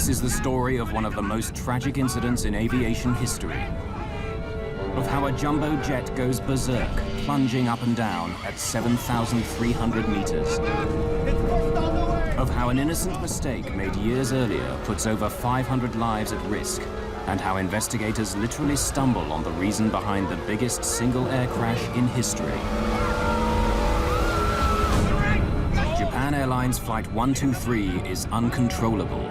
This is the story of one of the most tragic incidents in aviation history. Of how a jumbo jet goes berserk, plunging up and down at 7,300 meters. Of how an innocent mistake made years earlier puts over 500 lives at risk, and how investigators literally stumble on the reason behind the biggest single air crash in history. Japan Airlines Flight 123 is uncontrollable.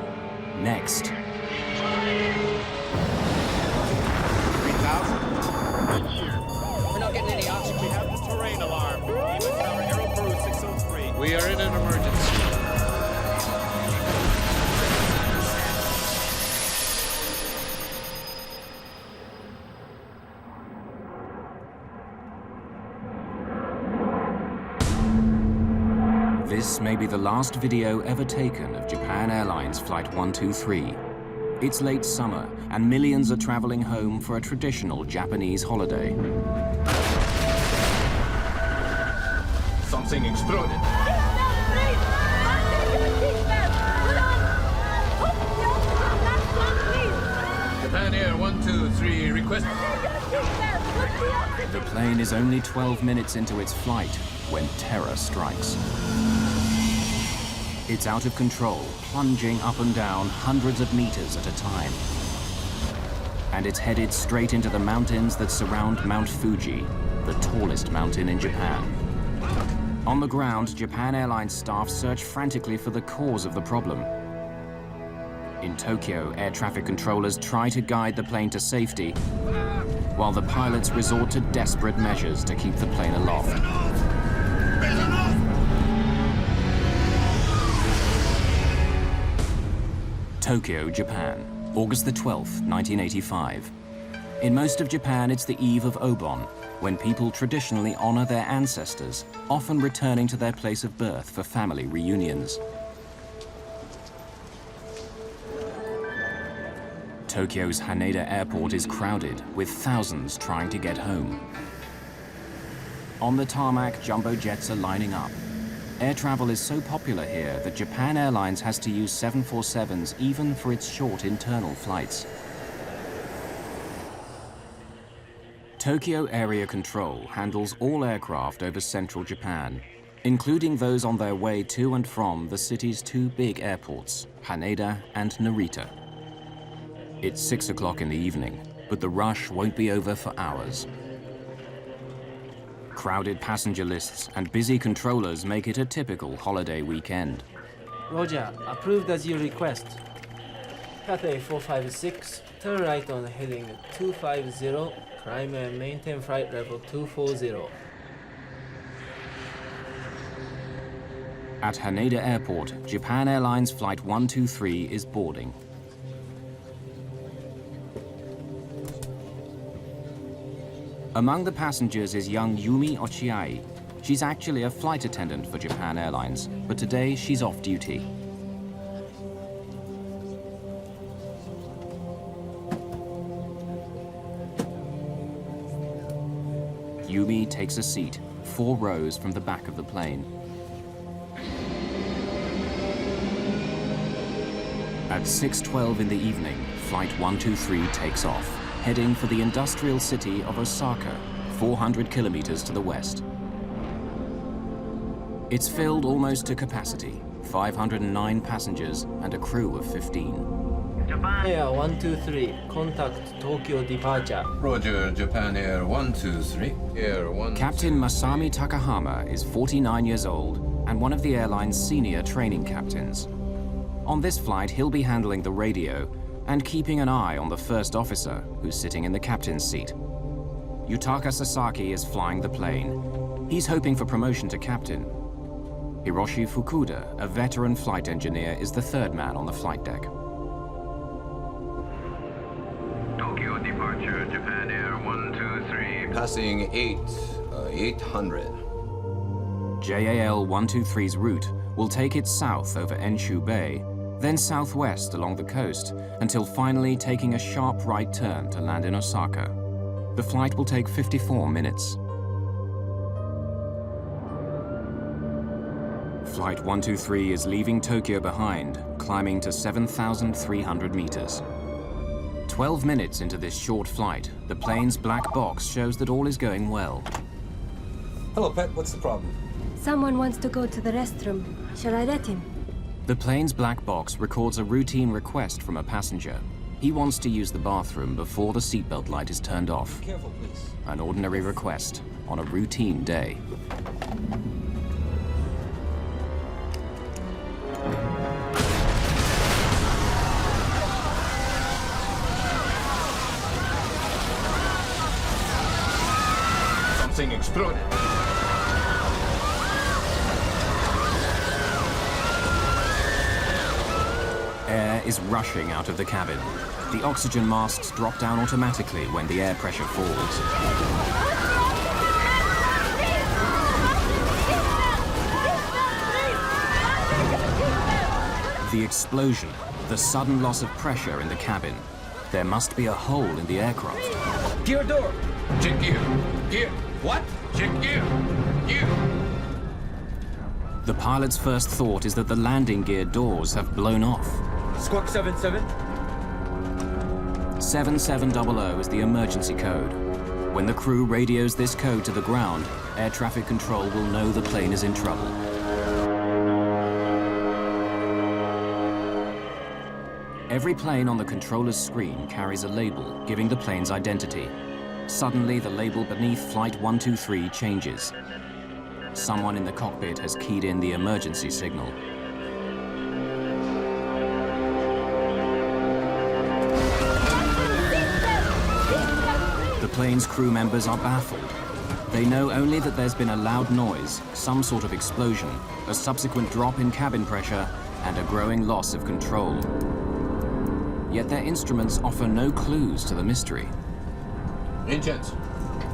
Next. 3,000. We're not getting any oxygen. We have the terrain alarm. Even tower Aero Peru 603. We are in an emergency. This may be the last video ever taken of Japan Airlines Flight 123. It's late summer, and millions are traveling home for a traditional Japanese holiday. Something exploded. Japan Air 123 request. The plane is only 12 minutes into its flight when terror strikes. It's out of control, plunging up and down hundreds of meters at a time. And it's headed straight into the mountains that surround Mount Fuji, the tallest mountain in Japan. On the ground, Japan Airlines staff search frantically for the cause of the problem. In Tokyo, air traffic controllers try to guide the plane to safety, while the pilots resort to desperate measures to keep the plane aloft. Tokyo, Japan, August the 12th, 1985. In most of Japan, it's the eve of Obon, when people traditionally honor their ancestors, often returning to their place of birth for family reunions. Tokyo's Haneda Airport is crowded, with thousands trying to get home. On the tarmac, jumbo jets are lining up. Air travel is so popular here that Japan Airlines has to use 747s even for its short internal flights. Tokyo Area Control handles all aircraft over central Japan, including those on their way to and from the city's two big airports, Haneda and Narita. It's 6 o'clock in the evening, but the rush won't be over for hours. Crowded passenger lists and busy controllers make it a typical holiday weekend. Roger, approved as you request. Cathay 456, turn right on heading 250, climb and maintain flight level 240. At Haneda Airport, Japan Airlines Flight 123 is boarding. Among the passengers is young Yumi Ochiai. She's actually a flight attendant for Japan Airlines, but today she's off duty. Yumi takes a seat, 4 rows from the back of the plane. At 6:12 in the evening, Flight 123 takes off, heading for the industrial city of Osaka, 400 kilometers to the west. It's filled almost to capacity, 509 passengers and a crew of 15. Air 123, contact Tokyo departure. Roger, Japan Air 123. Air 1. Captain Masami Takahama is 49 years old and one of the airline's senior training captains. On this flight, he'll be handling the radio and keeping an eye on the first officer, who's sitting in the captain's seat. Yutaka Sasaki is flying the plane. He's hoping for promotion to captain. Hiroshi Fukuda, a veteran flight engineer, is the third man on the flight deck. Tokyo departure, Japan Air 123. Passing 800. JAL 123's route will take it south over Enshu Bay, then southwest along the coast, until finally taking a sharp right turn to land in Osaka. The flight will take 54 minutes. Flight 123 is leaving Tokyo behind, climbing to 7,300 meters. 12 minutes into this short flight, the plane's black box shows that all is going well. Hello, Pet. What's the problem? Someone wants to go to the restroom. Shall I let him? The plane's black box records a routine request from a passenger. He wants to use the bathroom before the seatbelt light is turned off. Careful, please. An ordinary request on a routine day. Something exploded. Air is rushing out of the cabin. The oxygen masks drop down automatically when the air pressure falls. The explosion, the sudden loss of pressure in the cabin. There must be a hole in the aircraft. Gear door. Check gear. Gear. What? Check gear. Gear. The pilot's first thought is that the landing gear doors have blown off. Squawk 77. 7700 is the emergency code. When the crew radios this code to the ground, air traffic control will know the plane is in trouble. Every plane on the controller's screen carries a label giving the plane's identity. Suddenly, the label beneath Flight 123 changes. Someone in the cockpit has keyed in the emergency signal. The plane's crew members are baffled. They know only that there's been a loud noise, some sort of explosion, a subsequent drop in cabin pressure, and a growing loss of control. Yet their instruments offer no clues to the mystery. Engines.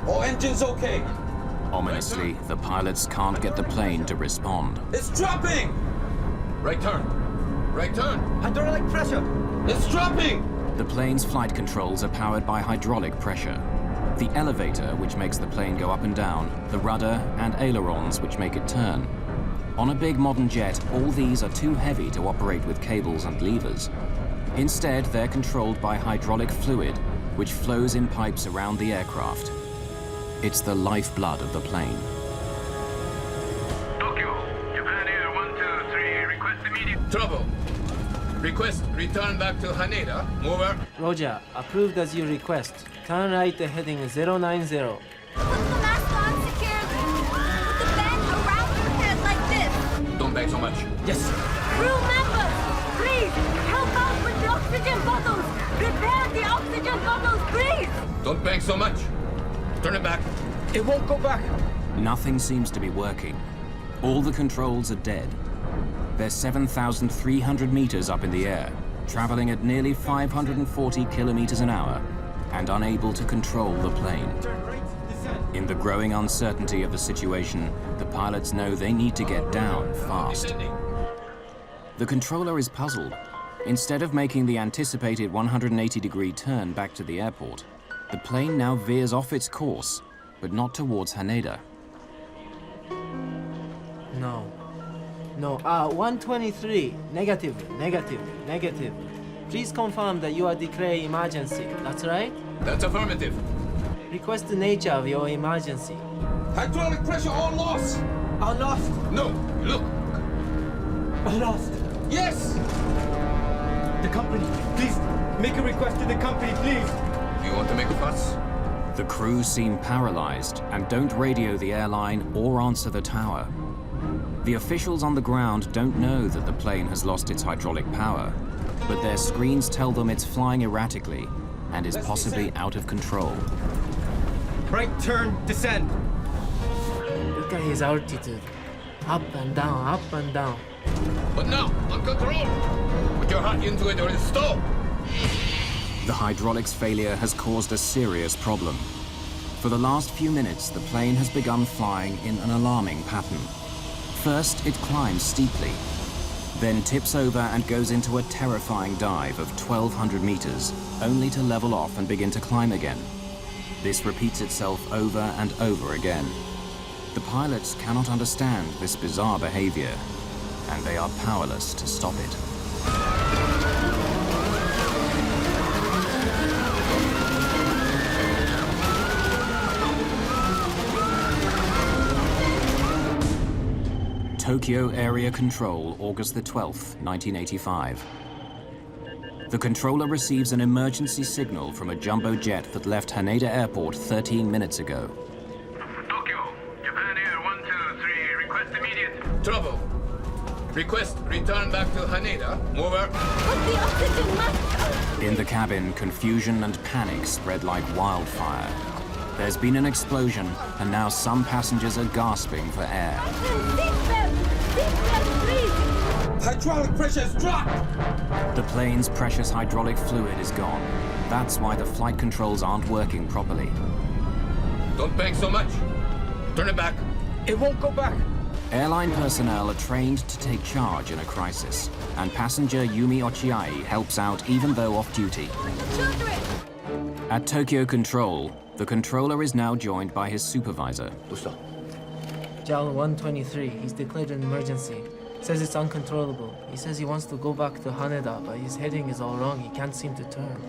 All engines okay. Ominously, the pilots can't get the plane to respond. It's dropping. Right turn. Right turn. Hydraulic pressure. It's dropping. The plane's flight controls are powered by hydraulic pressure. The elevator, which makes the plane go up and down, the rudder, and ailerons, which make it turn. On a big modern jet, all these are too heavy to operate with cables and levers. Instead, they're controlled by hydraulic fluid, which flows in pipes around the aircraft. It's the lifeblood of the plane. Tokyo, Japan Air 123, request immediate. Trouble. Request return back to Haneda. Over. Roger, approved as you request. Turn right heading 090. Put the mask on securely. Put the band around your head like this. Don't bang so much. Yes. Crew members, please help out with the oxygen bottles. Prepare the oxygen bottles, please. Don't bang so much. Turn it back. It won't go back. Nothing seems to be working. All the controls are dead. They're 7,300 meters up in the air, traveling at nearly 540 kilometers an hour, and unable to control the plane. In the growing uncertainty of the situation, the pilots know they need to get down fast. Descending. The controller is puzzled. Instead of making the anticipated 180-degree turn back to the airport, the plane now veers off its course, but not towards Haneda. No, 123. Negative. Please confirm that you are declaring emergency. That's right? That's affirmative. Request the nature of your emergency. Hydraulic pressure on loss. On lost. No. Look. On lost. Yes. The company, please make a request to the company, please. You want to make a fuss? The crew seem paralyzed and don't radio the airline or answer the tower. The officials on the ground don't know that the plane has lost its hydraulic power, but their screens tell them it's flying erratically and is possibly out of control. Right turn, descend. Look at his altitude. Up and down. But now, uncontrollable. Put your heart into it or it'll stall. The hydraulics failure has caused a serious problem. For the last few minutes, the plane has begun flying in an alarming pattern. First, it climbs steeply, then tips over and goes into a terrifying dive of 1,200 meters, only to level off and begin to climb again. This repeats itself over and over again. The pilots cannot understand this bizarre behavior. and they are powerless to stop it. Tokyo Area Control, August the 12th, 1985. The controller receives an emergency signal from a jumbo jet that left Haneda Airport 13 minutes ago. Tokyo, Japan Air 123, request immediate. Trouble. Request return back to Haneda. Over. Put the oxygen mask. In the cabin, confusion and panic spread like wildfire. There's been an explosion, and now some passengers are gasping for air. Seatbelt! Seatbelt, please! Hydraulic pressure has dropped! The plane's precious hydraulic fluid is gone. That's why the flight controls aren't working properly. Don't bang so much. Turn it back. It won't go back. Airline personnel are trained to take charge in a crisis, and passenger Yumi Ochiai helps out even though off duty. Children! At Tokyo Control, the controller is now joined by his supervisor. JAL 123, he's declared an emergency. Says it's uncontrollable. He says he wants to go back to Haneda, but his heading is all wrong. He can't seem to turn.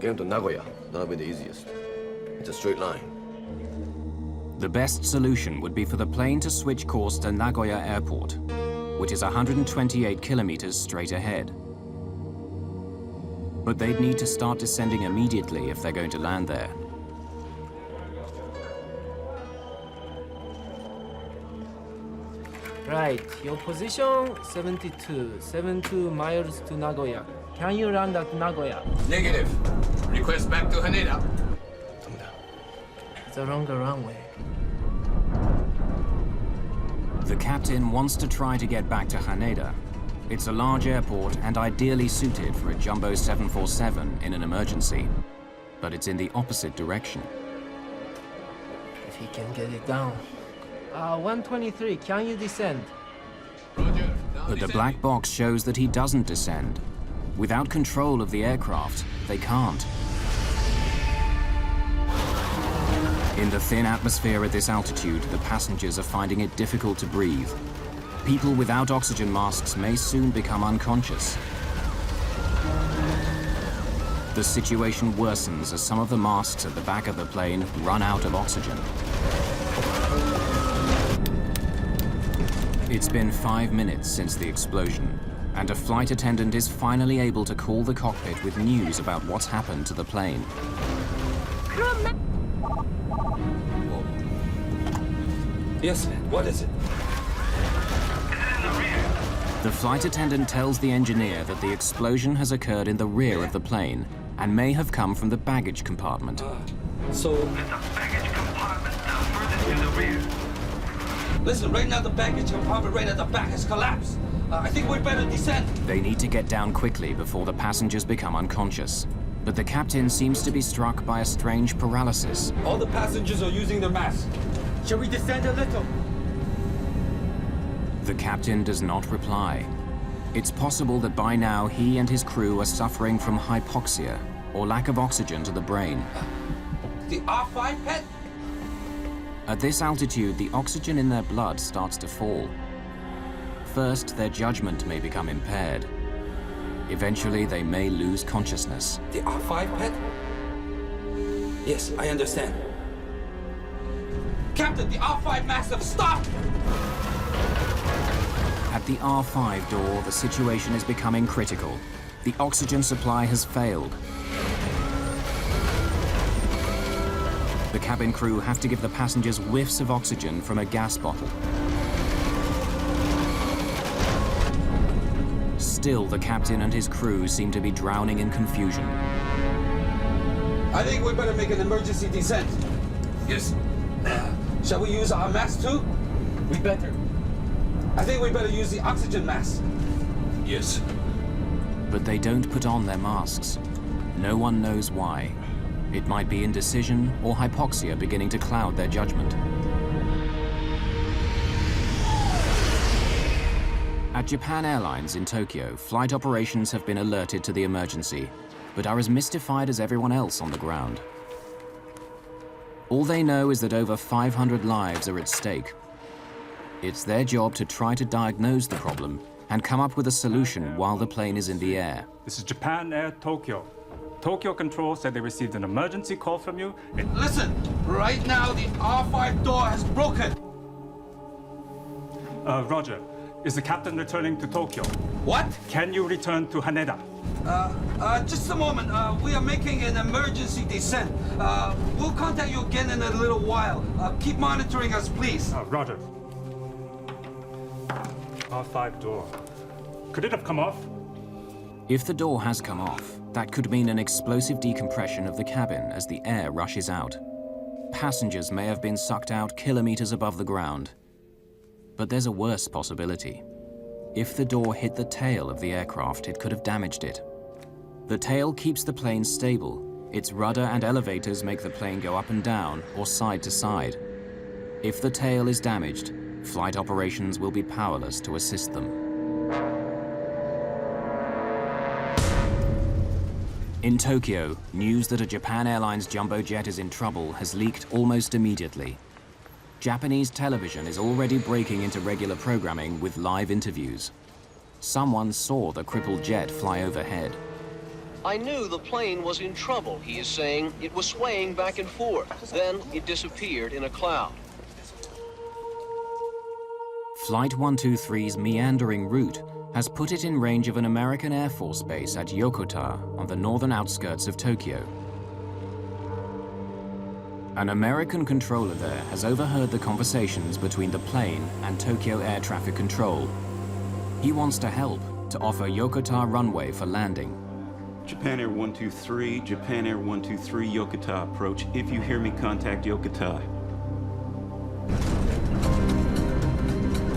Get him to Nagoya. That'll be the easiest. It's a straight line. The best solution would be for the plane to switch course to Nagoya Airport, which is 128 kilometers straight ahead. But they'd need to start descending immediately if they're going to land there. Right, your position 72 miles to Nagoya. Can you land at Nagoya? Negative. Request back to Haneda. It's a longer runway. The captain wants to try to get back to Haneda. It's a large airport and ideally suited for a jumbo 747 in an emergency. But it's in the opposite direction. If he can get it down. 123, can you descend? Roger. But the black box shows that he doesn't descend. Without control of the aircraft, they can't. In the thin atmosphere at this altitude, the passengers are finding it difficult to breathe. People without oxygen masks may soon become unconscious. The situation worsens as some of the masks at the back of the plane run out of oxygen. It's been 5 minutes since the explosion, and a flight attendant is finally able to call the cockpit with news about what's happened to the plane. Yes, what is it? The flight attendant tells the engineer that the explosion has occurred in the rear of the plane and may have come from the baggage compartment. So... There's a baggage compartment furthest to the rear. Listen, right now the baggage compartment right at the back has collapsed. I think we'd better descend. They need to get down quickly before the passengers become unconscious. But the captain seems to be struck by a strange paralysis. All the passengers are using their masks. Shall we descend a little? The captain does not reply. It's possible that by now he and his crew are suffering from hypoxia, or lack of oxygen to the brain. The R5 pet? At this altitude, the oxygen in their blood starts to fall. First, their judgment may become impaired. Eventually, they may lose consciousness. The R5 pet? Yes, I understand. Captain, the R5 masks have stopped! At the R5 door, the situation is becoming critical. The oxygen supply has failed. The cabin crew have to give the passengers whiffs of oxygen from a gas bottle. Still, the captain and his crew seem to be drowning in confusion. I think we better make an emergency descent. Yes. Shall we use our mask too? We better. I think we better use the oxygen mask. Yes. But they don't put on their masks. No one knows why. It might be indecision or hypoxia beginning to cloud their judgment. At Japan Airlines in Tokyo, flight operations have been alerted to the emergency, but are as mystified as everyone else on the ground. All they know is that over 500 lives are at stake. It's their job to try to diagnose the problem and come up with a solution while the plane is in the air. This is Japan Air Tokyo. Tokyo Control said they received an emergency call from you. Listen, right now the R5 door has broken. Roger. Is the captain returning to Tokyo? What? Can you return to Haneda? Just a moment. We are making an emergency descent. We'll contact you again in a little while. Keep monitoring us, please. Roger. R5 door. Could it have come off? If the door has come off, that could mean an explosive decompression of the cabin as the air rushes out. Passengers may have been sucked out kilometers above the ground. But there's a worse possibility. If the door hit the tail of the aircraft, it could have damaged it. The tail keeps the plane stable. Its rudder and elevators make the plane go up and down or side to side. If the tail is damaged, flight operations will be powerless to assist them. In Tokyo, news that a Japan Airlines jumbo jet is in trouble has leaked almost immediately. Japanese television is already breaking into regular programming with live interviews. Someone saw the crippled jet fly overhead. I knew the plane was in trouble, he is saying. It was swaying back and forth. Then it disappeared in a cloud. Flight 123's meandering route has put it in range of an American Air Force base at Yokota on the northern outskirts of Tokyo. An American controller there has overheard the conversations between the plane and Tokyo Air Traffic Control. He wants to help to offer Yokota runway for landing. Japan Air 123, Japan Air 123, Yokota approach. If you hear me, contact Yokota.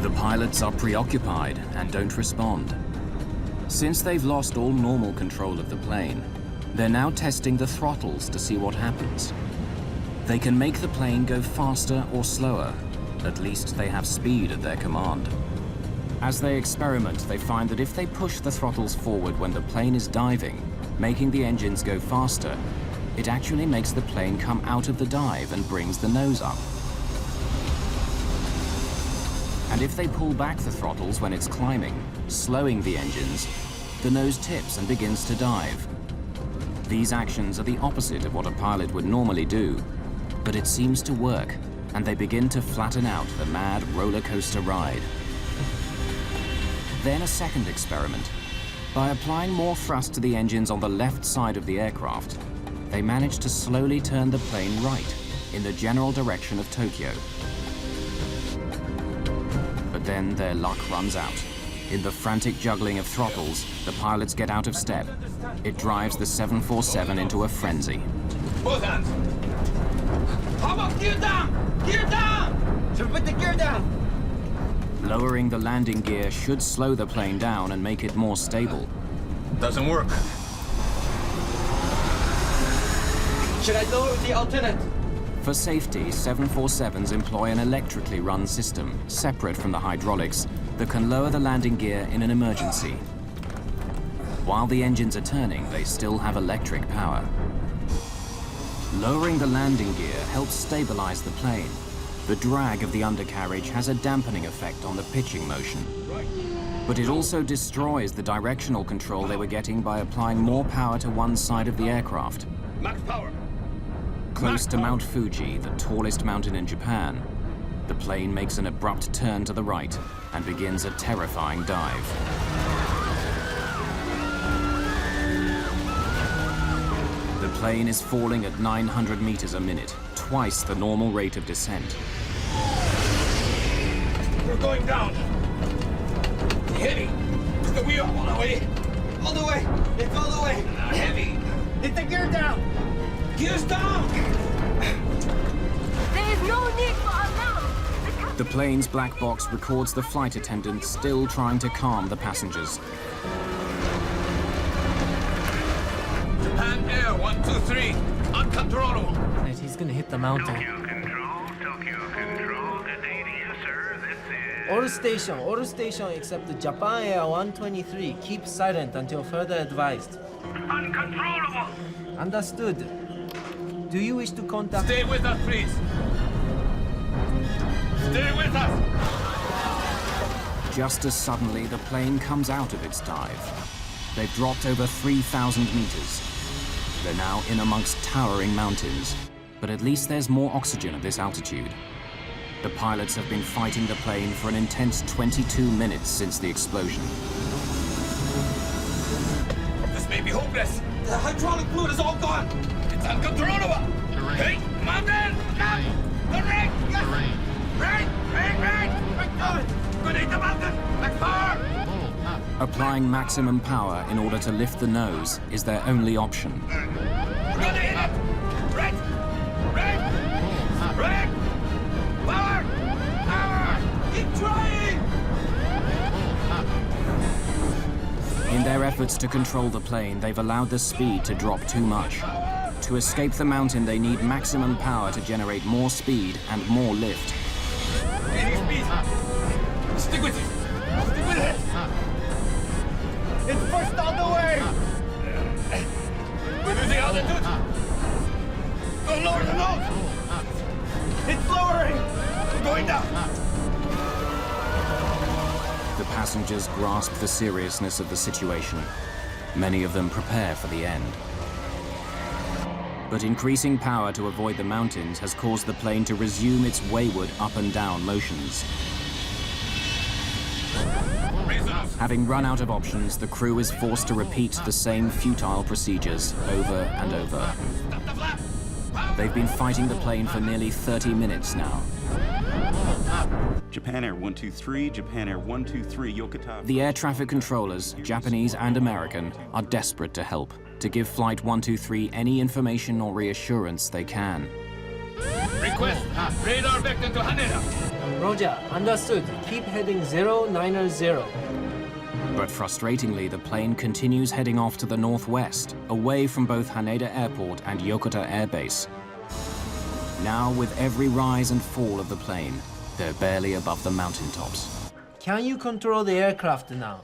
The pilots are preoccupied and don't respond. Since they've lost all normal control of the plane, they're now testing the throttles to see what happens. They can make the plane go faster or slower. At least they have speed at their command. As they experiment, they find that if they push the throttles forward when the plane is diving, making the engines go faster, it actually makes the plane come out of the dive and brings the nose up. And if they pull back the throttles when it's climbing, slowing the engines, the nose tips and begins to dive. These actions are the opposite of what a pilot would normally do, but it seems to work, and they begin to flatten out the mad roller coaster ride. Then a second experiment. By applying more thrust to the engines on the left side of the aircraft, they manage to slowly turn the plane right, in the general direction of Tokyo. But then their luck runs out. In the frantic juggling of throttles, the pilots get out of step. It drives the 747 into a frenzy. Both hands. How about gear down? Gear down! So put the gear down. Lowering the landing gear should slow the plane down and make it more stable. Doesn't work. Should I lower the alternate? For safety, 747s employ an electrically run system, separate from the hydraulics, that can lower the landing gear in an emergency. While the engines are turning, they still have electric power. Lowering the landing gear helps stabilize the plane. The drag of the undercarriage has a dampening effect on the pitching motion. But it also destroys the directional control they were getting by applying more power to one side of the aircraft. Max power. Close to Mount Fuji, the tallest mountain in Japan, the plane makes an abrupt turn to the right and begins a terrifying dive. The plane is falling at 900 meters a minute, twice the normal rate of descent. We're going down. Heavy. Is the wheel all the way? All the way. It's all the way. Heavy. Hit the gear down. Gears down. There is no need for alarm. The plane's black box records the flight attendant still trying to calm the passengers. Japan Air 123, uncontrollable. And he's gonna hit the mountain. Tokyo Control, good day to you, sir. This is... All station except the Japan Air 123. Keep silent until further advised. Uncontrollable! Understood. Do you wish to contact... Stay with us, please. Stay with us. Just as suddenly, the plane comes out of its dive. They've dropped over 3,000 meters. They're now in amongst towering mountains, but at least there's more oxygen at this altitude. The pilots have been fighting the plane for an intense 22 minutes since the explosion. This may be hopeless. The hydraulic fluid is all gone. It's uncontrollable. Hey, mountain! Up! The ring! Yes! Right! Good eat the mountain! Back forward! Applying maximum power in order to lift the nose is their only option. We're gonna hit it! Right! Power! Keep trying! In their efforts to control the plane, they've allowed the speed to drop too much. To escape the mountain, they need maximum power to generate more speed and more lift. Gaining speed! Stick with it! Stick with it! It's pushed all the way! We're losing altitude! Go lower the nose! It's lowering! We're going down! The passengers grasp the seriousness of the situation. Many of them prepare for the end. But increasing power to avoid the mountains has caused the plane to resume its wayward up and down motions. Having run out of options, the crew is forced to repeat the same futile procedures over and over. They've been fighting the plane for nearly 30 minutes now. Japan Air 123, Japan Air 123, Yokota. The air traffic controllers, Japanese and American, are desperate to help, to give Flight 123 any information or reassurance they can. Request radar vector to Haneda. Roger, understood. Keep heading 090. But frustratingly, the plane continues heading off to the northwest, away from both Haneda Airport and Yokota Air Base. Now, with every rise and fall of the plane, they're barely above the mountaintops. Can you control the aircraft now?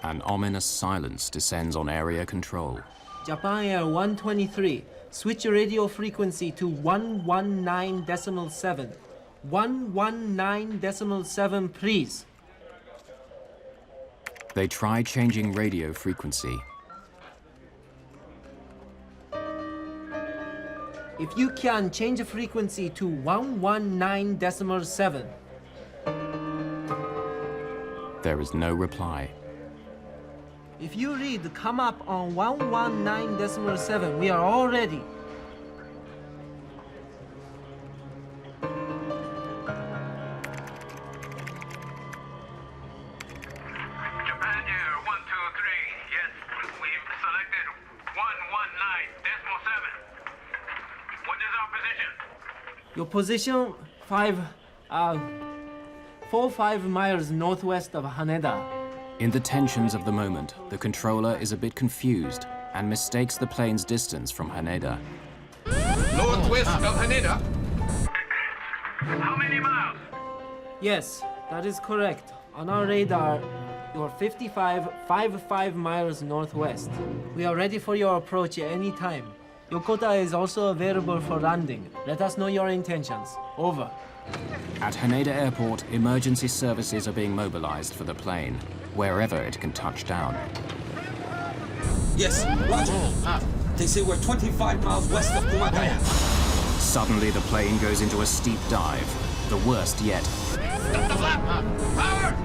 An ominous silence descends on area control. Japan Air 123, switch radio frequency to 119.7. 119.7, please. They try changing radio frequency. If you can, change the frequency to 119.7. There is no reply. If you read come up on 119.7, we are all ready. Japan Air 123, yes, we've selected 119.7. What is our position? Your position 4-5 miles northwest of Haneda. In the tensions of the moment, the controller is a bit confused and mistakes the plane's distance from Haneda. Northwest of Haneda? How many miles? Yes, that is correct. On our radar, you're 55 miles northwest. We are ready for your approach at any time. Yokota is also available for landing. Let us know your intentions. Over. At Haneda Airport, emergency services are being mobilized for the plane, wherever it can touch down. Yes, roger. They say we're 25 miles west of Kumagaya. Suddenly, the plane goes into a steep dive, the worst yet. Stop the flap! Power!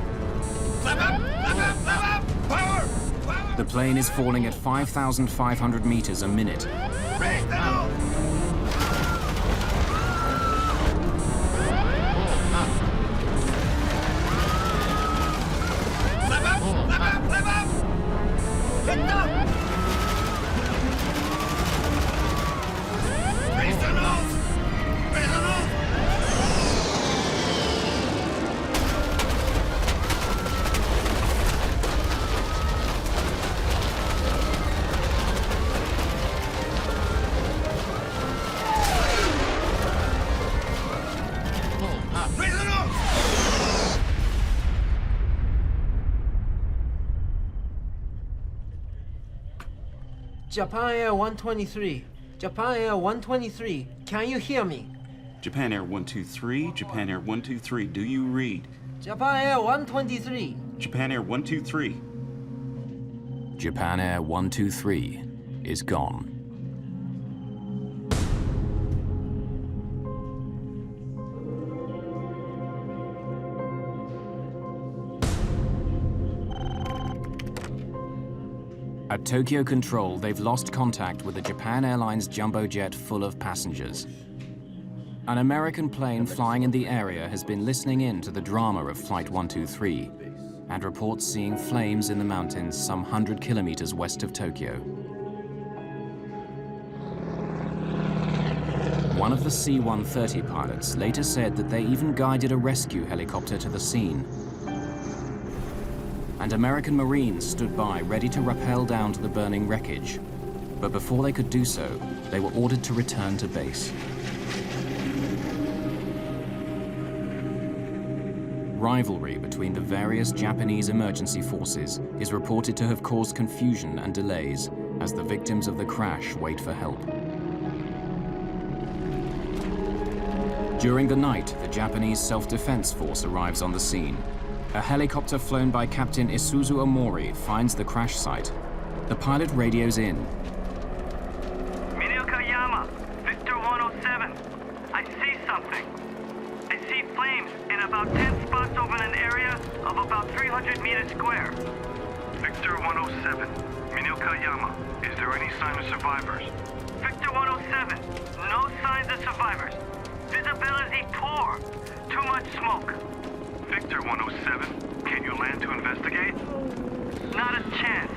Flap up! Flap up! Flap up! Power! Power! The plane is falling at 5,500 meters a minute. Raise the nose! Flap up! Flap up! Flap up! Hit up! Raise the nose! Raise the nose! Raise the nose! Japan Air 123. Japan Air 123. Can you hear me? Japan Air 123, Japan Air 123, do you read? Japan Air 123. Japan Air 123. Japan Air 123 is gone. At Tokyo Control, they've lost contact with a Japan Airlines jumbo jet full of passengers. An American plane flying in the area has been listening in to the drama of Flight 123 and reports seeing flames in the mountains some 100 kilometers west of Tokyo. One of the C-130 pilots later said that they even guided a rescue helicopter to the scene. And American Marines stood by ready to rappel down to the burning wreckage. But before they could do so, they were ordered to return to base. Rivalry between the various Japanese emergency forces is reported to have caused confusion and delays as the victims of the crash wait for help. During the night, the Japanese Self-Defense Force arrives on the scene. A helicopter flown by Captain Isuzu Omori finds the crash site. The pilot radios in. Minokayama, Victor 107. I see something. I see flames in about 10 spots over an area of about 300 meters square. Victor 107, Minokayama. Is there any sign of survivors? Victor 107, no signs of survivors. Visibility poor. Too much smoke. Victor 107, can you land to investigate? Not a chance.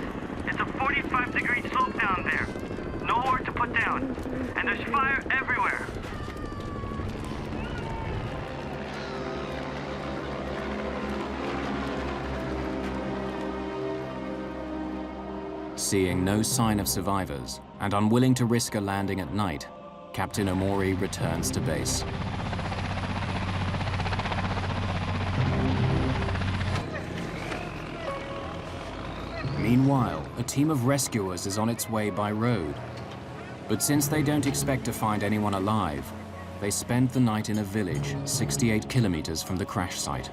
It's a 45-degree slope down there. Nowhere to put down. And there's fire everywhere. Seeing no sign of survivors and unwilling to risk a landing at night, Captain Omori returns to base. Meanwhile, a team of rescuers is on its way by road. But since they don't expect to find anyone alive, they spend the night in a village 68 kilometers from the crash site.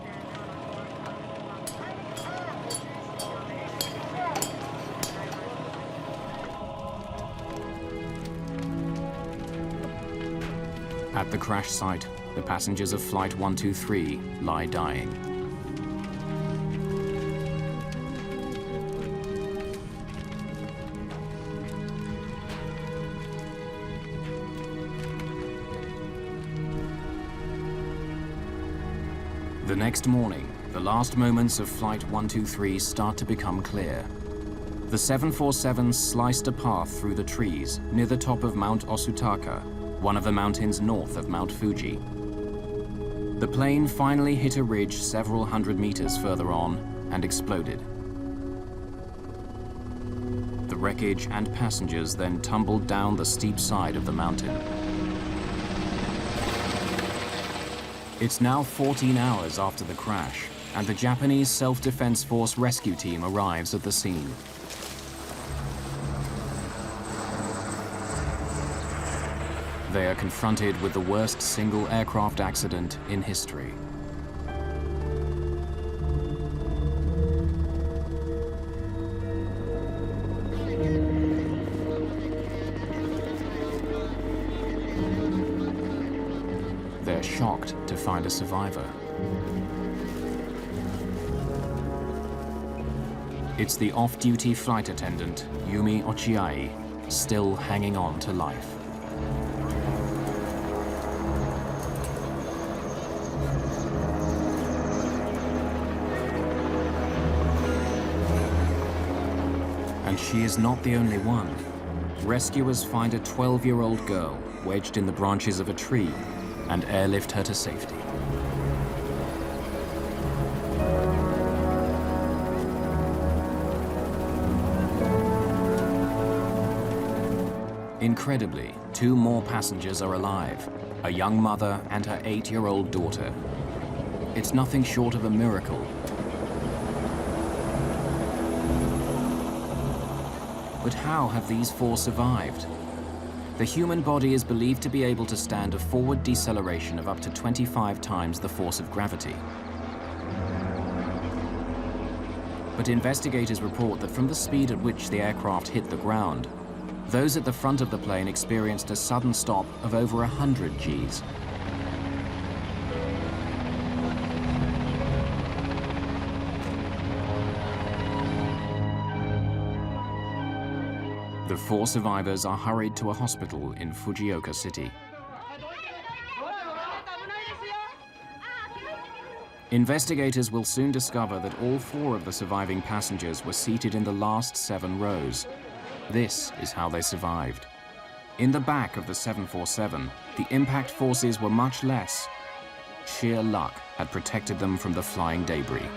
At the crash site, the passengers of Flight 123 lie dying. The next morning, the last moments of Flight 123 start to become clear. The 747 sliced a path through the trees near the top of Mount Osutaka, one of the mountains north of Mount Fuji. The plane finally hit a ridge several hundred meters further on and exploded. The wreckage and passengers then tumbled down the steep side of the mountain. It's now 14 hours after the crash, and the Japanese Self-Defense Force rescue team arrives at the scene. They are confronted with the worst single aircraft accident in history. They're shocked to find a survivor. It's the off-duty flight attendant, Yumi Ochiai, still hanging on to life. And she is not the only one. Rescuers find a 12-year-old girl wedged in the branches of a tree and airlift her to safety. Incredibly, 2 more passengers are alive, a young mother and her 8-year-old daughter. It's nothing short of a miracle. But how have these 4 survived? The human body is believed to be able to stand a forward deceleration of up to 25 times the force of gravity. But investigators report that from the speed at which the aircraft hit the ground, those at the front of the plane experienced a sudden stop of over 100 Gs. The 4 survivors are hurried to a hospital in Fujioka City. Investigators will soon discover that all 4 of the surviving passengers were seated in the last 7 rows. This is how they survived. In the back of the 747, the impact forces were much less. Sheer luck had protected them from the flying debris.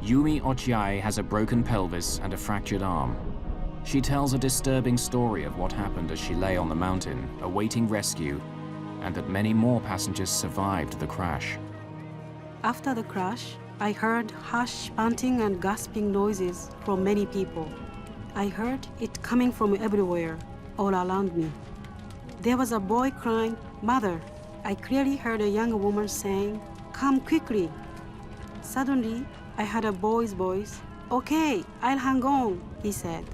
Yumi Ochiai has a broken pelvis and a fractured arm. She tells a disturbing story of what happened as she lay on the mountain, awaiting rescue, and that many more passengers survived the crash. After the crash, I heard harsh panting and gasping noises from many people. I heard it coming from everywhere, all around me. There was a boy crying, "Mother." I clearly heard a young woman saying, "Come quickly." Suddenly, I heard a boy's voice. "Okay, I'll hang on," he said.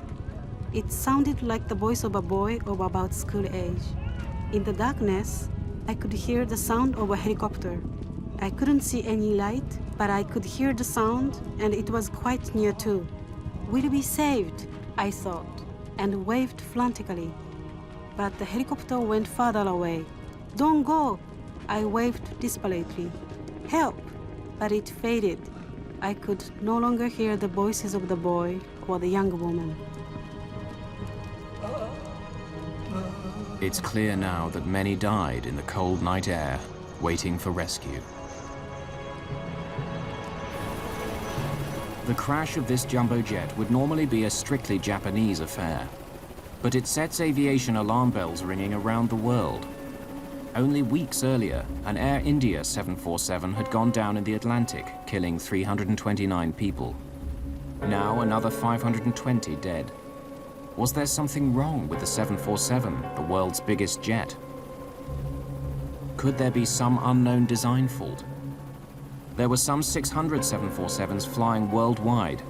It sounded like the voice of a boy of about school age. In the darkness, I could hear the sound of a helicopter. I couldn't see any light, but I could hear the sound, and it was quite near too. "We'll be saved," I thought, and waved frantically. But the helicopter went farther away. "Don't go," I waved desperately. "Help," but it faded. I could no longer hear the voices of the boy or the young woman. It's clear now that many died in the cold night air, waiting for rescue. The crash of this jumbo jet would normally be a strictly Japanese affair, but it sets aviation alarm bells ringing around the world. Only weeks earlier, an Air India 747 had gone down in the Atlantic, killing 329 people. Now another 520 dead. Was there something wrong with the 747, the world's biggest jet? Could there be some unknown design fault? There were some 600 747s flying worldwide.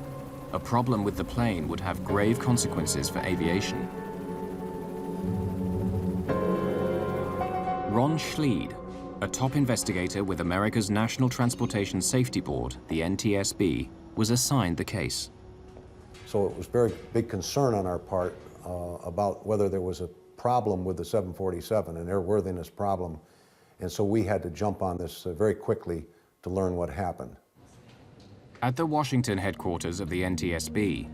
A problem with the plane would have grave consequences for aviation. Ron Schleid, a top investigator with America's National Transportation Safety Board, the NTSB, was assigned the case. So it was a very big concern on our part about whether there was a problem with the 747, an airworthiness problem. And so we had to jump on this very quickly to learn what happened. At the Washington headquarters of the NTSB,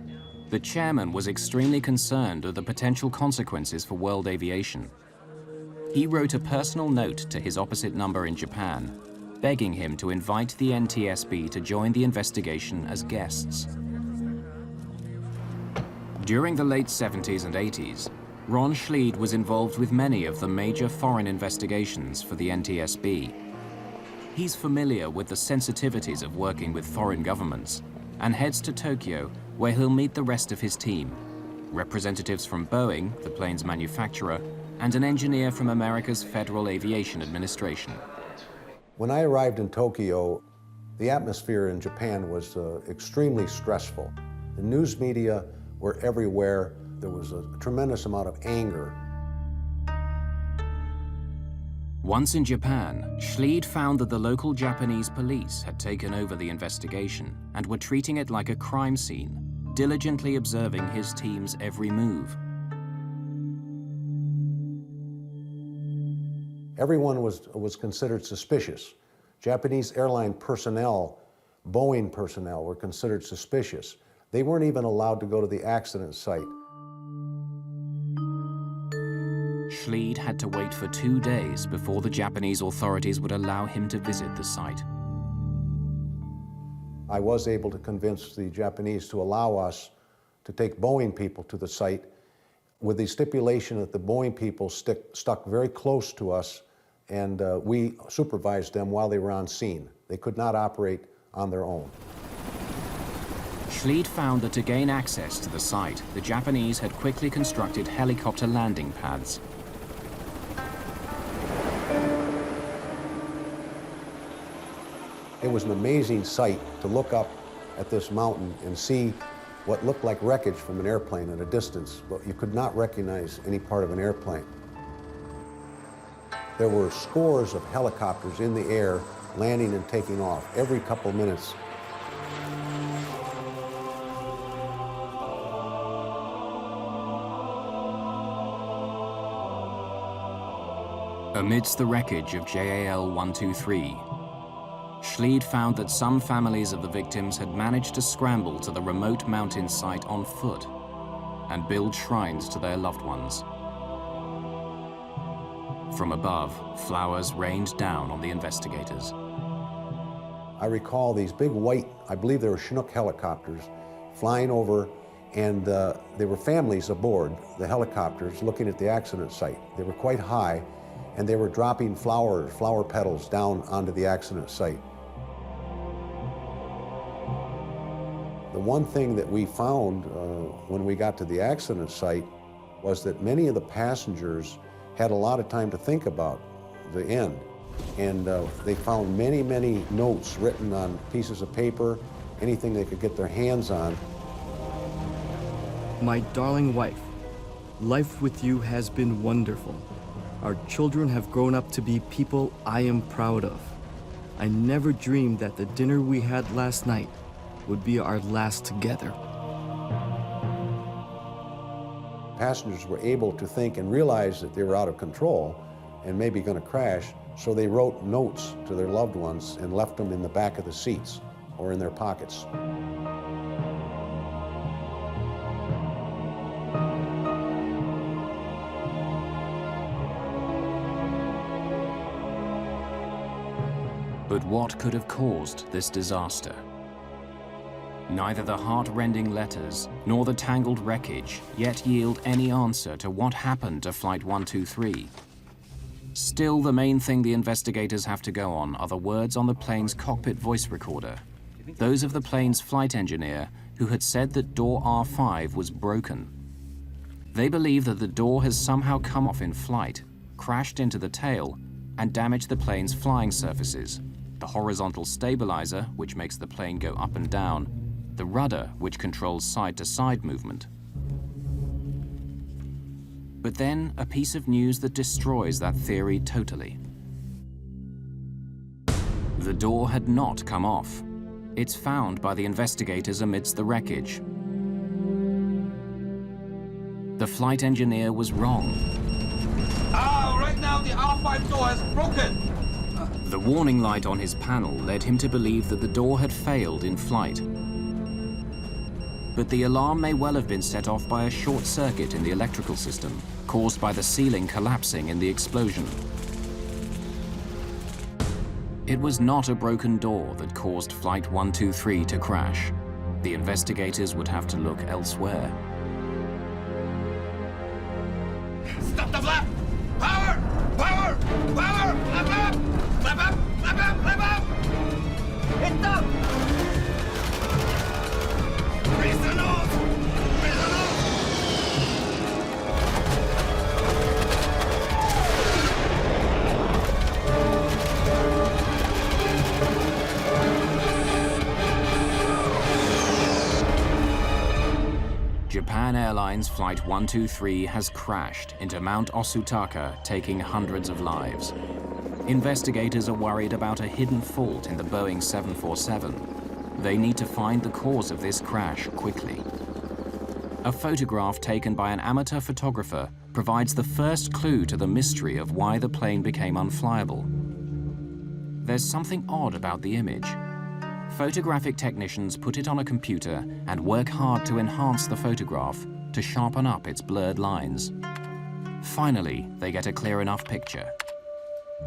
the chairman was extremely concerned of the potential consequences for world aviation. He wrote a personal note to his opposite number in Japan, begging him to invite the NTSB to join the investigation as guests. During the late 70s and 80s, Ron Schleid was involved with many of the major foreign investigations for the NTSB. He's familiar with the sensitivities of working with foreign governments and heads to Tokyo, where he'll meet the rest of his team, representatives from Boeing, the plane's manufacturer, and an engineer from America's Federal Aviation Administration. When I arrived in Tokyo, the atmosphere in Japan was extremely stressful. The news media were everywhere. There was a tremendous amount of anger. Once in Japan, Schleid found that the local Japanese police had taken over the investigation and were treating it like a crime scene, diligently observing his team's every move. Everyone was considered suspicious. Japanese airline personnel, Boeing personnel, were considered suspicious. They weren't even allowed to go to the accident site. Schleid had to wait for 2 days before the Japanese authorities would allow him to visit the site. I was able to convince the Japanese to allow us to take Boeing people to the site with the stipulation that the Boeing people stuck very close to us, and we supervised them while they were on scene. They could not operate on their own. Schleid found that to gain access to the site, the Japanese had quickly constructed helicopter landing pads. It was an amazing sight to look up at this mountain and see what looked like wreckage from an airplane at a distance, but you could not recognize any part of an airplane. There were scores of helicopters in the air, landing and taking off every couple minutes. Amidst the wreckage of JAL 123, Schleid found that some families of the victims had managed to scramble to the remote mountain site on foot and build shrines to their loved ones. From above, flowers rained down on the investigators. I recall these big white, I believe they were Chinook helicopters, flying over, and there were families aboard the helicopters looking at the accident site. They were quite high, and they were dropping flower petals down onto the accident site. The one thing that we found when we got to the accident site was that many of the passengers had a lot of time to think about the end. And they found many, many notes written on pieces of paper, anything they could get their hands on. My darling wife, life with you has been wonderful. Our children have grown up to be people I am proud of. I never dreamed that the dinner we had last night would be our last together. Passengers were able to think and realize that they were out of control and maybe going to crash, so they wrote notes to their loved ones and left them in the back of the seats or in their pockets. But what could have caused this disaster? Neither the heart-rending letters nor the tangled wreckage yet yield any answer to what happened to Flight 123. Still, the main thing the investigators have to go on are the words on the plane's cockpit voice recorder, those of the plane's flight engineer who had said that door R5 was broken. They believe that the door has somehow come off in flight, crashed into the tail, and damaged the plane's flying surfaces, the horizontal stabilizer, which makes the plane go up and down, the rudder, which controls side-to-side movement. But then, a piece of news that destroys that theory totally. The door had not come off. It's found by the investigators amidst the wreckage. The flight engineer was wrong. Right now the R5 door has broken. The warning light on his panel led him to believe that the door had failed in flight. But the alarm may well have been set off by a short circuit in the electrical system, caused by the ceiling collapsing in the explosion. It was not a broken door that caused Flight 123 to crash. The investigators would have to look elsewhere. Stop the flap! Power! Power! Power! Flap up! Flap up! Flap up! Flap up! It's up! Raise the nose! Raise the nose! Japan Airlines Flight 123 has crashed into Mount Osutaka, taking hundreds of lives. Investigators are worried about a hidden fault in the Boeing 747. They need to find the cause of this crash quickly. A photograph taken by an amateur photographer provides the first clue to the mystery of why the plane became unflyable. There's something odd about the image. Photographic technicians put it on a computer and work hard to enhance the photograph to sharpen up its blurred lines. Finally, they get a clear enough picture.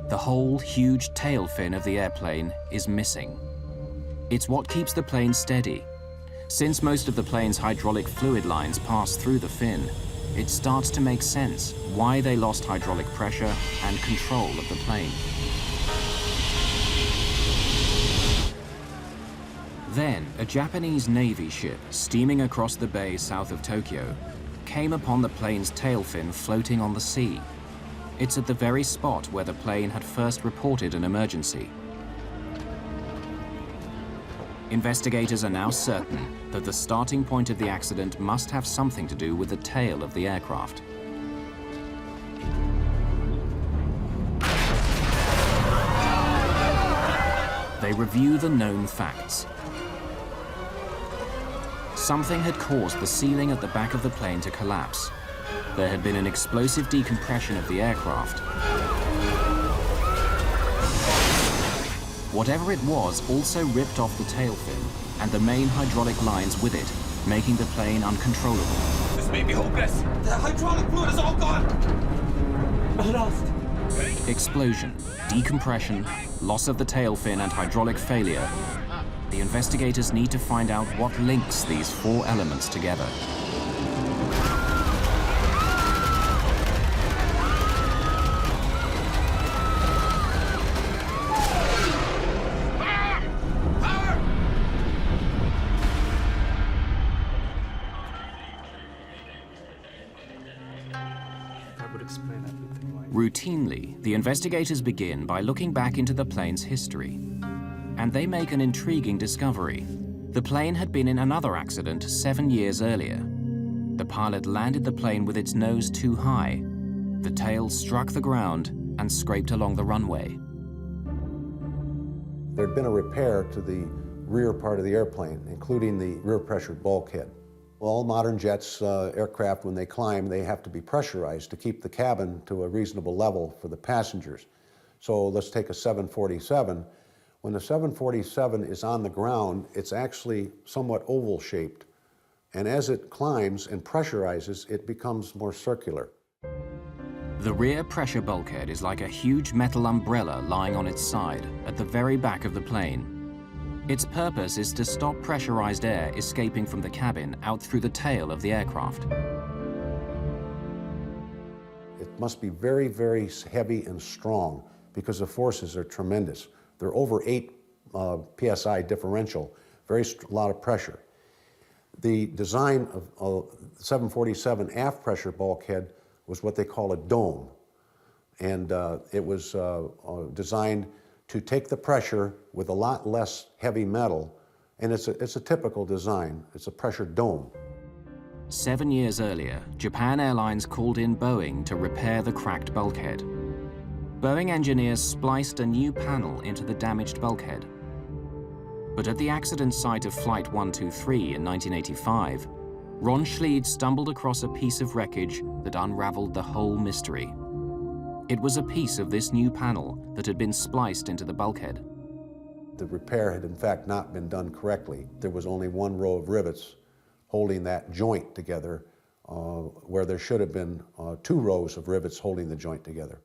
The whole huge tail fin of the airplane is missing. It's what keeps the plane steady. Since most of the plane's hydraulic fluid lines pass through the fin, it starts to make sense why they lost hydraulic pressure and control of the plane. Then, a Japanese Navy ship steaming across the bay south of Tokyo came upon the plane's tail fin floating on the sea. It's at the very spot where the plane had first reported an emergency. Investigators are now certain that the starting point of the accident must have something to do with the tail of the aircraft. They review the known facts. Something had caused the ceiling at the back of the plane to collapse. There had been an explosive decompression of the aircraft. Whatever it was also ripped off the tail fin and the main hydraulic lines with it, making the plane uncontrollable. This may be hopeless. The hydraulic fluid is all gone. I'm lost. Explosion, decompression, loss of the tail fin and hydraulic failure. The investigators need to find out what links these four elements together. Routinely, the investigators begin by looking back into the plane's history. And they make an intriguing discovery. The plane had been in another accident 7 years earlier. The pilot landed the plane with its nose too high. The tail struck the ground and scraped along the runway. There had been a repair to the rear part of the airplane, including the rear pressure bulkhead. All modern jets, aircraft, when they climb, they have to be pressurized to keep the cabin to a reasonable level for the passengers. So let's take a 747. When the 747 is on the ground, it's actually somewhat oval-shaped. And as it climbs and pressurizes, it becomes more circular. The rear pressure bulkhead is like a huge metal umbrella lying on its side at the very back of the plane. Its purpose is to stop pressurized air escaping from the cabin out through the tail of the aircraft. It must be very, very heavy and strong because the forces are tremendous. They're over 8 psi differential, a lot of pressure. The design of 747 aft pressure bulkhead was what they call a dome. And it was designed to take the pressure with a lot less heavy metal, and it's a typical design. It's a pressure dome. 7 years earlier, Japan Airlines called in Boeing to repair the cracked bulkhead. Boeing engineers spliced a new panel into the damaged bulkhead. But at the accident site of Flight 123 in 1985, Ron Schleid stumbled across a piece of wreckage that unraveled the whole mystery. It was a piece of this new panel that had been spliced into the bulkhead. The repair had in fact not been done correctly. There was only one row of rivets holding that joint together, where there should have been 2 rows of rivets holding the joint together.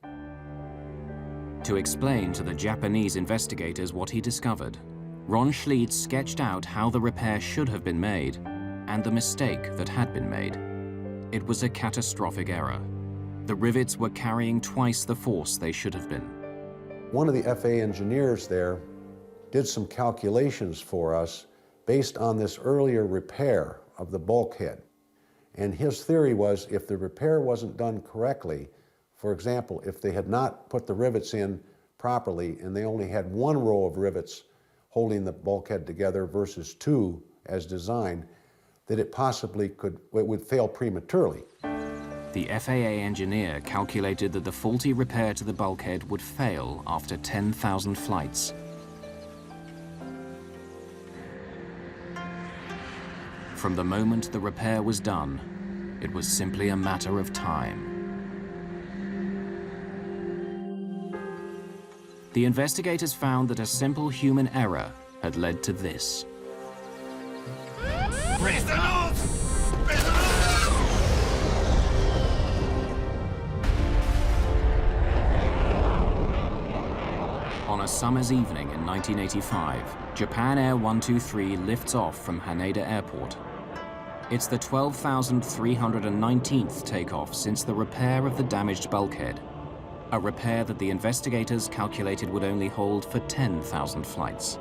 To explain to the Japanese investigators what he discovered, Ron Schleid sketched out how the repair should have been made and the mistake that had been made. It was a catastrophic error. The rivets were carrying twice the force they should have been. One of the FAA engineers there did some calculations for us based on this earlier repair of the bulkhead. And his theory was if the repair wasn't done correctly, for example, if they had not put the rivets in properly and they only had 1 row of rivets holding the bulkhead together versus 2 as designed, that it possibly would fail prematurely. The FAA engineer calculated that the faulty repair to the bulkhead would fail after 10,000 flights. From the moment the repair was done, it was simply a matter of time. The investigators found that a simple human error had led to this. Raise the nose! Raise the On a summer's evening in 1985, Japan Air 123 lifts off from Haneda Airport. It's the 12,319th takeoff since the repair of the damaged bulkhead, a repair that the investigators calculated would only hold for 10,000 flights.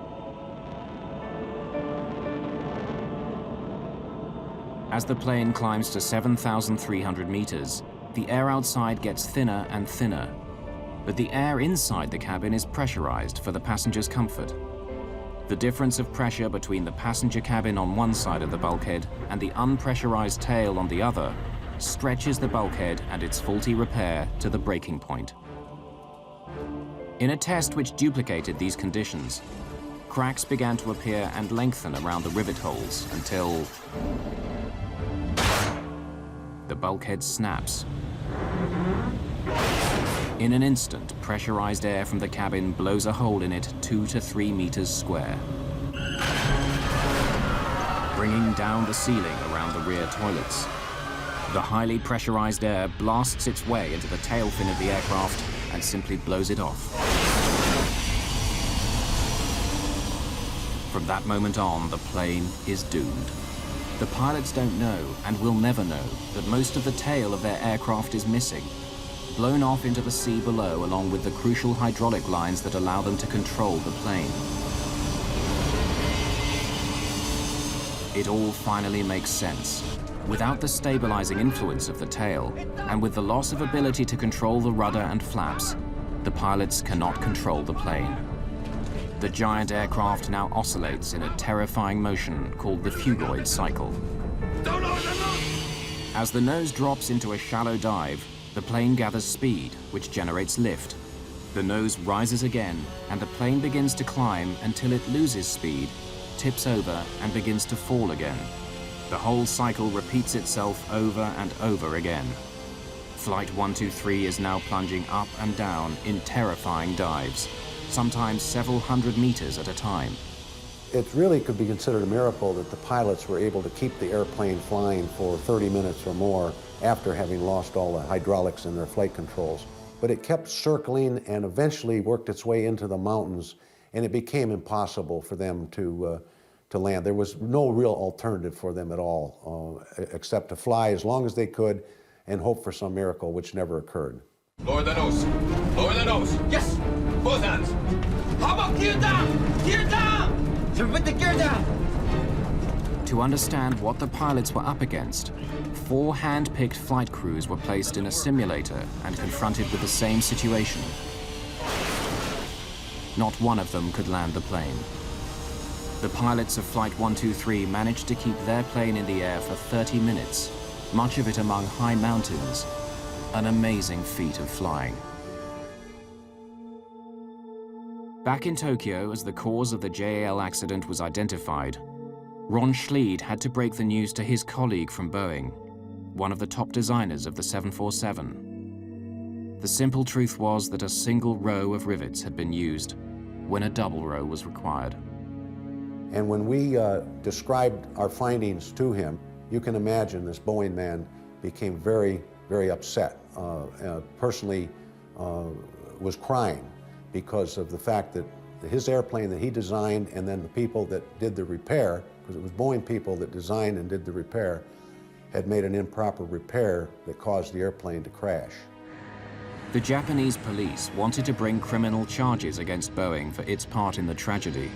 As the plane climbs to 7,300 meters, the air outside gets thinner and thinner, but the air inside the cabin is pressurized for the passenger's comfort. The difference of pressure between the passenger cabin on one side of the bulkhead and the unpressurized tail on the other stretches the bulkhead and its faulty repair to the breaking point. In a test which duplicated these conditions, cracks began to appear and lengthen around the rivet holes until the bulkhead snaps. In an instant, pressurized air from the cabin blows a hole in it 2 to 3 meters square, bringing down the ceiling around the rear toilets. The highly pressurized air blasts its way into the tail fin of the aircraft and simply blows it off. From that moment on, the plane is doomed. The pilots don't know, and will never know, that most of the tail of their aircraft is missing, blown off into the sea below along with the crucial hydraulic lines that allow them to control the plane. It all finally makes sense. Without the stabilizing influence of the tail, and with the loss of ability to control the rudder and flaps, the pilots cannot control the plane. The giant aircraft now oscillates in a terrifying motion called the phugoid cycle. As the nose drops into a shallow dive, the plane gathers speed, which generates lift. The nose rises again, and the plane begins to climb until it loses speed, tips over, and begins to fall again. The whole cycle repeats itself over and over again. Flight 123 is now plunging up and down in terrifying dives, sometimes several hundred meters at a time. It really could be considered a miracle that the pilots were able to keep the airplane flying for 30 minutes or more after having lost all the hydraulics in their flight controls. But it kept circling and eventually worked its way into the mountains, and it became impossible for them to land. There was no real alternative for them at all, except to fly as long as they could and hope for some miracle, which never occurred. Lower the nose. Lower the nose. Yes. Both hands. How about gear down? Gear down! Put the gear down! To understand what the pilots were up against, 4 hand-picked flight crews were placed in a simulator and confronted with the same situation. Not one of them could land the plane. The pilots of Flight 123 managed to keep their plane in the air for 30 minutes, much of it among high mountains. An amazing feat of flying. Back in Tokyo, as the cause of the JAL accident was identified, Ron Schleid had to break the news to his colleague from Boeing, one of the top designers of the 747. The simple truth was that a single row of rivets had been used when a double row was required. And when we described our findings to him, you can imagine this Boeing man became very, very upset. Personally was crying because of the fact that his airplane that he designed and then the people that did the repair, because it was Boeing people that designed and did the repair, had made an improper repair that caused the airplane to crash. The Japanese police wanted to bring criminal charges against Boeing for its part in the tragedy,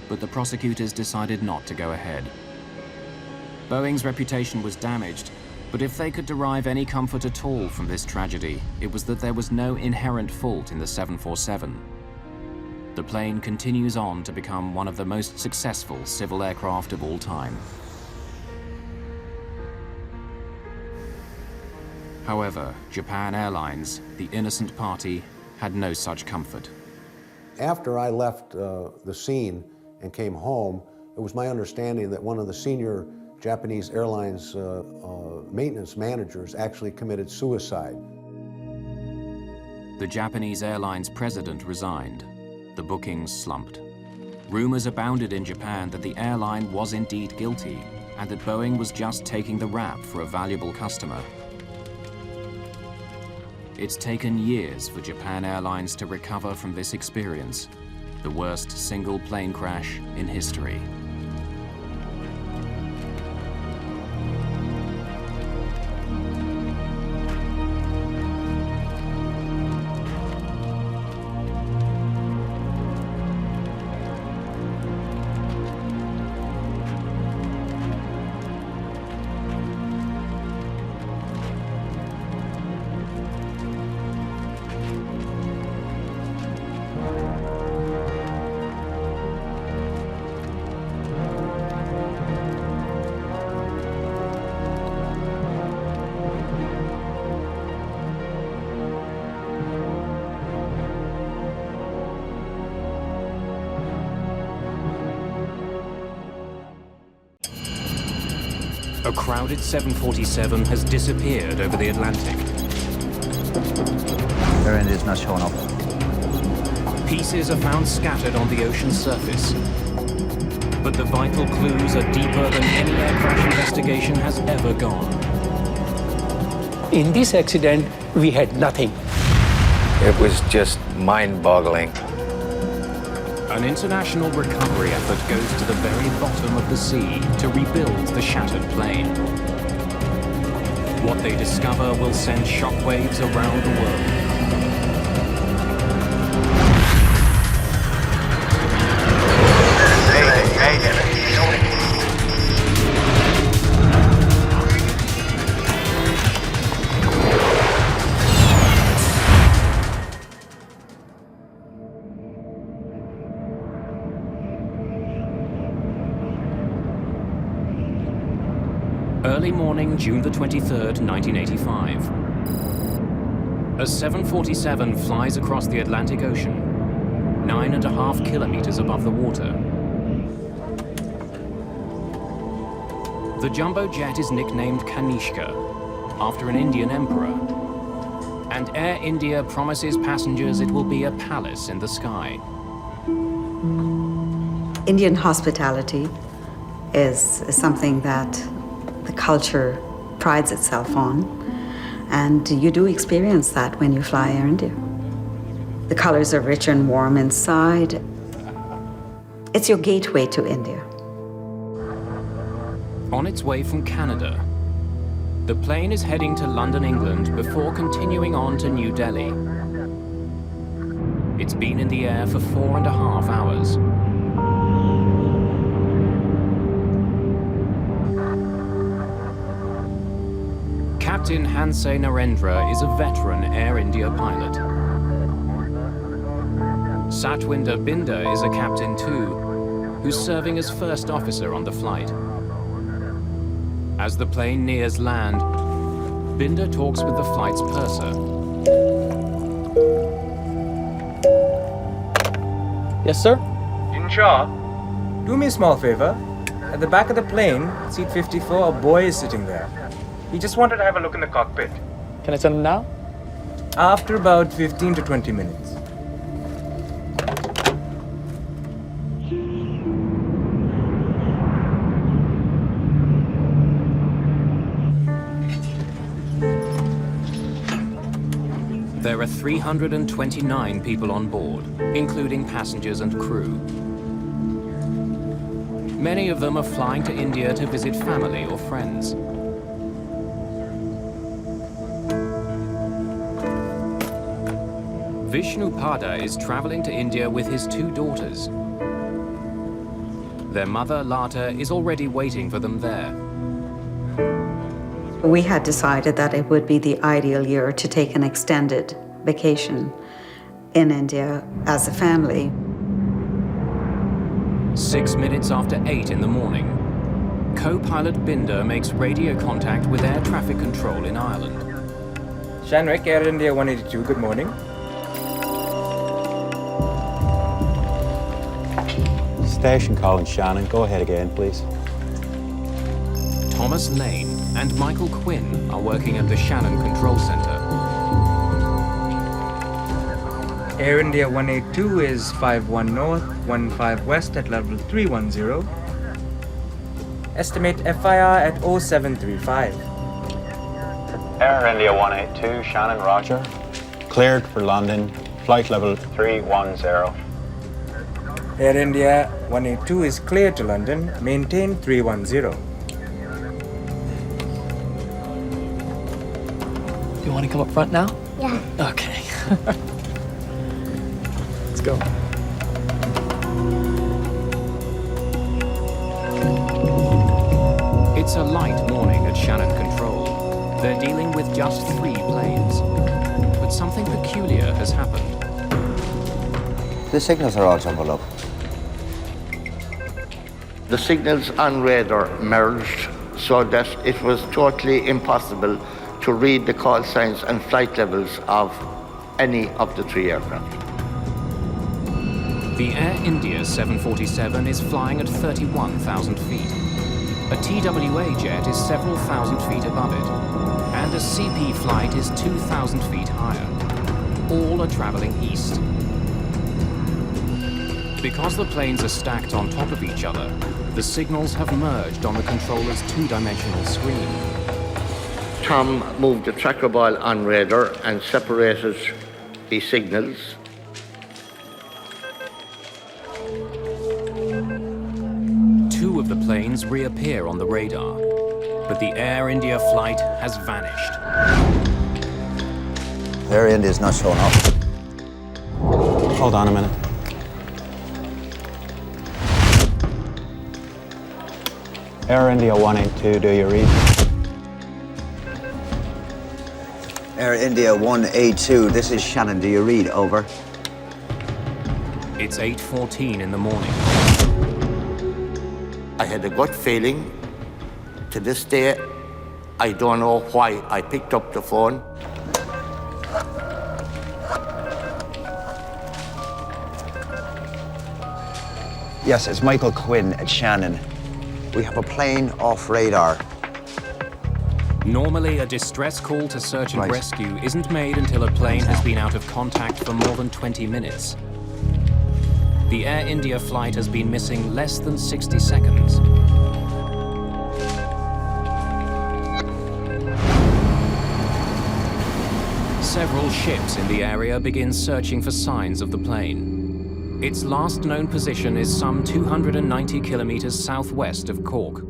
but the prosecutors decided not to go ahead. Boeing's reputation was damaged, but if they could derive any comfort at all from this tragedy, it was that there was no inherent fault in the 747. The plane continues on to become one of the most successful civil aircraft of all time. However, Japan Airlines, the innocent party, had no such comfort. After I left the scene and came home, it was my understanding that one of the senior Japanese Airlines maintenance managers actually committed suicide. The Japanese Airlines president resigned. The bookings slumped. Rumors abounded in Japan that the airline was indeed guilty and that Boeing was just taking the rap for a valuable customer. It's taken years for Japan Airlines to recover from this experience, the worst single plane crash in history. A crowded 747 has disappeared over the Atlantic. Air India is not showing up. Pieces are found scattered on the ocean surface. But the vital clues are deeper than any air crash investigation has ever gone. In this accident, we had nothing. It was just mind-boggling. An international recovery effort goes to the very bottom of the sea to rebuild the shattered plane. What they discover will send shockwaves around the world. Early morning, June the 23rd, 1985. A 747 flies across the Atlantic Ocean, 9.5 kilometers above the water. The jumbo jet is nicknamed Kanishka, after an Indian emperor. And Air India promises passengers it will be a palace in the sky. Indian hospitality is something that the culture prides itself on, and you do experience that when you fly Air India. The colors are rich and warm inside. It's your gateway to India. On its way from Canada, the plane is heading to London, England, before continuing on to New Delhi. It's been in the air for 4.5 hours. Captain Hansay Narendra is a veteran Air India pilot. Satwinder Binder is a captain too, who's serving as first officer on the flight. As the plane nears land, Binder talks with the flight's purser. Yes, sir? Inshah, do me a small favor. At the back of the plane, seat 54, a boy is sitting there. He just wanted to have a look in the cockpit. Can I send him now? After about 15 to 20 minutes. There are 329 people on board, including passengers and crew. Many of them are flying to India to visit family or friends. Vishnu Pada is traveling to India with his 2 daughters. Their mother, Lata, is already waiting for them there. We had decided that it would be the ideal year to take an extended vacation in India as a family. 6 minutes after 8 in the morning, co-pilot Binder makes radio contact with air traffic control in Ireland. Shanwick, Air India 182, good morning. Station calling Shannon. Go ahead again, please. Thomas Lane and Michael Quinn are working at the Shannon Control Center. Air India 182 is 51 north, 15 west at level 310. Estimate FIR at 0735. Air India 182, Shannon, roger. Cleared for London, flight level 310. Air India 182 is cleared to London, maintain 310. You want to come up front now? Yeah. Okay. Let's go. It's a light morning at Shannon Control. They're dealing with just 3 planes. But something peculiar has happened. The signals are all jumbled up. The signals on radar merged so that it was totally impossible to read the call signs and flight levels of any of the 3 aircraft. The Air India 747 is flying at 31,000 feet. A TWA jet is several thousand feet above it, and a CP flight is 2,000 feet higher. All are traveling east. Because the planes are stacked on top of each other, the signals have merged on the controller's two-dimensional screen. Tom moved the tracker ball on radar and separated the signals. Two of the planes reappear on the radar, but the Air India flight has vanished. Air India's not showing up. Hold on a minute. Air India 182, do you read? Air India 182, this is Shannon, do you read? Over. It's 8:14 in the morning. I had a gut feeling. To this day, I don't know why I picked up the phone. Yes, it's Michael Quinn at Shannon. We have a plane off radar. Normally, a distress call to search and rescue isn't made until a plane has been out of contact for more than 20 minutes. The Air India flight has been missing less than 60 seconds. Several ships in the area begin searching for signs of the plane. Its last known position is some 290 kilometers southwest of Cork.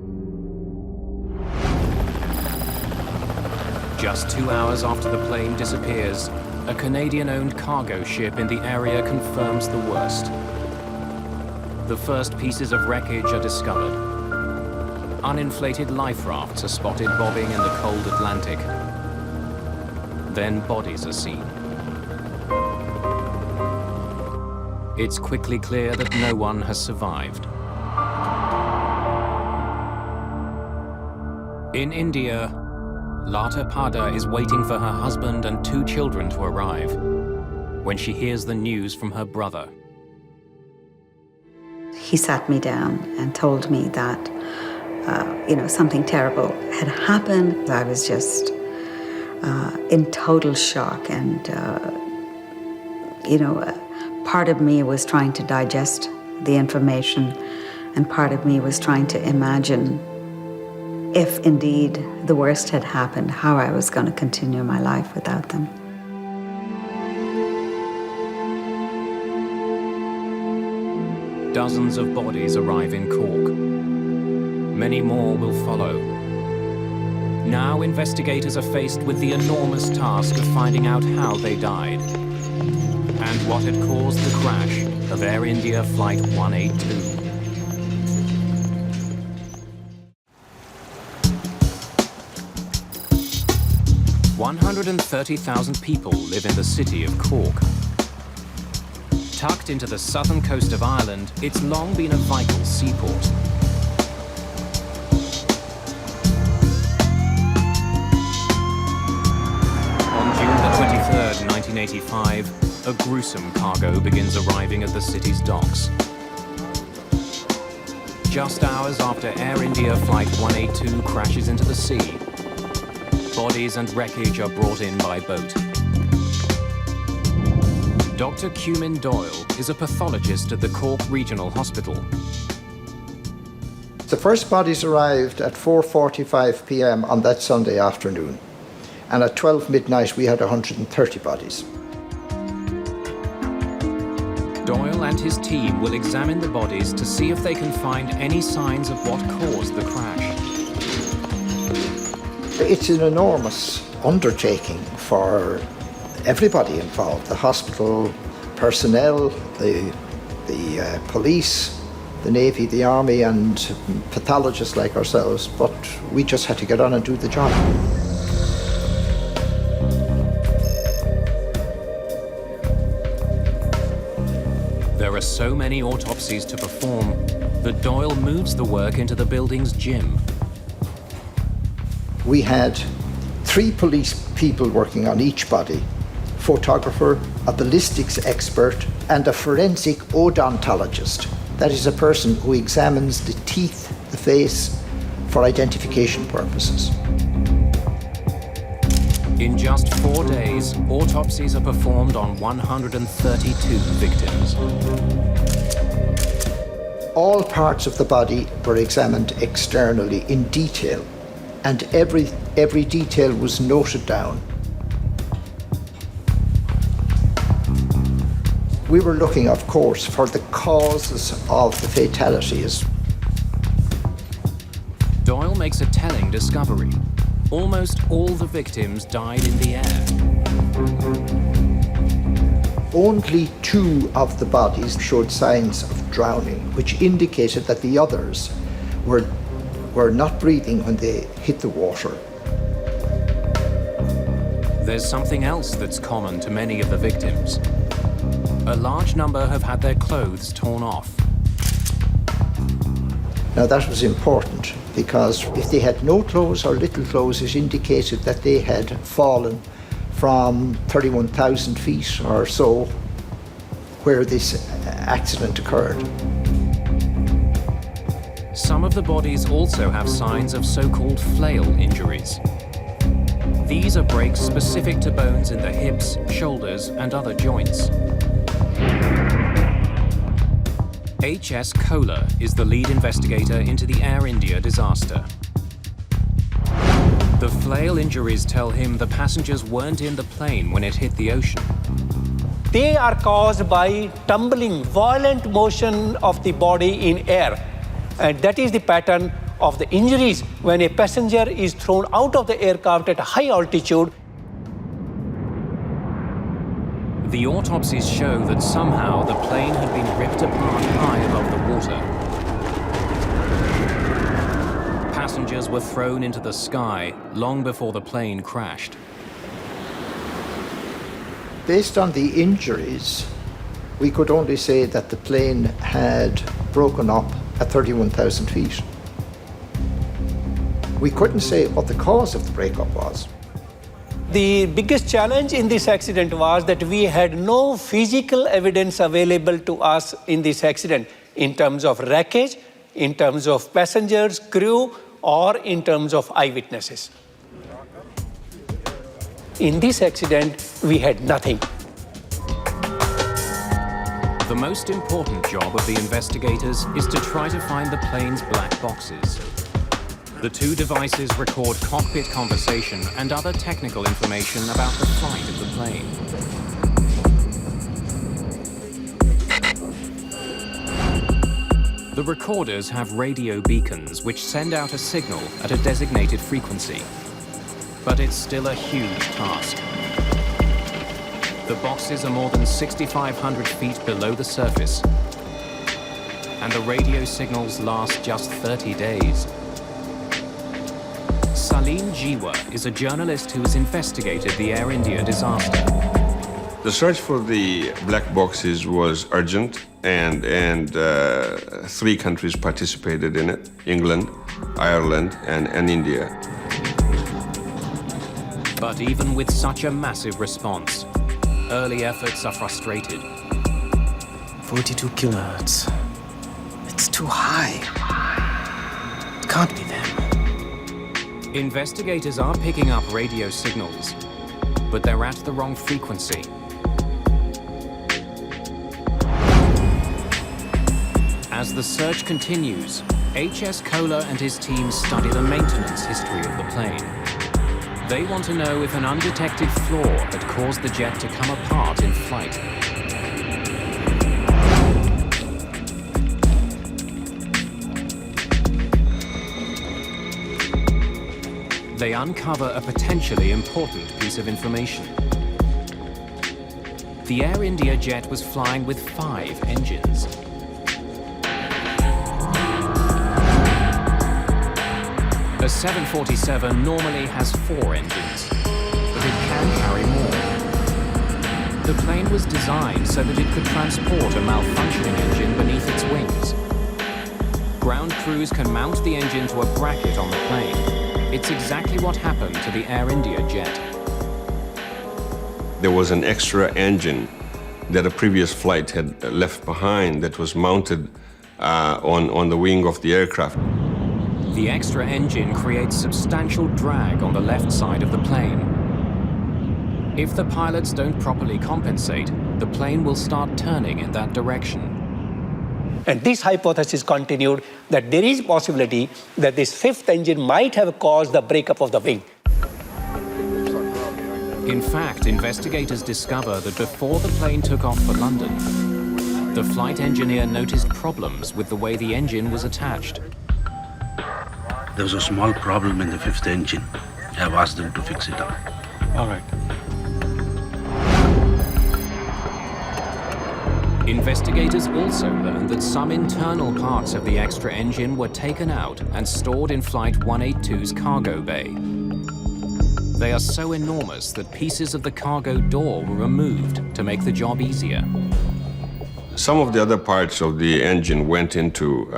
Just 2 hours after the plane disappears, a Canadian-owned cargo ship in the area confirms the worst. The first pieces of wreckage are discovered. Uninflated life rafts are spotted bobbing in the cold Atlantic. Then bodies are seen. It's quickly clear that no one has survived. In India, Lata Pada is waiting for her husband and 2 children to arrive when she hears the news from her brother. He sat me down and told me that, something terrible had happened. I was just in total shock, and, part of me was trying to digest the information, and part of me was trying to imagine if indeed the worst had happened, how I was going to continue my life without them. Dozens of bodies arrive in Cork. Many more will follow. Now investigators are faced with the enormous task of finding out how they died and what had caused the crash of Air India Flight 182. "130,000 people live in the city of Cork. Tucked into the southern coast of Ireland, it's long been a vital seaport. On June the 23rd, 1985, a gruesome cargo begins arriving at the city's docks. Just hours after Air India Flight 182 crashes into the sea, bodies and wreckage are brought in by boat. Dr. Cumin Doyle is a pathologist at the Cork Regional Hospital. The first bodies arrived at 4:45 p.m. on that Sunday afternoon, and at 12 midnight we had 130 bodies. Doyle and his team will examine the bodies to see if they can find any signs of what caused the crash. It's an enormous undertaking for everybody involved, the hospital personnel, the police, the Navy, the Army, and pathologists like ourselves, but we just had to get on and do the job. There are so many autopsies to perform that Doyle moves the work into the building's gym. We had 3 police people working on each body: photographer, a ballistics expert, and a forensic odontologist. That is a person who examines the teeth, the face, for identification purposes. In just 4 days, autopsies are performed on 132 victims. All parts of the body were examined externally in detail, and every detail was noted down. We were looking, of course, for the causes of the fatalities. Doyle makes a telling discovery. Almost all the victims died in the air. Only 2 of the bodies showed signs of drowning, which indicated that the others were not breathing when they hit the water. There's something else that's common to many of the victims. A large number have had their clothes torn off. Now that was important, because if they had no clothes or little clothes, it indicated that they had fallen from 31,000 feet or so where this accident occurred. Some of the bodies also have signs of so-called flail injuries. These are breaks specific to bones in the hips, shoulders, and other joints. H.S. Kohler is the lead investigator into the Air India disaster. The flail injuries tell him the passengers weren't in the plane when it hit the ocean. They are caused by tumbling, violent motion of the body in air. And that is the pattern of the injuries when a passenger is thrown out of the aircraft at a high altitude. The autopsies show that somehow the plane had been ripped apart high above the water. Passengers were thrown into the sky long before the plane crashed. Based on the injuries, we could only say that the plane had broken up at 31,000 feet. We couldn't say what the cause of the breakup was. The biggest challenge in this accident was that we had no physical evidence available to us in this accident in terms of wreckage, in terms of passengers, crew, or in terms of eyewitnesses. In this accident, we had nothing. The most important job of the investigators is to try to find the plane's black boxes. The 2 devices record cockpit conversation and other technical information about the flight of the plane. The recorders have radio beacons which send out a signal at a designated frequency. But it's still a huge task. The boxes are more than 6,500 feet below the surface, and the radio signals last just 30 days. Salim Jiwa is a journalist who has investigated the Air India disaster. The search for the black boxes was urgent, and 3 countries participated in it: England, Ireland, and India. But even with such a massive response, early efforts are frustrated. 42 kilohertz. It's too high. It can't be them. Investigators are picking up radio signals, but they're at the wrong frequency. As the search continues, H.S. Kohler and his team study the maintenance history of the plane. They want to know if an undetected flaw had caused the jet to come apart in flight. They uncover a potentially important piece of information. The Air India jet was flying with 5 engines. A 747 normally has 4 engines, but it can carry more. The plane was designed so that it could transport a malfunctioning engine beneath its wings. Ground crews can mount the engine to a bracket on the plane. It's exactly what happened to the Air India jet. There was an extra engine that a previous flight had left behind that was mounted on the wing of the aircraft. The extra engine creates substantial drag on the left side of the plane. If the pilots don't properly compensate, the plane will start turning in that direction. And this hypothesis continued that there is possibility that this fifth engine might have caused the breakup of the wing. In fact, investigators discover that before the plane took off for London, the flight engineer noticed problems with the way the engine was attached. There was a small problem in the fifth engine. I have asked them to fix it up. All right. Investigators also learned that some internal parts of the extra engine were taken out and stored in Flight 182's cargo bay. They are so enormous that pieces of the cargo door were removed to make the job easier. Some of the other parts of the engine went into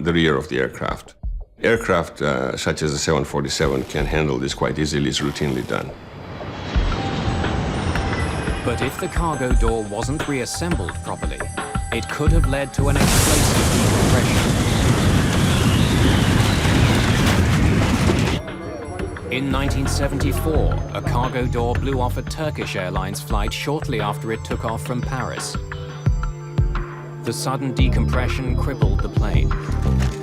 the rear of the aircraft. Aircraft such as the 747 can handle this quite easily, it's routinely done. But if the cargo door wasn't reassembled properly, it could have led to an explosive decompression. In 1974, a cargo door blew off a Turkish Airlines flight shortly after it took off from Paris. The sudden decompression crippled the plane.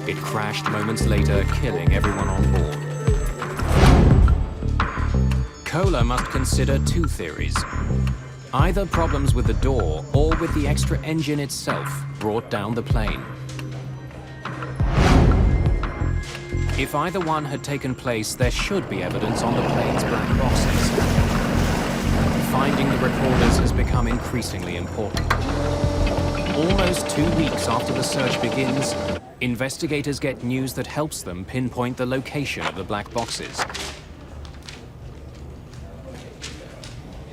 It crashed moments later, killing everyone on board. Kohler must consider two theories. Either problems with the door or with the extra engine itself brought down the plane. If either one had taken place, there should be evidence on the plane's black boxes. Finding the recorders has become increasingly important. Almost 2 weeks after the search begins, investigators get news that helps them pinpoint the location of the black boxes.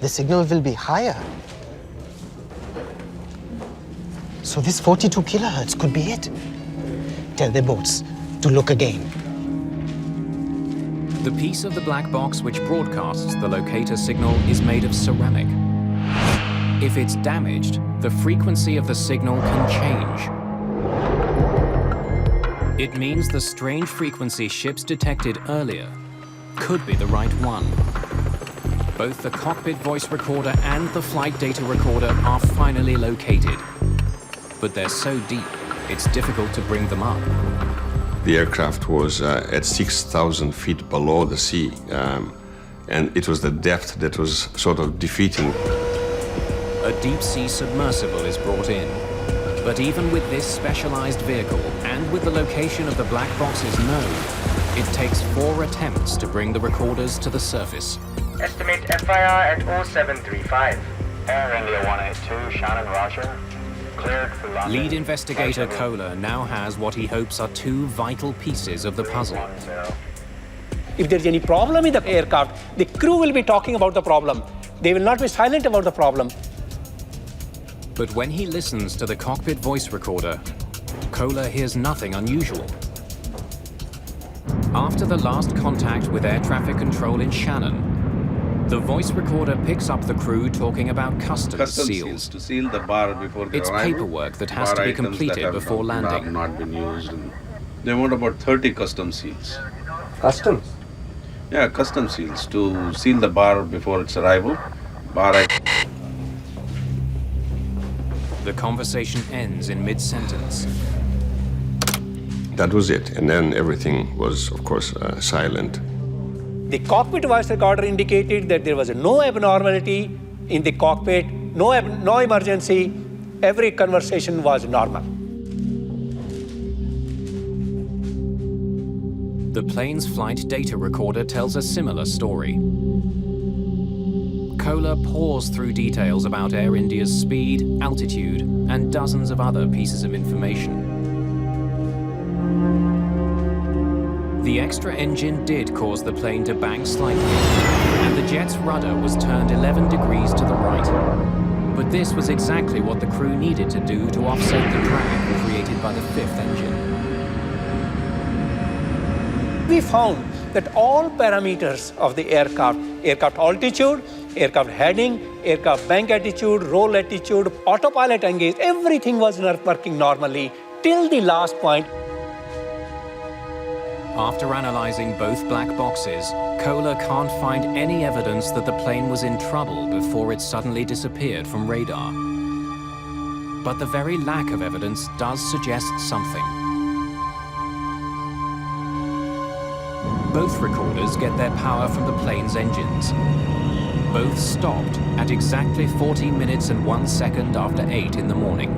The signal will be higher. So this 42 kilohertz could be it. Tell the boats to look again. The piece of the black box which broadcasts the locator signal is made of ceramic. If it's damaged, the frequency of the signal can change. It means the strange frequency ships detected earlier could be the right one. Both the cockpit voice recorder and the flight data recorder are finally located. But they're so deep, it's difficult to bring them up. The aircraft was at 6,000 feet below the sea, and it was the depth that was sort of defeating. A deep-sea submersible is brought in. But even with this specialized vehicle and with the location of the black boxes known, it takes 4 attempts to bring the recorders to the surface. Estimate FIR at 0735. Air India 182, Shannon, Roger. Cleared for London. Lead investigator Kohler now has what he hopes are 2 vital pieces of the puzzle. If there's any problem in the aircraft, the crew will be talking about the problem. They will not be silent about the problem. But when he listens to the cockpit voice recorder, Kohler hears nothing unusual. After the last contact with air traffic control in Shannon, the voice recorder picks up the crew talking about customs seals. To seal the bar before the It's arrival. paperwork that has to be completed before landing. Have not been used. And they want about 30 customs seals. Customs? Yeah, customs seals to seal the bar before its arrival. The conversation ends in mid-sentence. That was it, and then everything was, of course, silent. The cockpit voice recorder indicated that there was no abnormality in the cockpit, no emergency. Every conversation was normal. The plane's flight data recorder tells a similar story. Kohler pours through details about Air India's speed, altitude, and dozens of other pieces of information. The extra engine did cause the plane to bank slightly, and the jet's rudder was turned 11 degrees to the right. But this was exactly what the crew needed to do to offset the drag created by the fifth engine. We found that all parameters of the aircraft altitude, aircraft heading, aircraft bank attitude, roll attitude, autopilot engaged, everything was working normally till the last point. After analyzing both black boxes, Kohler can't find any evidence that the plane was in trouble before it suddenly disappeared from radar. But the very lack of evidence does suggest something. Both recorders get their power from the plane's engines. Both stopped at exactly 14 minutes and 1 second after 8 in the morning.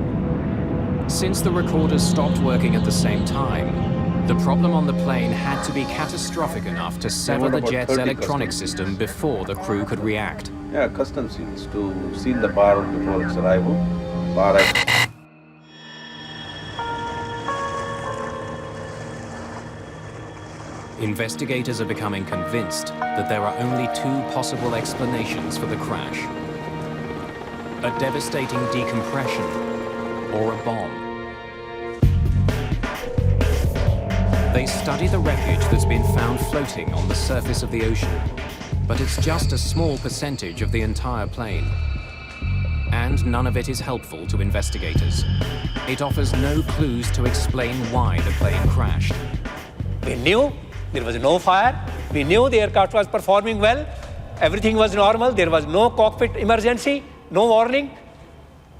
Since the recorders stopped working at the same time, the problem on the plane had to be catastrophic enough to sever the jet's electronic system before the crew could react. Yeah, custom seals to seal the bar before its arrival. Investigators are becoming convinced that there are only two possible explanations for the crash: a devastating decompression or a bomb. They study the wreckage that's been found floating on the surface of the ocean, but it's just a small percentage of the entire plane. And none of it is helpful to investigators. It offers no clues to explain why the plane crashed. We knew there was no fire. We knew the aircraft was performing well. Everything was normal. There was no cockpit emergency, no warning.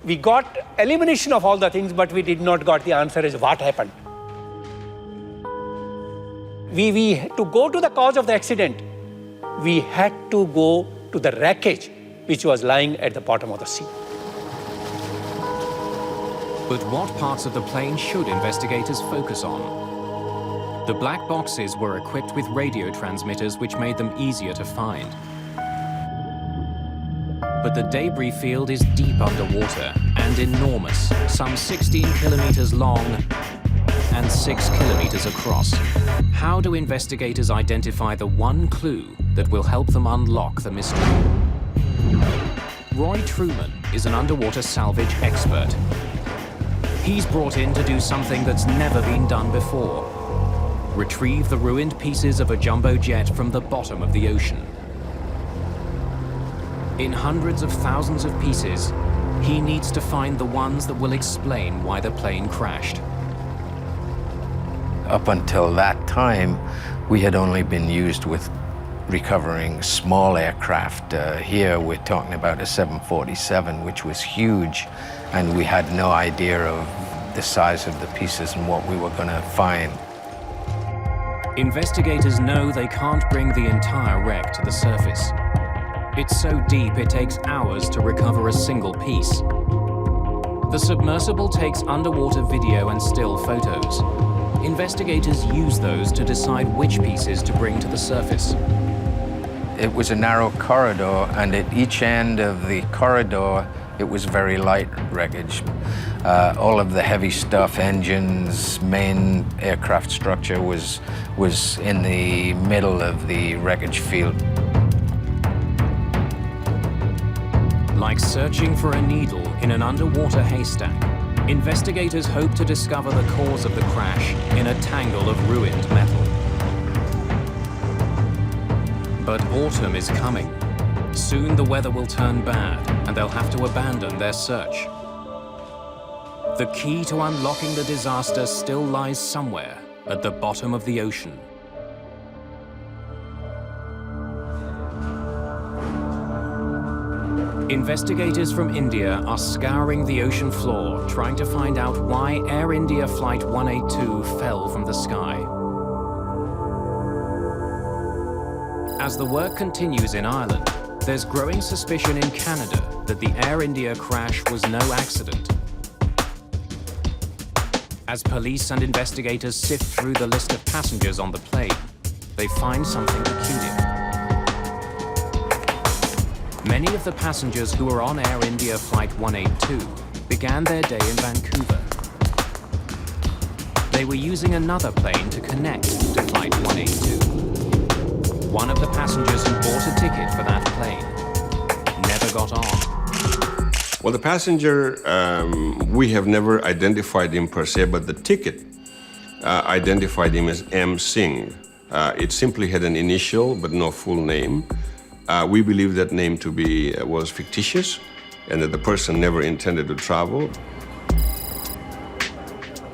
We got elimination of all the things, but we did not got the answer as what happened. To go to the cause of the accident, we had to go to the wreckage which was lying at the bottom of the sea. But what parts of the plane should investigators focus on? The black boxes were equipped with radio transmitters which made them easier to find. But the debris field is deep underwater and enormous, some 16 kilometers long and 6 kilometers across. How do investigators identify the one clue that will help them unlock the mystery? Roy Truman is an underwater salvage expert. He's brought in to do something that's never been done before: retrieve the ruined pieces of a jumbo jet from the bottom of the ocean. In hundreds of thousands of pieces, he needs to find the ones that will explain why the plane crashed. Up until that time, we had only been used with recovering small aircraft. Here we're talking about a 747, which was huge, and we had no idea of the size of the pieces and what we were going to find. Investigators know they can't bring the entire wreck to the surface. It's so deep it takes hours to recover a single piece. The submersible takes underwater video and still photos. Investigators use those to decide which pieces to bring to the surface. It was a narrow corridor, and at each end of the corridor, it was very light wreckage. All of the heavy stuff, engines, main aircraft structure was in the middle of the wreckage field. Like searching for a needle in an underwater haystack, investigators hope to discover the cause of the crash in a tangle of ruined metal. But autumn is coming. Soon the weather will turn bad, and they'll have to abandon their search. The key to unlocking the disaster still lies somewhere at the bottom of the ocean. Investigators from India are scouring the ocean floor, trying to find out why Air India Flight 182 fell from the sky. As the work continues in Ireland, there's growing suspicion in Canada that the Air India crash was no accident. As police and investigators sift through the list of passengers on the plane, they find something peculiar. Many of the passengers who were on Air India Flight 182 began their day in Vancouver. They were using another plane to connect to Flight 182. One of the passengers who bought a ticket for that plane never got on. Well, the passenger, we have never identified him per se, but the ticket identified him as M. Singh. It simply had an initial, but no full name. We believe that name to be was fictitious, and that the person never intended to travel.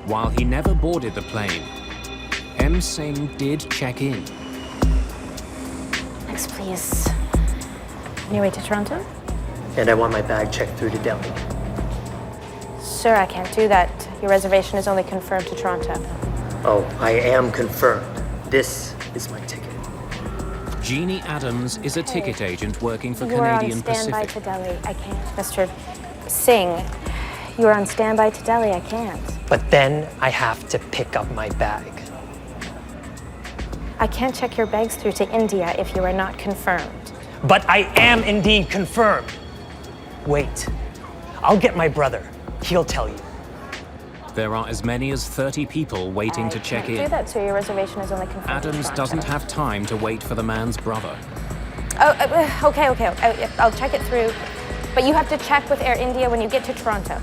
While he never boarded the plane, M. Singh did check in. Next, please. On your way to Toronto? And I want my bag checked through to Delhi. Sir, I can't do that. Your reservation is only confirmed to Toronto. Oh, I am confirmed. This is my ticket. Jeannie Adams is a ticket agent working for You are Canadian on standby Pacific. to Delhi. I can't. Mr. Singh, you are on standby to Delhi. I can't. But then I have to pick up my bag. I can't check your bags through to India if you are not confirmed. But I am indeed confirmed. Wait, I'll get my brother. He'll tell you. There are as many as 30 people waiting to check Do in. that, sir. Your reservation is only confirmed. Adams to doesn't Toronto. have time to wait for the man's brother. Oh, okay. I'll check it through. But you have to check with Air India when you get to Toronto.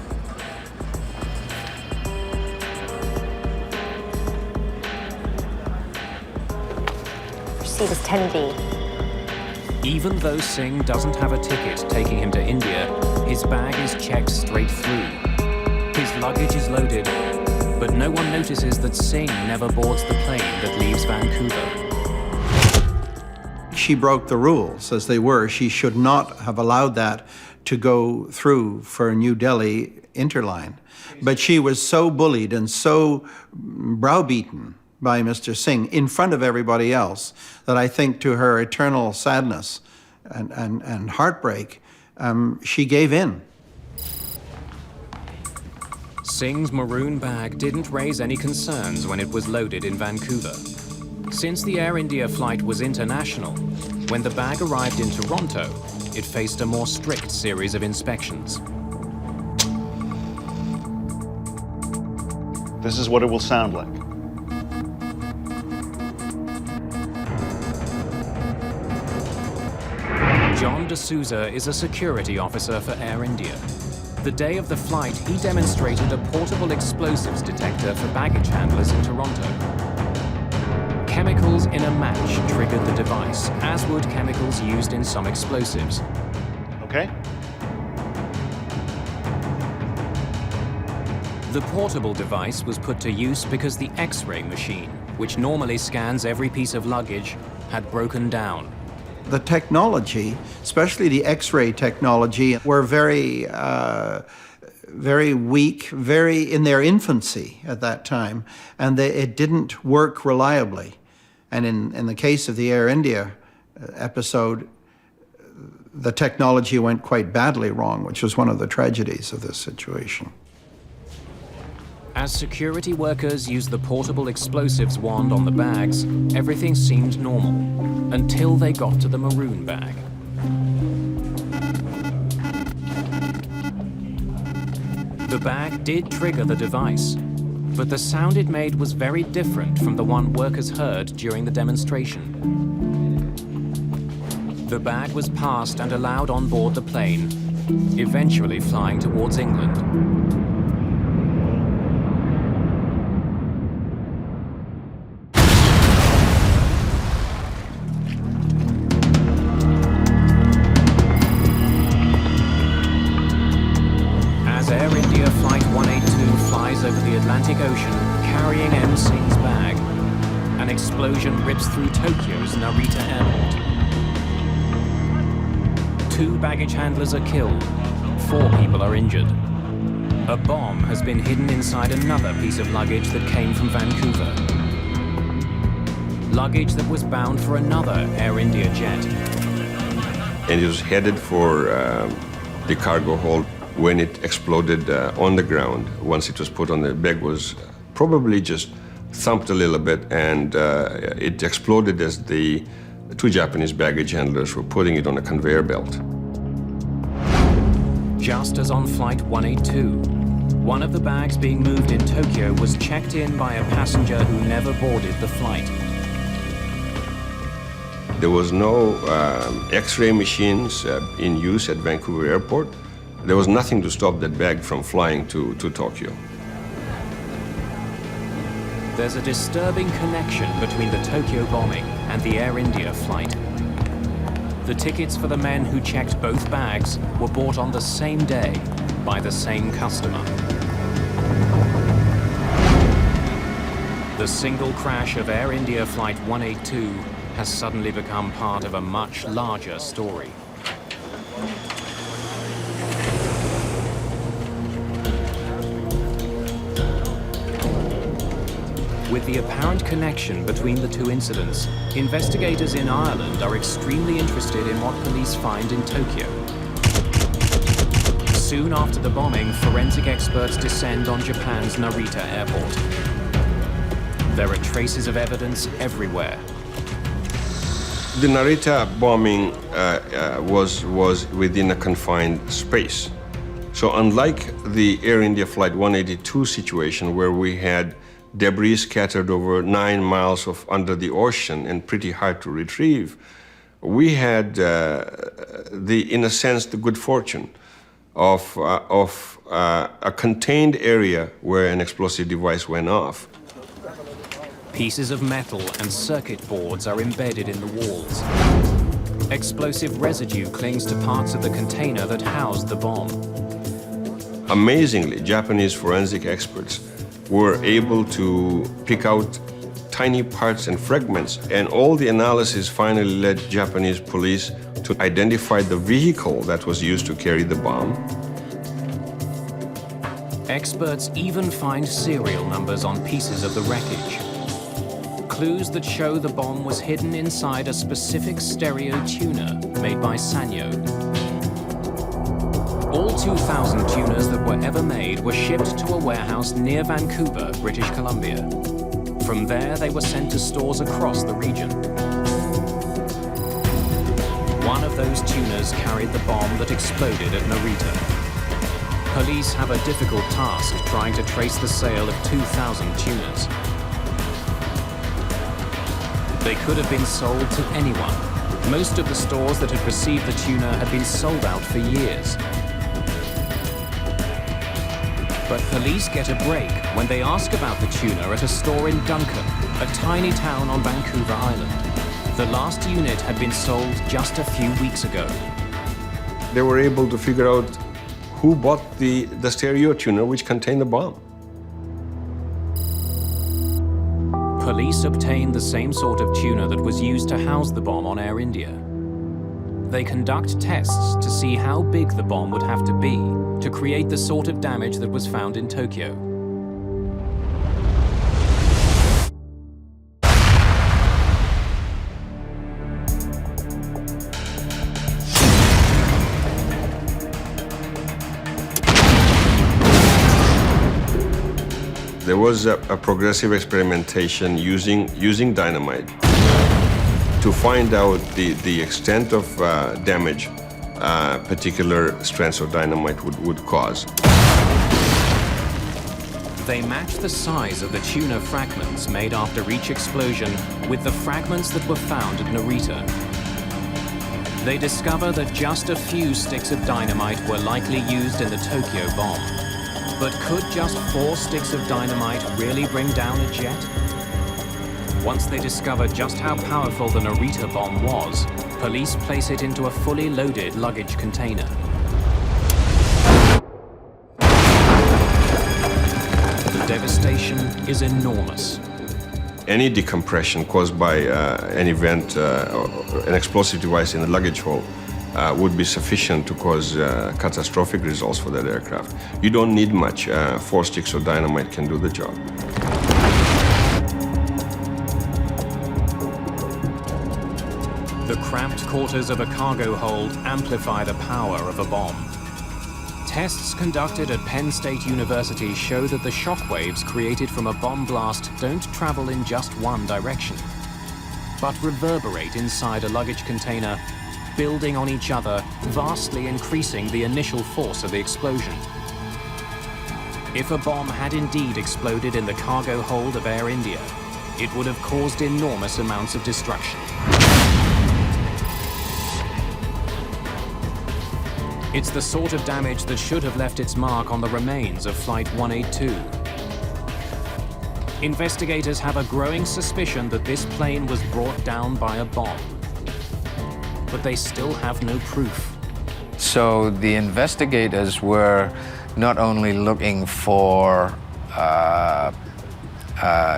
Your seat is 10D. Even though Singh doesn't have a ticket taking him to India, his bag is checked straight through. His luggage is loaded, but no one notices that Singh never boards the plane that leaves Vancouver. She broke the rules as they were. She should not have allowed that to go through for New Delhi Interline. But she was so bullied and so browbeaten by Mr. Singh in front of everybody else that I think to her eternal sadness and heartbreak, she gave in. Singh's maroon bag didn't raise any concerns when it was loaded in Vancouver. Since the Air India flight was international, when the bag arrived in Toronto, it faced a more strict series of inspections. This is what it will sound like. John D'Souza is a security officer for Air India. The day of the flight, he demonstrated a portable explosives detector for baggage handlers in Toronto. Chemicals in a match triggered the device, as would chemicals used in some explosives. Okay. The portable device was put to use because the X-ray machine, which normally scans every piece of luggage, had broken down. The technology, especially the X-ray technology, were very weak, very in their infancy at that time, and it didn't work reliably. And in the case of the Air India episode, the technology went quite badly wrong, which was one of the tragedies of this situation. As security workers used the portable explosives wand on the bags, everything seemed normal, until they got to the maroon bag. The bag did trigger the device, but the sound it made was very different from the one workers heard during the demonstration. The bag was passed and allowed on board the plane, eventually flying towards England. Over the Atlantic Ocean, carrying M. Singh's bag. An explosion rips through Tokyo's Narita Airport. 2 baggage handlers are killed. 4 people are injured. A bomb has been hidden inside another piece of luggage that came from Vancouver. Luggage that was bound for another Air India jet. And it was headed for the cargo hold. When it exploded on the ground, once it was put on, the bag was probably just thumped a little bit, and it exploded as the 2 Japanese baggage handlers were putting it on a conveyor belt. Just as on Flight 182, one of the bags being moved in Tokyo was checked in by a passenger who never boarded the flight. There was no X-ray machines in use at Vancouver Airport. There was nothing to stop that bag from flying to Tokyo. There's a disturbing connection between the Tokyo bombing and the Air India flight. The tickets for the men who checked both bags were bought on the same day by the same customer. The single crash of Air India Flight 182 has suddenly become part of a much larger story. With the apparent connection between the two incidents, investigators in Ireland are extremely interested in what police find in Tokyo. Soon after the bombing, forensic experts descend on Japan's Narita airport. There are traces of evidence everywhere. The Narita bombing was within a confined space. So unlike the Air India Flight 182 situation, where we had debris scattered over 9 miles under the ocean and pretty hard to retrieve, we had, in a sense, the good fortune of a contained area where an explosive device went off. Pieces of metal and circuit boards are embedded in the walls. Explosive residue clings to parts of the container that housed the bomb. Amazingly, Japanese forensic experts were able to pick out tiny parts and fragments, and all the analysis finally led Japanese police to identify the vehicle that was used to carry the bomb. Experts even find serial numbers on pieces of the wreckage. Clues that show the bomb was hidden inside a specific stereo tuner made by Sanyo. All 2,000 tuners that were ever made were shipped to a warehouse near Vancouver, British Columbia. From there, they were sent to stores across the region. One of those tuners carried the bomb that exploded at Narita. Police have a difficult task trying to trace the sale of 2,000 tuners. They could have been sold to anyone. Most of the stores that had received the tuner had been sold out for years. But police get a break when they ask about the tuner at a store in Duncan, a tiny town on Vancouver Island. The last unit had been sold just a few weeks ago. They were able to figure out who bought the stereo tuner which contained the bomb. Police obtained the same sort of tuner that was used to house the bomb on Air India. They conduct tests to see how big the bomb would have to be to create the sort of damage that was found in Tokyo. There was a progressive experimentation using dynamite to find out the extent of damage particular strands of dynamite would cause. They matched the size of the tuner fragments made after each explosion with the fragments that were found at Narita. They discover that just a few sticks of dynamite were likely used in the Tokyo bomb. But could just 4 sticks of dynamite really bring down a jet? Once they discover just how powerful the Narita bomb was, police place it into a fully loaded luggage container. The devastation is enormous. Any decompression caused by an event, an explosive device in the luggage hole, would be sufficient to cause catastrophic results for that aircraft. You don't need much. 4 sticks of dynamite can do the job. The cramped quarters of a cargo hold amplify the power of a bomb. Tests conducted at Penn State University show that the shock waves created from a bomb blast don't travel in just one direction, but reverberate inside a luggage container, building on each other, vastly increasing the initial force of the explosion. If a bomb had indeed exploded in the cargo hold of Air India, it would have caused enormous amounts of destruction. It's the sort of damage that should have left its mark on the remains of Flight 182. Investigators have a growing suspicion that this plane was brought down by a bomb, but they still have no proof. So the investigators were not only looking for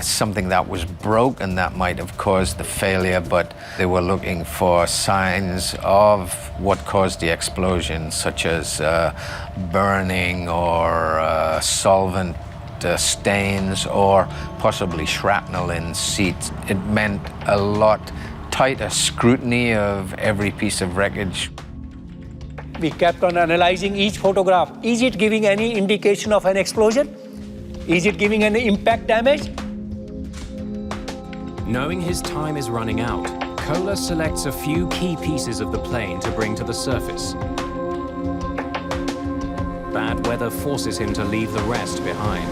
something that was broken that might have caused the failure, but they were looking for signs of what caused the explosion, such as burning or solvent stains or possibly shrapnel in seats. It meant a lot tighter scrutiny of every piece of wreckage. We kept on analyzing each photograph. Is it giving any indication of an explosion? Is it giving any impact damage? Knowing his time is running out, Kola selects a few key pieces of the plane to bring to the surface. Bad weather forces him to leave the rest behind.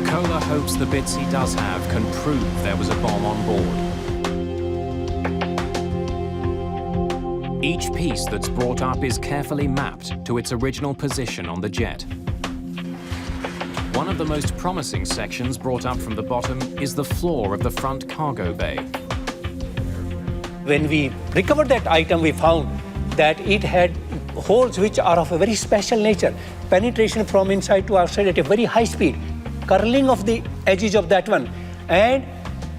Kola hopes the bits he does have can prove there was a bomb on board. Each piece that's brought up is carefully mapped to its original position on the jet. One of the most promising sections brought up from the bottom is the floor of the front cargo bay. When we recovered that item, we found that it had holes which are of a very special nature. Penetration from inside to outside at a very high speed. Curling of the edges of that one. And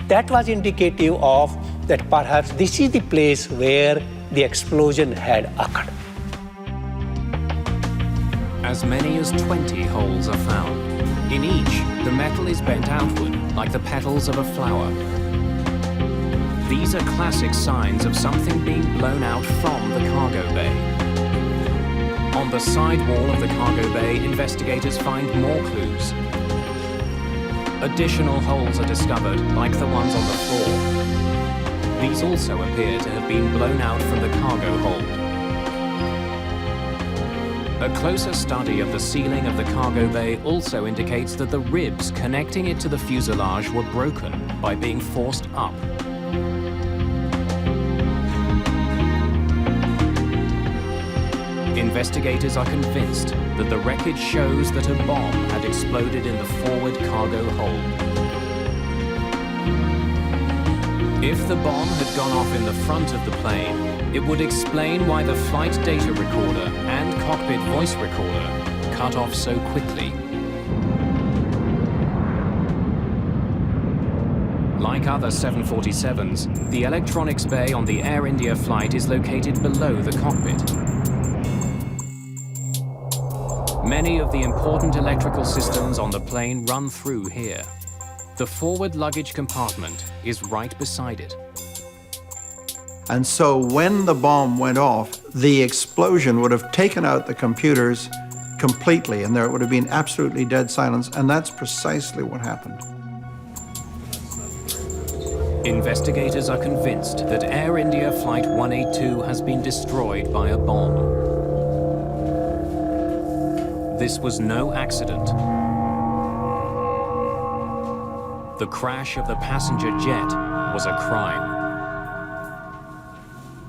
that was indicative of that perhaps this is the place where the explosion had occurred. As many as 20 holes are found. In each, the metal is bent outward, like the petals of a flower. These are classic signs of something being blown out from the cargo bay. On the side wall of the cargo bay, investigators find more clues. Additional holes are discovered, like the ones on the floor. These also appear to have been blown out from the cargo hold. A closer study of the ceiling of the cargo bay also indicates that the ribs connecting it to the fuselage were broken by being forced up. Investigators are convinced that the wreckage shows that a bomb had exploded in the forward cargo hold. If the bomb had gone off in the front of the plane, it would explain why the flight data recorder and cockpit voice recorder cut off so quickly. Like other 747s, the electronics bay on the Air India flight is located below the cockpit. Many of the important electrical systems on the plane run through here. The forward luggage compartment is right beside it. And so when the bomb went off, the explosion would have taken out the computers completely, and there would have been absolutely dead silence, and that's precisely what happened. Investigators are convinced that Air India Flight 182 has been destroyed by a bomb. This was no accident. The crash of the passenger jet was a crime.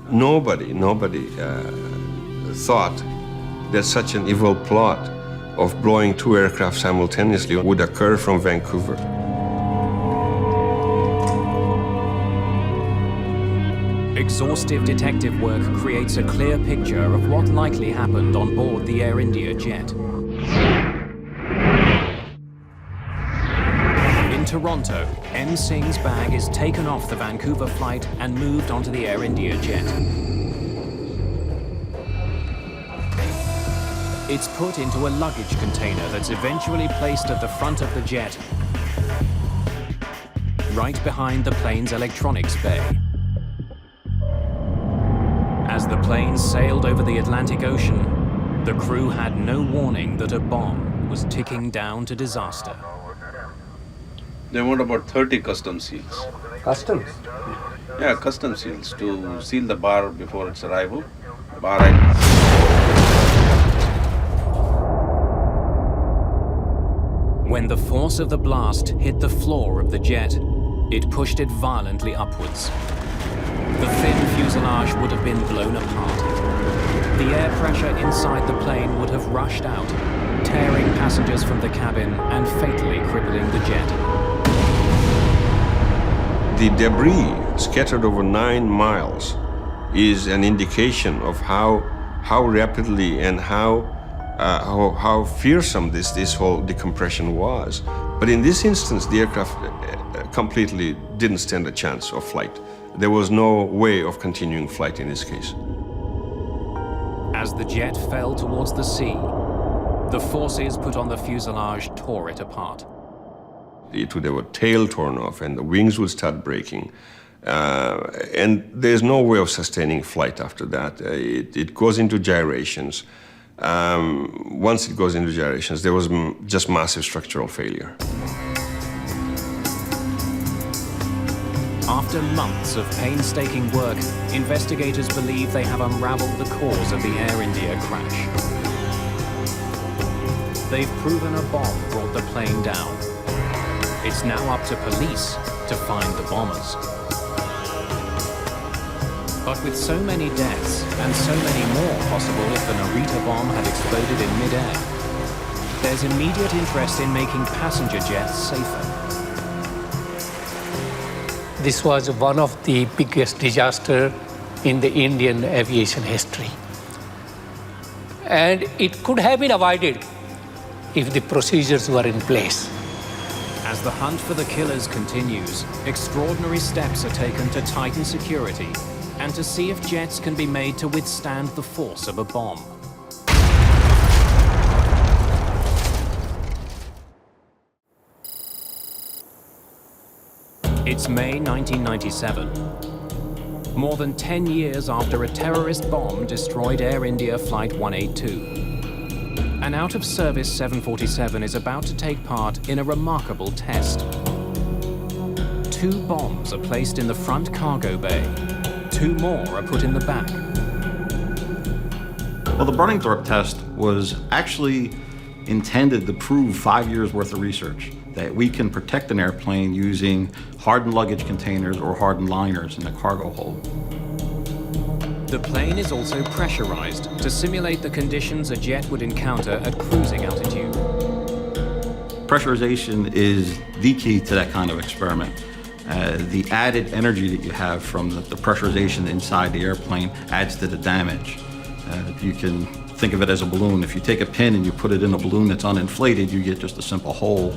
Nobody thought that such an evil plot of blowing two aircraft simultaneously would occur from Vancouver. Exhaustive detective work creates a clear picture of what likely happened on board the Air India jet. In Toronto, M. Singh's bag is taken off the Vancouver flight and moved onto the Air India jet. It's put into a luggage container that's eventually placed at the front of the jet, right behind the plane's electronics bay. As the plane sailed over the Atlantic Ocean, the crew had no warning that a bomb was ticking down to disaster. They want about 30 custom seals. Customs? Yeah, custom seals to seal the bar before its arrival. When the force of the blast hit the floor of the jet, it pushed it violently upwards. The thin fuselage would have been blown apart. The air pressure inside the plane would have rushed out, tearing passengers from the cabin and fatally crippling the jet. The debris scattered over 9 miles is an indication of how rapidly and how how fearsome this whole decompression was. But in this instance, the aircraft completely didn't stand a chance of flight. There was no way of continuing flight in this case. As the jet fell towards the sea, the forces put on the fuselage tore it apart. It would have a tail torn off and the wings would start breaking. And there's no way of sustaining flight after that. It goes into gyrations. Once it goes into gyrations, there was just massive structural failure. After months of painstaking work, investigators believe they have unraveled the cause of the Air India crash. They've proven a bomb brought the plane down. It's now up to police to find the bombers. But with so many deaths and so many more possible if the Narita bomb had exploded in mid-air, there's immediate interest in making passenger jets safer. This was one of the biggest disasters in the Indian aviation history. And it could have been avoided if the procedures were in place. As the hunt for the killers continues, extraordinary steps are taken to tighten security and to see if jets can be made to withstand the force of a bomb. It's May 1997. More than 10 years after a terrorist bomb destroyed Air India Flight 182. An out-of-service 747 is about to take part in a remarkable test. 2 bombs are placed in the front cargo bay. 2 more are put in the back. Well, the Brunningthorpe test was actually intended to prove 5 years worth of research, that we can protect an airplane using hardened luggage containers or hardened liners in the cargo hold. The plane is also pressurized to simulate the conditions a jet would encounter at cruising altitude. Pressurization is the key to that kind of experiment. The added energy that you have from the pressurization inside the airplane adds to the damage. You can think of it as a balloon. If you take a pin and you put it in a balloon that's uninflated, you get just a simple hole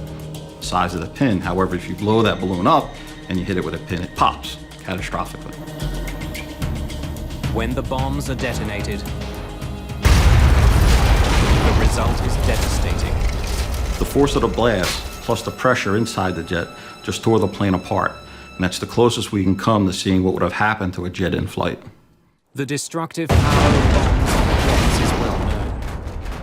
the size of the pin. However, if you blow that balloon up and you hit it with a pin, it pops catastrophically. When the bombs are detonated, the result is devastating. The force of the blast plus the pressure inside the jet just tore the plane apart. And that's the closest we can come to seeing what would have happened to a jet in flight. The destructive power of bombs on jets is well known.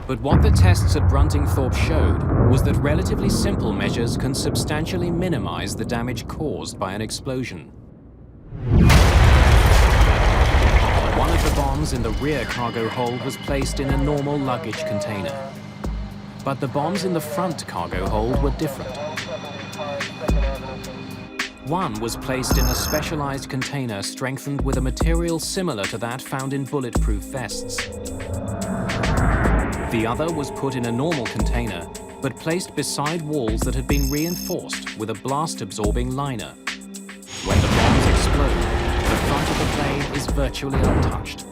But what the tests at Bruntingthorpe showed was that relatively simple measures can substantially minimize the damage caused by an explosion. One of the bombs in the rear cargo hold was placed in a normal luggage container. But the bombs in the front cargo hold were different. One was placed in a specialized container strengthened with a material similar to that found in bulletproof vests. The other was put in a normal container, but placed beside walls that had been reinforced with a blast-absorbing liner. When the bombs explode, the front of the plane is virtually untouched.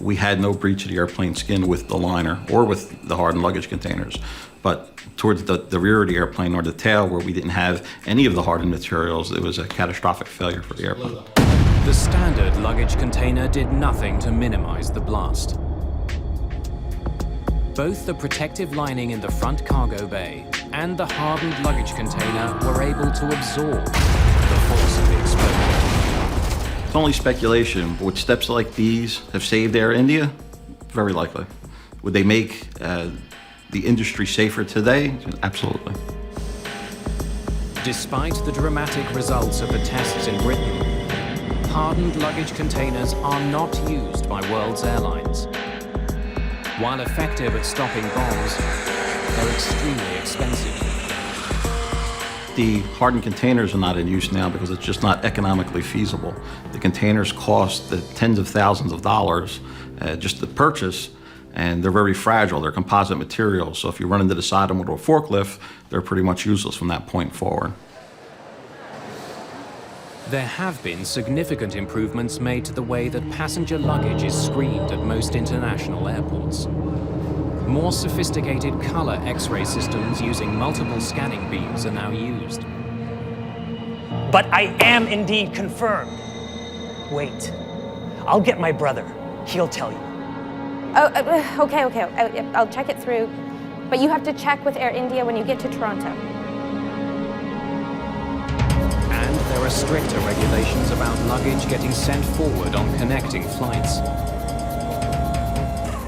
We had no breach of the airplane skin with the liner or with the hardened luggage containers. But towards the rear of the airplane or the tail, where we didn't have any of the hardened materials, it was a catastrophic failure for the airplane. The standard luggage container did nothing to minimize the blast. Both the protective lining in the front cargo bay and the hardened luggage container were able to absorb the force of the explosion. It's only speculation, but would steps like these have saved Air India? Very likely. Would they make the industry safer today? Absolutely. Despite the dramatic results of the tests in Britain, hardened luggage containers are not used by world's airlines. While effective at stopping bombs, they're extremely expensive. The hardened containers are not in use now because it's just not economically feasible. The containers cost the tens of thousands of dollars just to purchase, and they're very fragile. They're composite materials, so if you run into the side of them with a forklift, they're pretty much useless from that point forward. There have been significant improvements made to the way that passenger luggage is screened at most international airports. More sophisticated color X-ray systems using multiple scanning beams are now used. But I am indeed confirmed. Wait, I'll get my brother. He'll tell you. Oh, okay. I'll check it through. But you have to check with Air India when you get to Toronto. And there are stricter regulations about luggage getting sent forward on connecting flights.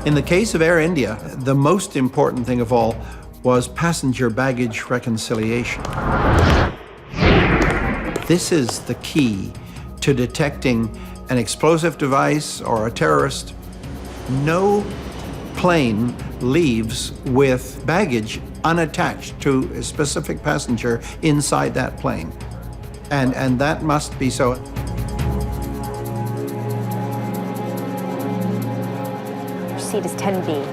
In the case of Air India, the most important thing of all was passenger baggage reconciliation. This is the key to detecting an explosive device or a terrorist. No plane leaves with baggage unattached to a specific passenger inside that plane. And that must be so. Your seat is 10B.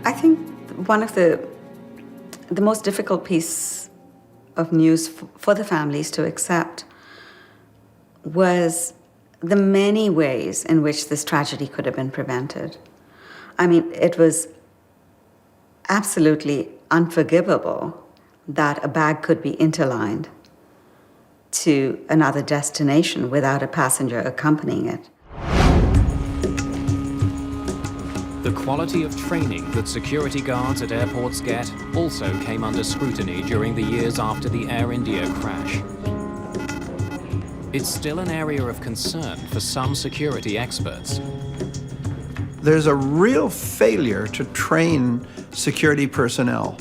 I think one of the most difficult piece of news for the families to accept was the many ways in which this tragedy could have been prevented. I mean, it was absolutely unforgivable that a bag could be interlined to another destination without a passenger accompanying it. The quality of training that security guards at airports get also came under scrutiny during the years after the Air India crash. It's still an area of concern for some security experts. There's a real failure to train security personnel.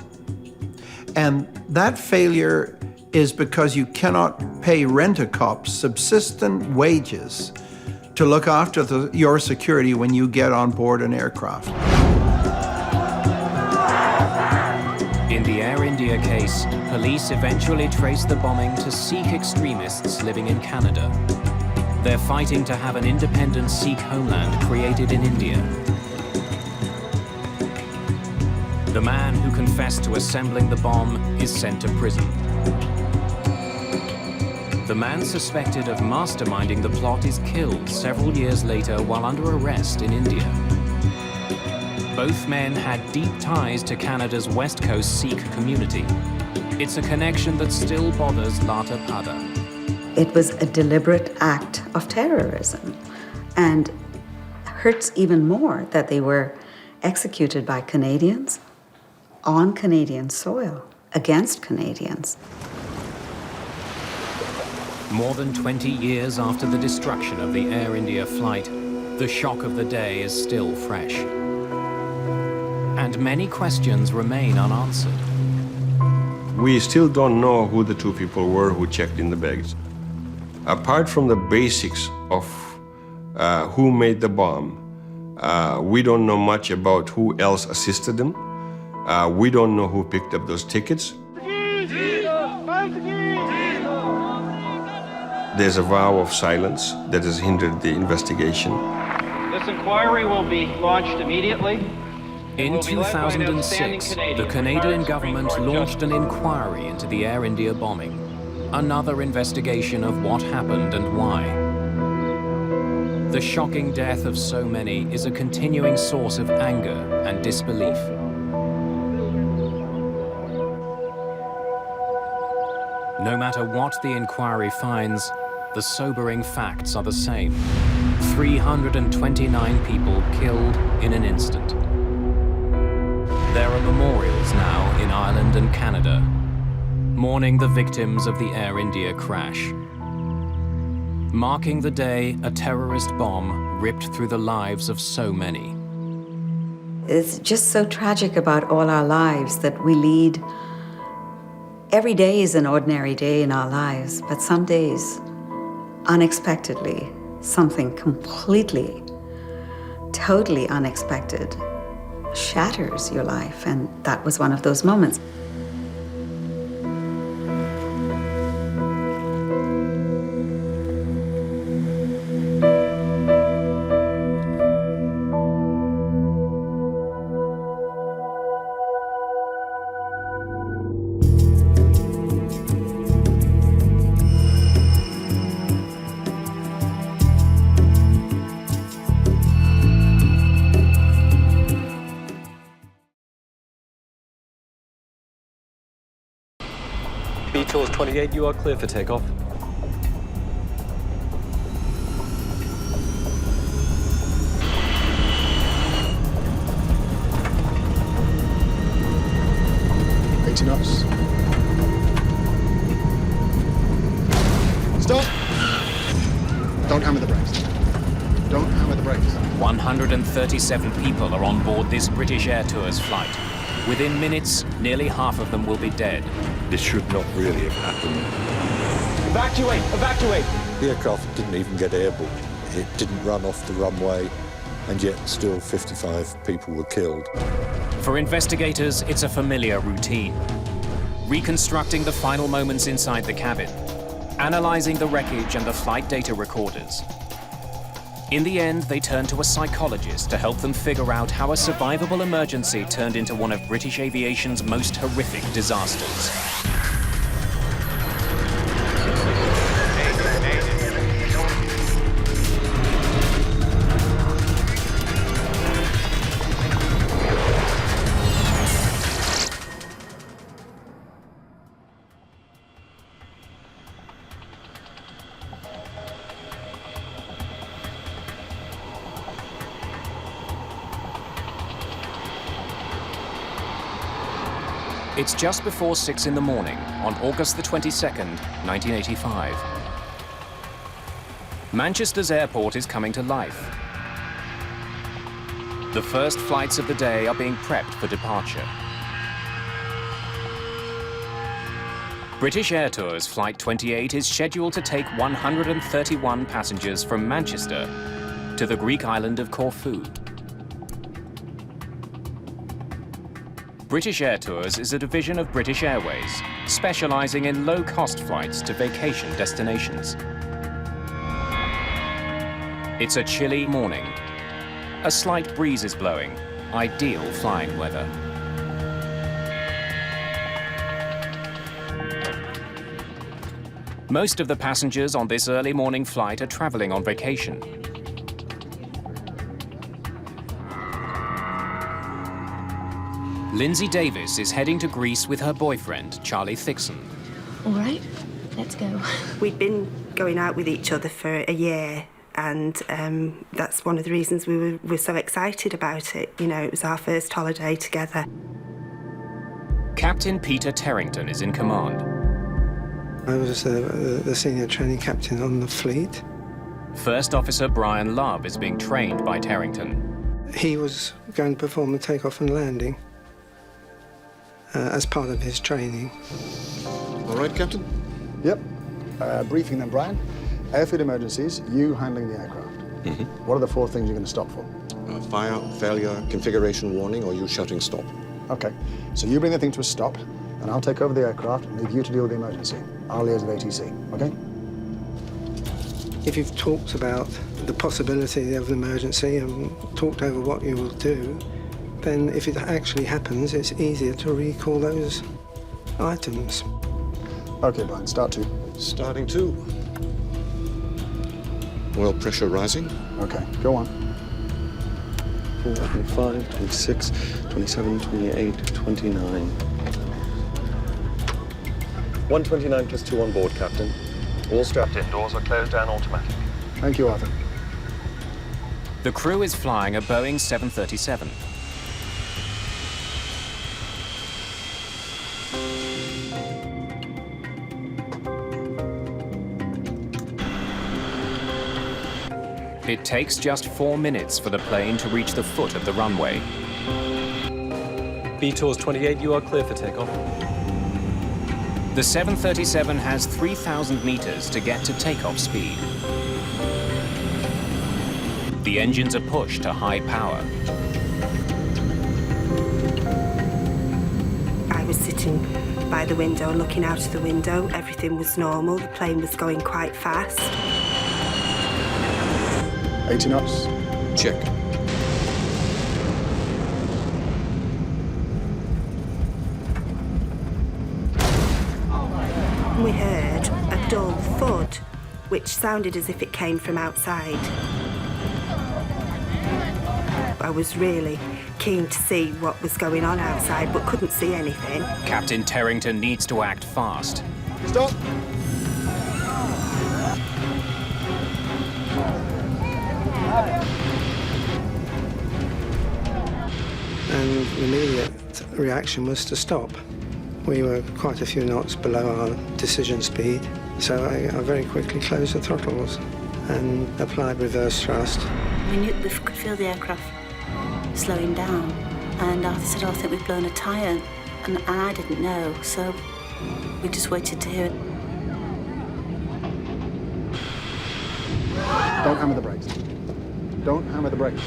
And that failure is because you cannot pay rent-a-cops subsistent wages to look after your security when you get on board an aircraft. In the Air India case, police eventually traced the bombing to Sikh extremists living in Canada. They're fighting to have an independent Sikh homeland created in India. The man who confessed to assembling the bomb is sent to prison. The man suspected of masterminding the plot is killed several years later while under arrest in India. Both men had deep ties to Canada's West Coast Sikh community. It's a connection that still bothers Lata Pada. It was a deliberate act of terrorism, and hurts even more that they were executed by Canadians on Canadian soil against Canadians. More than 20 years after the destruction of the Air India flight, the shock of the day is still fresh. And many questions remain unanswered. We still don't know who the two people were who checked in the bags. Apart from the basics of who made the bomb, we don't know much about who else assisted them. We don't know who picked up those tickets. There's a vow of silence that has hindered the investigation. This inquiry will be launched immediately. In 2006, the Canadian government launched an inquiry into the Air India bombing, another investigation of what happened and why. The shocking death of so many is a continuing source of anger and disbelief. No matter what the inquiry finds, the sobering facts are the same. 329 people killed in an instant. There are memorials now in Ireland and Canada, mourning the victims of the Air India crash. Marking the day a terrorist bomb ripped through the lives of so many. It's just so tragic about all our lives that we lead. Every day is an ordinary day in our lives, but some days, unexpectedly, something completely, totally unexpected shatters your life, and that was one of those moments. Beatles 28, you are clear for takeoff. Knots. Stop! Don't hammer the brakes. Don't hammer the brakes. 137 people are on board this British Air Tours flight. Within minutes, nearly half of them will be dead. This should not really have happened. Evacuate! Evacuate! The aircraft didn't even get airborne. It didn't run off the runway, and yet still 55 people were killed. For investigators, it's a familiar routine. Reconstructing the final moments inside the cabin, analyzing the wreckage and the flight data recorders. In the end, they turn to a psychologist to help them figure out how a survivable emergency turned into one of British aviation's most horrific disasters. It's just before 6 in the morning on August the 22nd, 1985. Manchester's airport is coming to life. The first flights of the day are being prepped for departure. British Air Tours Flight 28 is scheduled to take 131 passengers from Manchester to the Greek island of Corfu. British Air Tours is a division of British Airways, specializing in low-cost flights to vacation destinations. It's a chilly morning. A slight breeze is blowing, ideal flying weather. Most of the passengers on this early morning flight are traveling on vacation. Lindsay Davis is heading to Greece with her boyfriend, Charlie Thixon. All right, let's go. We'd been going out with each other for a year, and that's one of the reasons we were so excited about it. You know, it was our first holiday together. Captain Peter Terrington is in command. I was the senior training captain on the fleet. First Officer Brian Love is being trained by Terrington. He was going to perform the takeoff and landing as part of his training. All right, Captain? Yep. Briefing then, Brian. Airfield emergencies, you handling the aircraft. What are the 4 things you're going to stop for? Fire, failure, configuration warning, or you shouting stop. Okay. So you bring the thing to a stop, and I'll take over the aircraft and leave you to deal with the emergency. I'll liaise with ATC, okay? If you've talked about the possibility of an emergency and talked over what you will do, then if it actually happens, it's easier to recall those items. Okay, Brian, start 2. Starting 2. Oil pressure rising. Okay, go on. 4, 25, 26, 27, 28, 29. 129 plus 2 on board, Captain. All strapped in, doors are closed and automatic. Thank you, Arthur. The crew is flying a Boeing 737. It takes just 4 minutes for the plane to reach the foot of the runway. Beatles 28, you are clear for takeoff. The 737 has 3,000 meters to get to takeoff speed. The engines are pushed to high power. I was sitting by the window, looking out of the window. Everything was normal. The plane was going quite fast. 80 knots. Check. We heard a dull thud, which sounded as if it came from outside. I was really keen to see what was going on outside, but couldn't see anything. Captain Terrington needs to act fast. Stop. And the immediate reaction was to stop. We were quite a few knots below our decision speed, so I very quickly closed the throttles and applied reverse thrust. We could feel the aircraft slowing down, and Arthur said, "Oh, I think we've blown a tyre," and I didn't know, so we just waited to hear it. Don't hammer the brakes. Don't hammer the brakes.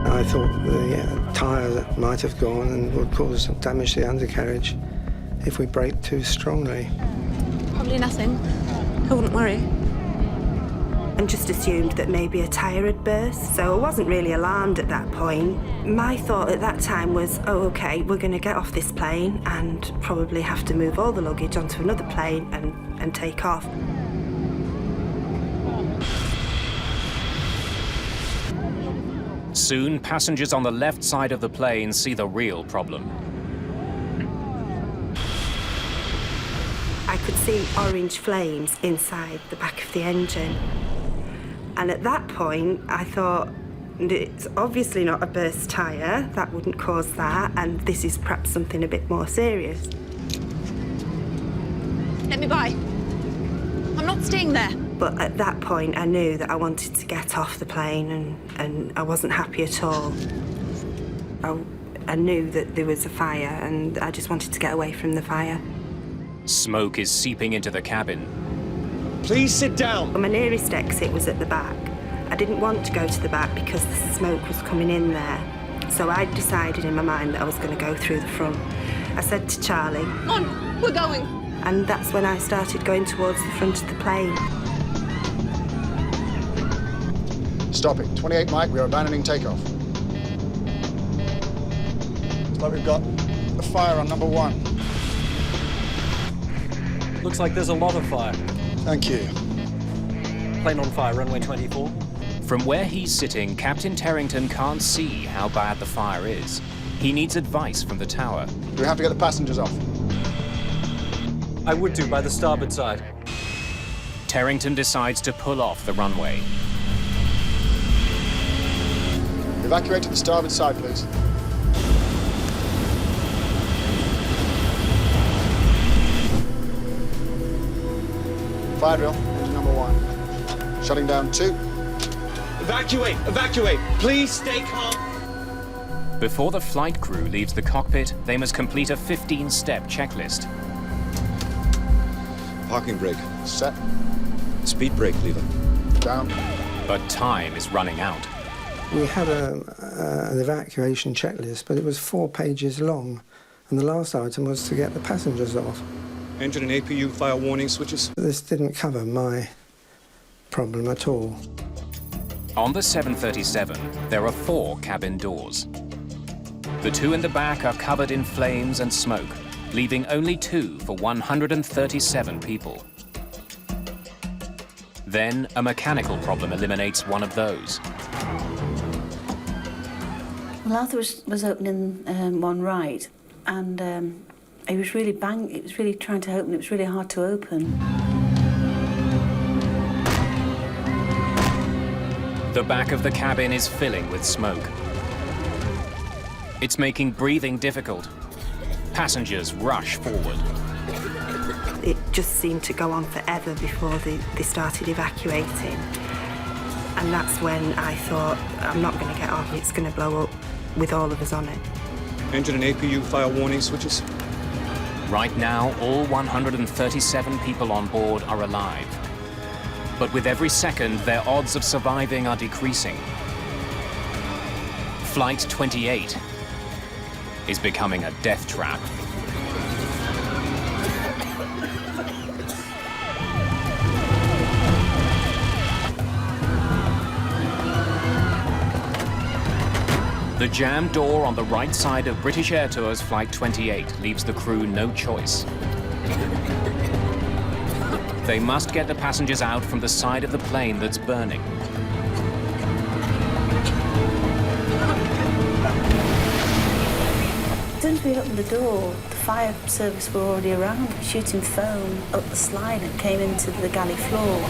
I thought the tyre might have gone and would cause damage to the undercarriage if we braked too strongly. Probably nothing. I wouldn't worry. And just assumed that maybe a tyre had burst, so I wasn't really alarmed at that point. My thought at that time was, oh, okay, we're going to get off this plane and probably have to move all the luggage onto another plane and take off. Soon, passengers on the left side of the plane see the real problem. I could see orange flames inside the back of the engine. And at that point, I thought, it's obviously not a burst tyre, that wouldn't cause that, and this is perhaps something a bit more serious. Let me by. I'm not staying there. But at that point, I knew that I wanted to get off the plane, and I wasn't happy at all. I knew that there was a fire, and I just wanted to get away from the fire. Smoke is seeping into the cabin. Please sit down. My nearest exit was at the back. I didn't want to go to the back because the smoke was coming in there. So I decided in my mind that I was going to go through the front. I said to Charlie, On, we're going. And that's when I started going towards the front of the plane. Stop it. 28 Mike, we are abandoning takeoff. Looks like we've got a fire on number 1. Looks like there's a lot of fire. Thank you. Plane on fire, runway 24. From where he's sitting, Captain Terrington can't see how bad the fire is. He needs advice from the tower. We have to get the passengers off. I would do by the starboard side. Terrington decides to pull off the runway. Evacuate to the starboard side, please. Fire drill, engine number 1. Shutting down 2. Evacuate! Evacuate! Please stay calm! Before the flight crew leaves the cockpit, they must complete a 15-step checklist. Parking brake. Set. Speed brake lever. Down. But time is running out. We had an evacuation checklist, but it was 4 pages long, and the last item was to get the passengers off. Engine and APU fire warning switches. This didn't cover my problem at all. On the 737, there are 4 cabin doors. The 2 in the back are covered in flames and smoke, leaving only 2 for 137 people. Then, a mechanical problem eliminates one of those. Well, Arthur was opening one right, and it was really it was really trying to open. It was really hard to open. The back of the cabin is filling with smoke. It's making breathing difficult. Passengers rush forward. It just seemed to go on forever before they started evacuating. And that's when I thought, I'm not going to get off, it's going to blow up with all of us on it. Engine and APU fire warning switches. Right now, all 137 people on board are alive. But with every second, their odds of surviving are decreasing. Flight 28 is becoming a death trap. The jammed door on the right side of British Air Tours Flight 28 leaves the crew no choice. They must get the passengers out from the side of the plane that's burning. The soon as we opened the door, the fire service were already around, shooting foam up the slide and came into the galley floor.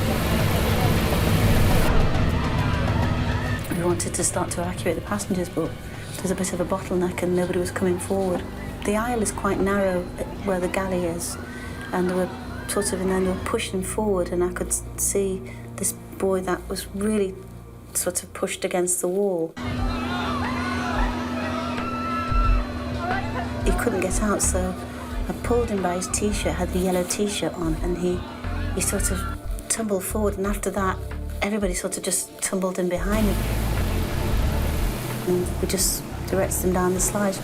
We wanted to start to evacuate the passengers, but there's a bit of a bottleneck and nobody was coming forward. The aisle is quite narrow where the galley is, and they were and then they were pushing forward, and I could see this boy that was really sort of pushed against the wall. He couldn't get out, so I pulled him by his T-shirt, had the yellow T-shirt on, and he sort of tumbled forward, and after that, everybody sort of just tumbled in behind him. And we just directed him down the slide.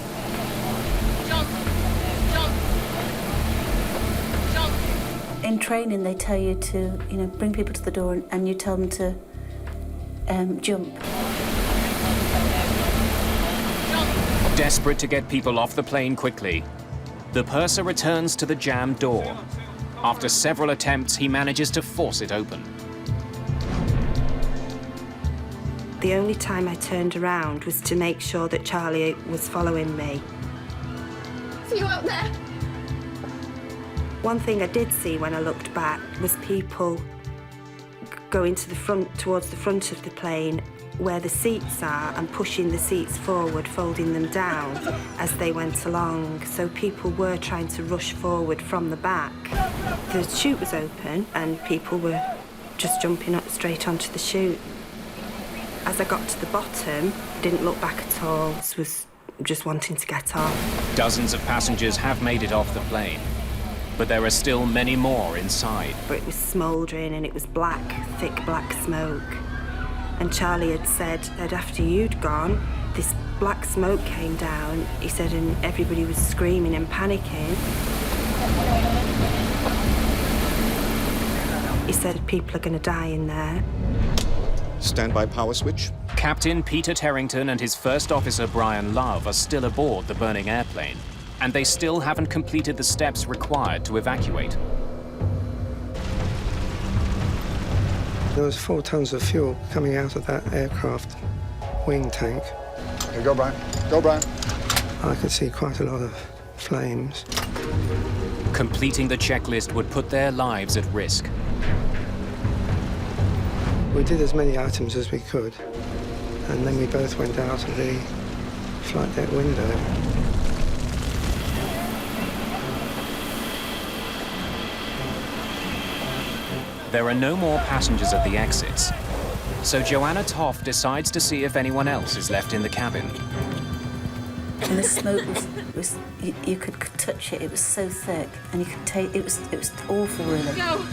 In training, they tell you to, bring people to the door, and you tell them to jump. Desperate to get people off the plane quickly, the purser returns to the jammed door. After several attempts, he manages to force it open. The only time I turned around was to make sure that Charlie was following me. See you out there? One thing I did see when I looked back was people going to the front, towards the front of the plane where the seats are, and pushing the seats forward, folding them down as they went along. So people were trying to rush forward from the back. The chute was open and people were just jumping up straight onto the chute. As I got to the bottom, I didn't look back at all. I was just wanting to get off. Dozens of passengers have made it off the plane, but there are still many more inside. But it was smouldering and it was black, thick black smoke. And Charlie had said that after you'd gone, this black smoke came down, he said, and everybody was screaming and panicking. He said people are going to die in there. Standby power switch. Captain Peter Terrington and his first officer Brian Love are still aboard the burning airplane, and they still haven't completed the steps required to evacuate. There was 4 tons of fuel coming out of that aircraft wing tank. Okay, go, Brian. Go, Brian. I could see quite a lot of flames. Completing the checklist would put their lives at risk. We did as many items as we could, and then we both went out of the flight deck window. There are no more passengers at the exits, so Joanna Toff decides to see if anyone else is left in the cabin. And the smoke was you could touch it. It was so thick, and you could take it was awful, really. Go.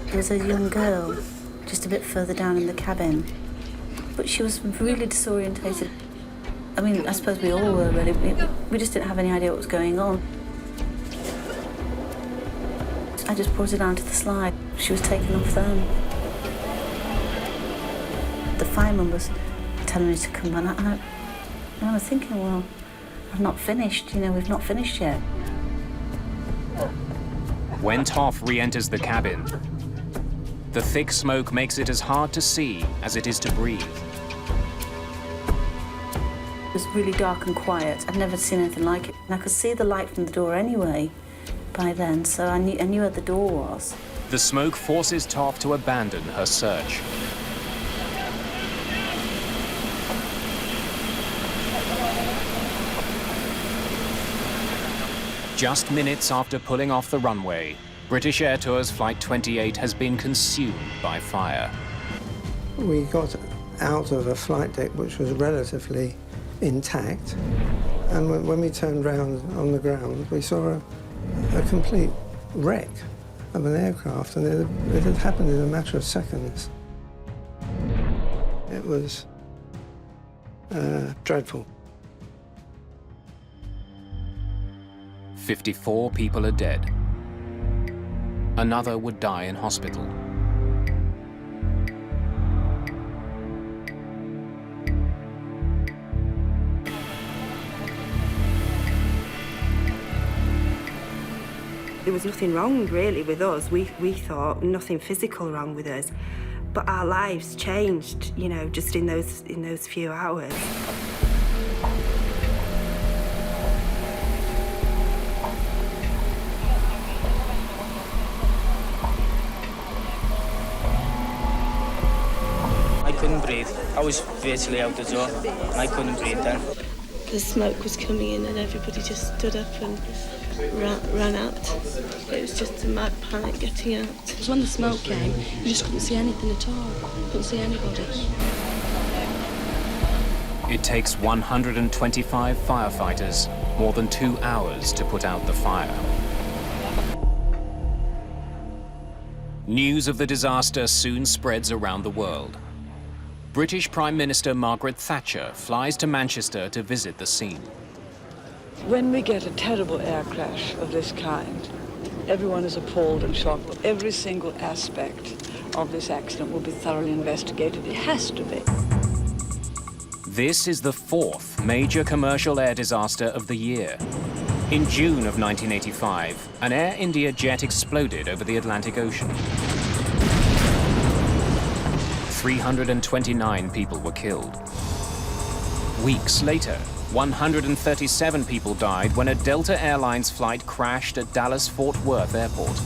There was a young girl just a bit further down in the cabin, but she was really disorientated. I mean, I suppose we all were, really. We just didn't have any idea what was going on. I just brought her down to the slide. She was taken off then. The fireman was telling me to come, and I was thinking, well, I've not finished, we've not finished yet. When Toff re-enters the cabin, the thick smoke makes it as hard to see as it is to breathe. It was really dark and quiet. I'd never seen anything like it. And I could see the light from the door anyway by then, so I knew where the door was. The smoke forces Toff to abandon her search. Just minutes after pulling off the runway, British Air Tours Flight 28 has been consumed by fire. We got out of a flight deck which was relatively intact, and when we turned round on the ground, we saw a complete wreck of an aircraft, and it had happened in a matter of seconds. It was dreadful. 54 people are dead. Another would die in hospital. There was nothing wrong really with us. We thought nothing physical wrong with us, but our lives changed, you know, just in those few hours. I couldn't breathe. I was virtually out the door, and I couldn't breathe then. The smoke was coming in and everybody just stood up and ran out. It was just a mad panic getting out. Because when the smoke came, you just couldn't see anything at all. Couldn't see anybody. It takes 125 firefighters more than 2 hours to put out the fire. News of the disaster soon spreads around the world. British Prime Minister Margaret Thatcher flies to Manchester to visit the scene. When we get a terrible air crash of this kind, everyone is appalled and shocked. Every single aspect of this accident will be thoroughly investigated. It has to be. This is the 4th major commercial air disaster of the year. In June of 1985, an Air India jet exploded over the Atlantic Ocean. 329 people were killed. Weeks later, 137 people died when a Delta Airlines flight crashed at Dallas-Fort Worth Airport.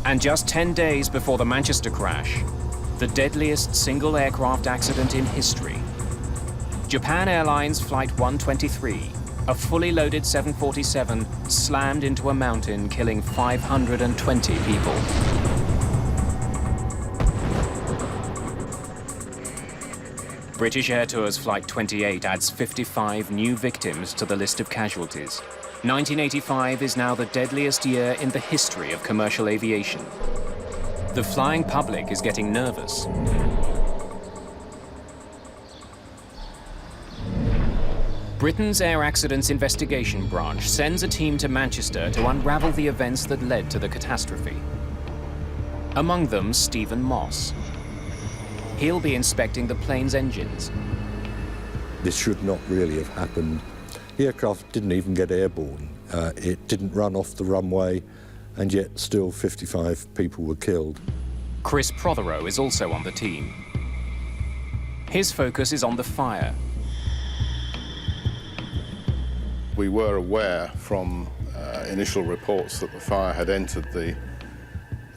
And just 10 days before the Manchester crash, the deadliest single aircraft accident in history. Japan Airlines Flight 123, a fully loaded 747, slammed into a mountain, killing 520 people. British Air Tours Flight 28 adds 55 new victims to the list of casualties. 1985 is now the deadliest year in the history of commercial aviation. The flying public is getting nervous. Britain's Air Accidents Investigation Branch sends a team to Manchester to unravel the events that led to the catastrophe. Among them, Stephen Moss. He'll be inspecting the plane's engines. This should not really have happened. The aircraft didn't even get airborne. It didn't run off the runway, and yet still 55 people were killed. Chris Prothero is also on the team. His focus is on the fire. We were aware from initial reports that the fire had entered the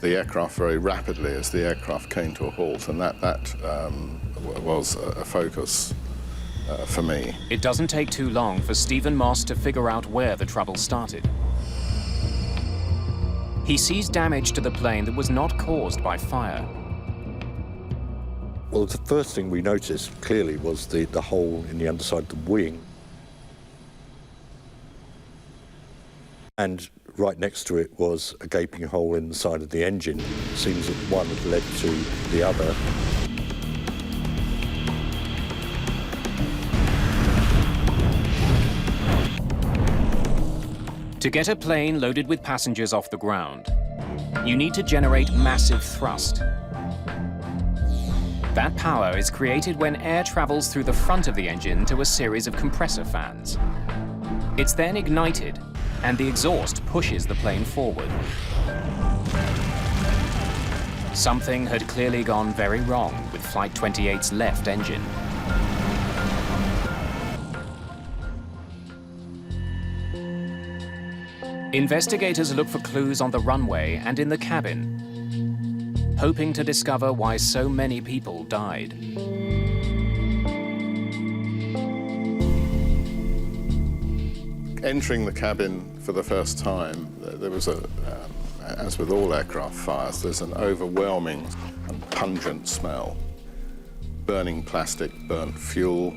aircraft very rapidly as the aircraft came to a halt, and that was a focus for me. It doesn't take too long for Stephen Moss to figure out where the trouble started. He sees damage to the plane that was not caused by fire. Well, the first thing we noticed clearly was the hole in the underside of the wing. And right next to it was a gaping hole in the side of the engine. It seems that one had led to the other. To get a plane loaded with passengers off the ground, you need to generate massive thrust. That power is created when air travels through the front of the engine to a series of compressor fans. It's then ignited, and the exhaust pushes the plane forward. Something had clearly gone very wrong with Flight 28's left engine. Investigators look for clues on the runway and in the cabin, hoping to discover why so many people died. Entering the cabin for the first time, there was as with all aircraft fires, there's an overwhelming and pungent smell. Burning plastic, burnt fuel,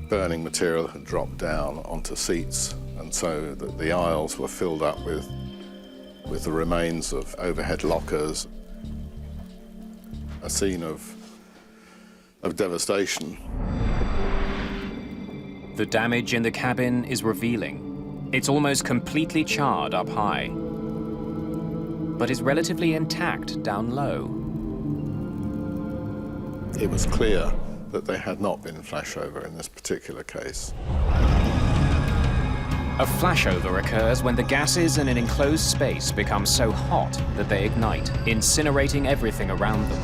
burning material had dropped down onto seats, and so the aisles were filled up with the remains of overhead lockers. A scene of devastation. The damage in the cabin is revealing. It's almost completely charred up high, but is relatively intact down low. It was clear that there had not been flashover in this particular case. A flashover occurs when the gases in an enclosed space become so hot that they ignite, incinerating everything around them.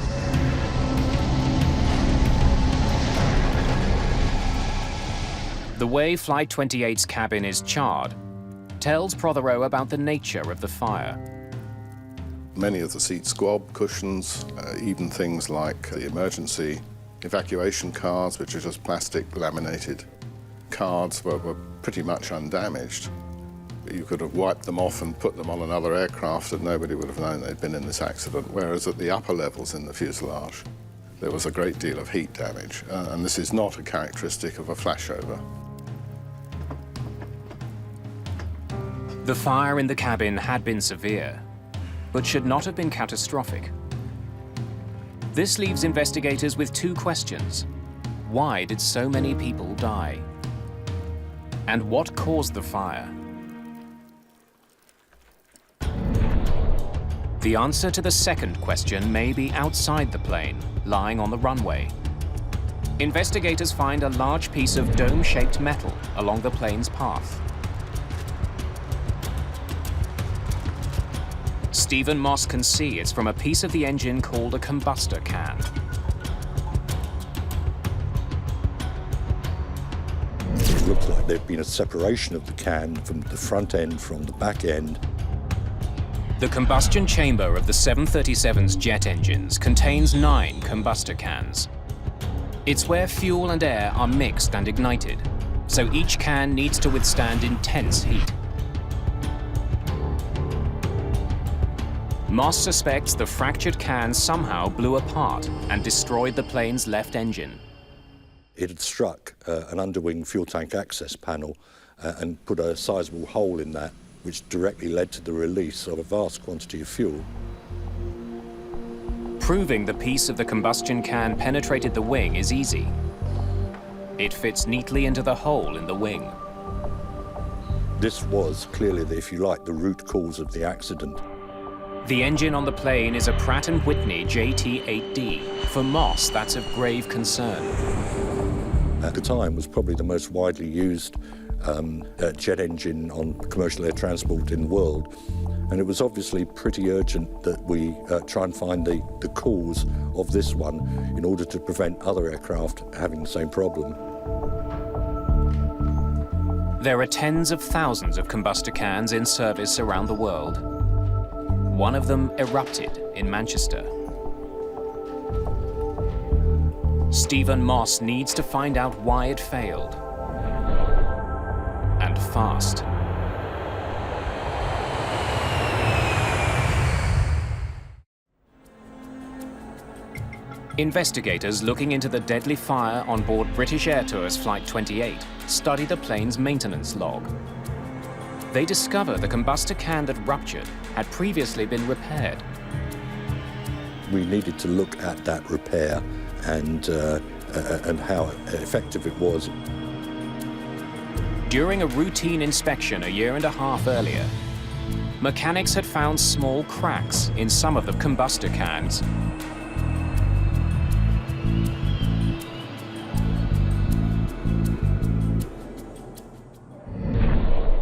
The way Flight 28's cabin is charred tells Prothero about the nature of the fire. Many of the seats squab, cushions, even things like the emergency evacuation cards, which are just plastic laminated cards, were pretty much undamaged. You could have wiped them off and put them on another aircraft and nobody would have known they'd been in this accident, whereas at the upper levels in the fuselage, there was a great deal of heat damage, and this is not a characteristic of a flashover. The fire in the cabin had been severe, but should not have been catastrophic. This leaves investigators with two questions. Why did so many people die? And what caused the fire? The answer to the second question may be outside the plane, lying on the runway. Investigators find a large piece of dome-shaped metal along the plane's path. Stephen Moss can see it's from a piece of the engine called a combustor can. It looks like there'd been a separation of the can from the front end from the back end. The combustion chamber of the 737's jet engines contains 9 combustor cans. It's where fuel and air are mixed and ignited, so each can needs to withstand intense heat. Moss suspects the fractured can somehow blew apart and destroyed the plane's left engine. It had struck an underwing fuel tank access panel and put a sizable hole in that, which directly led to the release of a vast quantity of fuel. Proving the piece of the combustion can penetrated the wing is easy. It fits neatly into the hole in the wing. This was clearly, if you like, the root cause of the accident. The engine on the plane is a Pratt & Whitney JT8D. For Moss, that's of grave concern. At the time, was probably the most widely used jet engine on commercial air transport in the world. And it was obviously pretty urgent that we try and find the cause of this one in order to prevent other aircraft having the same problem. There are tens of thousands of combustor cans in service around the world. One of them erupted in Manchester. Stephen Moss needs to find out why it failed. And fast. Investigators looking into the deadly fire on board British Air Tours Flight 28 study the plane's maintenance log. They discover the combustor can that ruptured had previously been repaired. We needed to look at that repair and how effective it was. During a routine inspection a year and a half earlier, mechanics had found small cracks in some of the combustor cans.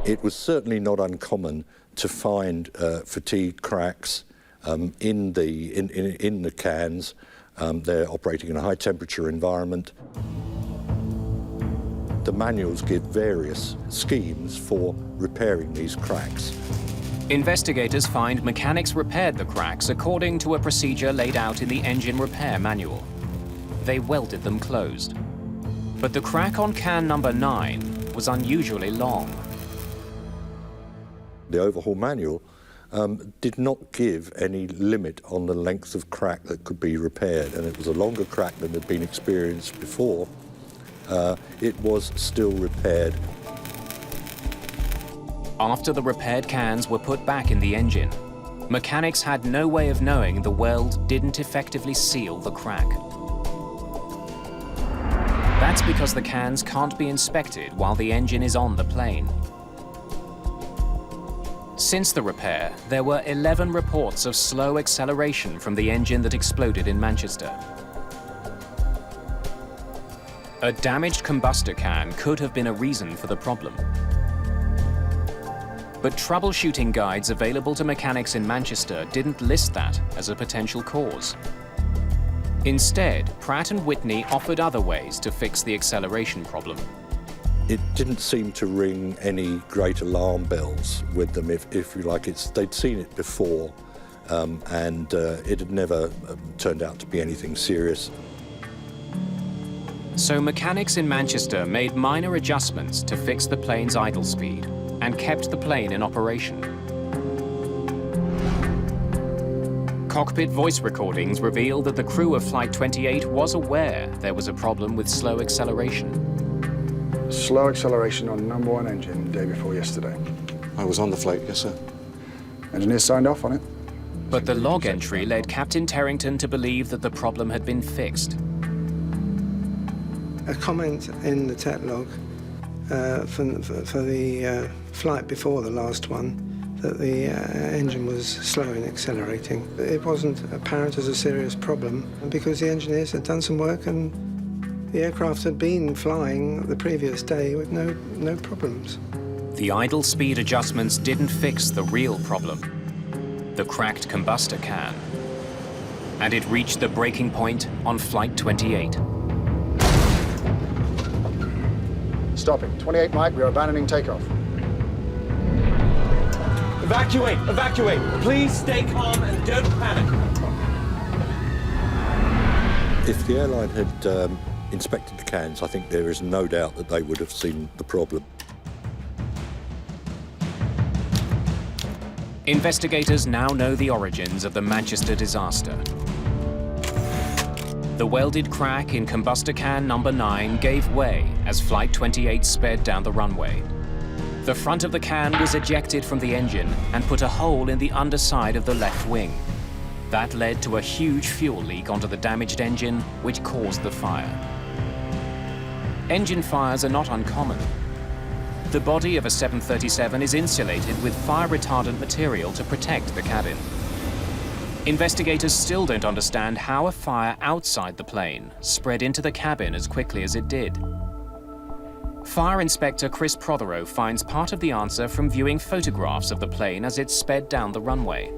It was certainly not uncommon to find fatigue cracks in the cans. They're operating in a high temperature environment. The manuals give various schemes for repairing these cracks. Investigators find mechanics repaired the cracks according to a procedure laid out in the engine repair manual. They welded them closed. But the crack on can number 9 was unusually long. The overhaul manual did not give any limit on the length of crack that could be repaired, and it was a longer crack than had been experienced before. It was still repaired. After the repaired cans were put back in the engine, mechanics had no way of knowing the weld didn't effectively seal the crack. That's because the cans can't be inspected while the engine is on the plane. Since the repair, there were 11 reports of slow acceleration from the engine that exploded in Manchester. A damaged combustor can could have been a reason for the problem. But troubleshooting guides available to mechanics in Manchester didn't list that as a potential cause. Instead, Pratt & Whitney offered other ways to fix the acceleration problem. It didn't seem to ring any great alarm bells with them, if you like. They'd seen it before, and it had never turned out to be anything serious. So mechanics in Manchester made minor adjustments to fix the plane's idle speed and kept the plane in operation. Cockpit voice recordings revealed that the crew of Flight 28 was aware there was a problem with slow acceleration. Slow acceleration on number 1 engine day before yesterday. I was on the flight, yes, sir. Engineers signed off on it. But the log entry led Captain Terrington to believe that the problem had been fixed. A comment in the TET log for the flight before the last one, that the engine was slow in accelerating. It wasn't apparent as a serious problem because the engineers had done some work and the aircraft had been flying the previous day with no problems. The idle speed adjustments didn't fix the real problem, the cracked combustor can. And it reached the breaking point on Flight 28. Stopping. 28 Mike, we are abandoning takeoff. Evacuate! Evacuate! Please stay calm and don't panic. If the airline had inspected the cans, I think there is no doubt that they would have seen the problem. Investigators now know the origins of the Manchester disaster. The welded crack in combustor can number 9 gave way as Flight 28 sped down the runway. The front of the can was ejected from the engine and put a hole in the underside of the left wing. That led to a huge fuel leak onto the damaged engine, which caused the fire. Engine fires are not uncommon. The body of a 737 is insulated with fire-retardant material to protect the cabin. Investigators still don't understand how a fire outside the plane spread into the cabin as quickly as it did. Fire Inspector Chris Prothero finds part of the answer from viewing photographs of the plane as it sped down the runway.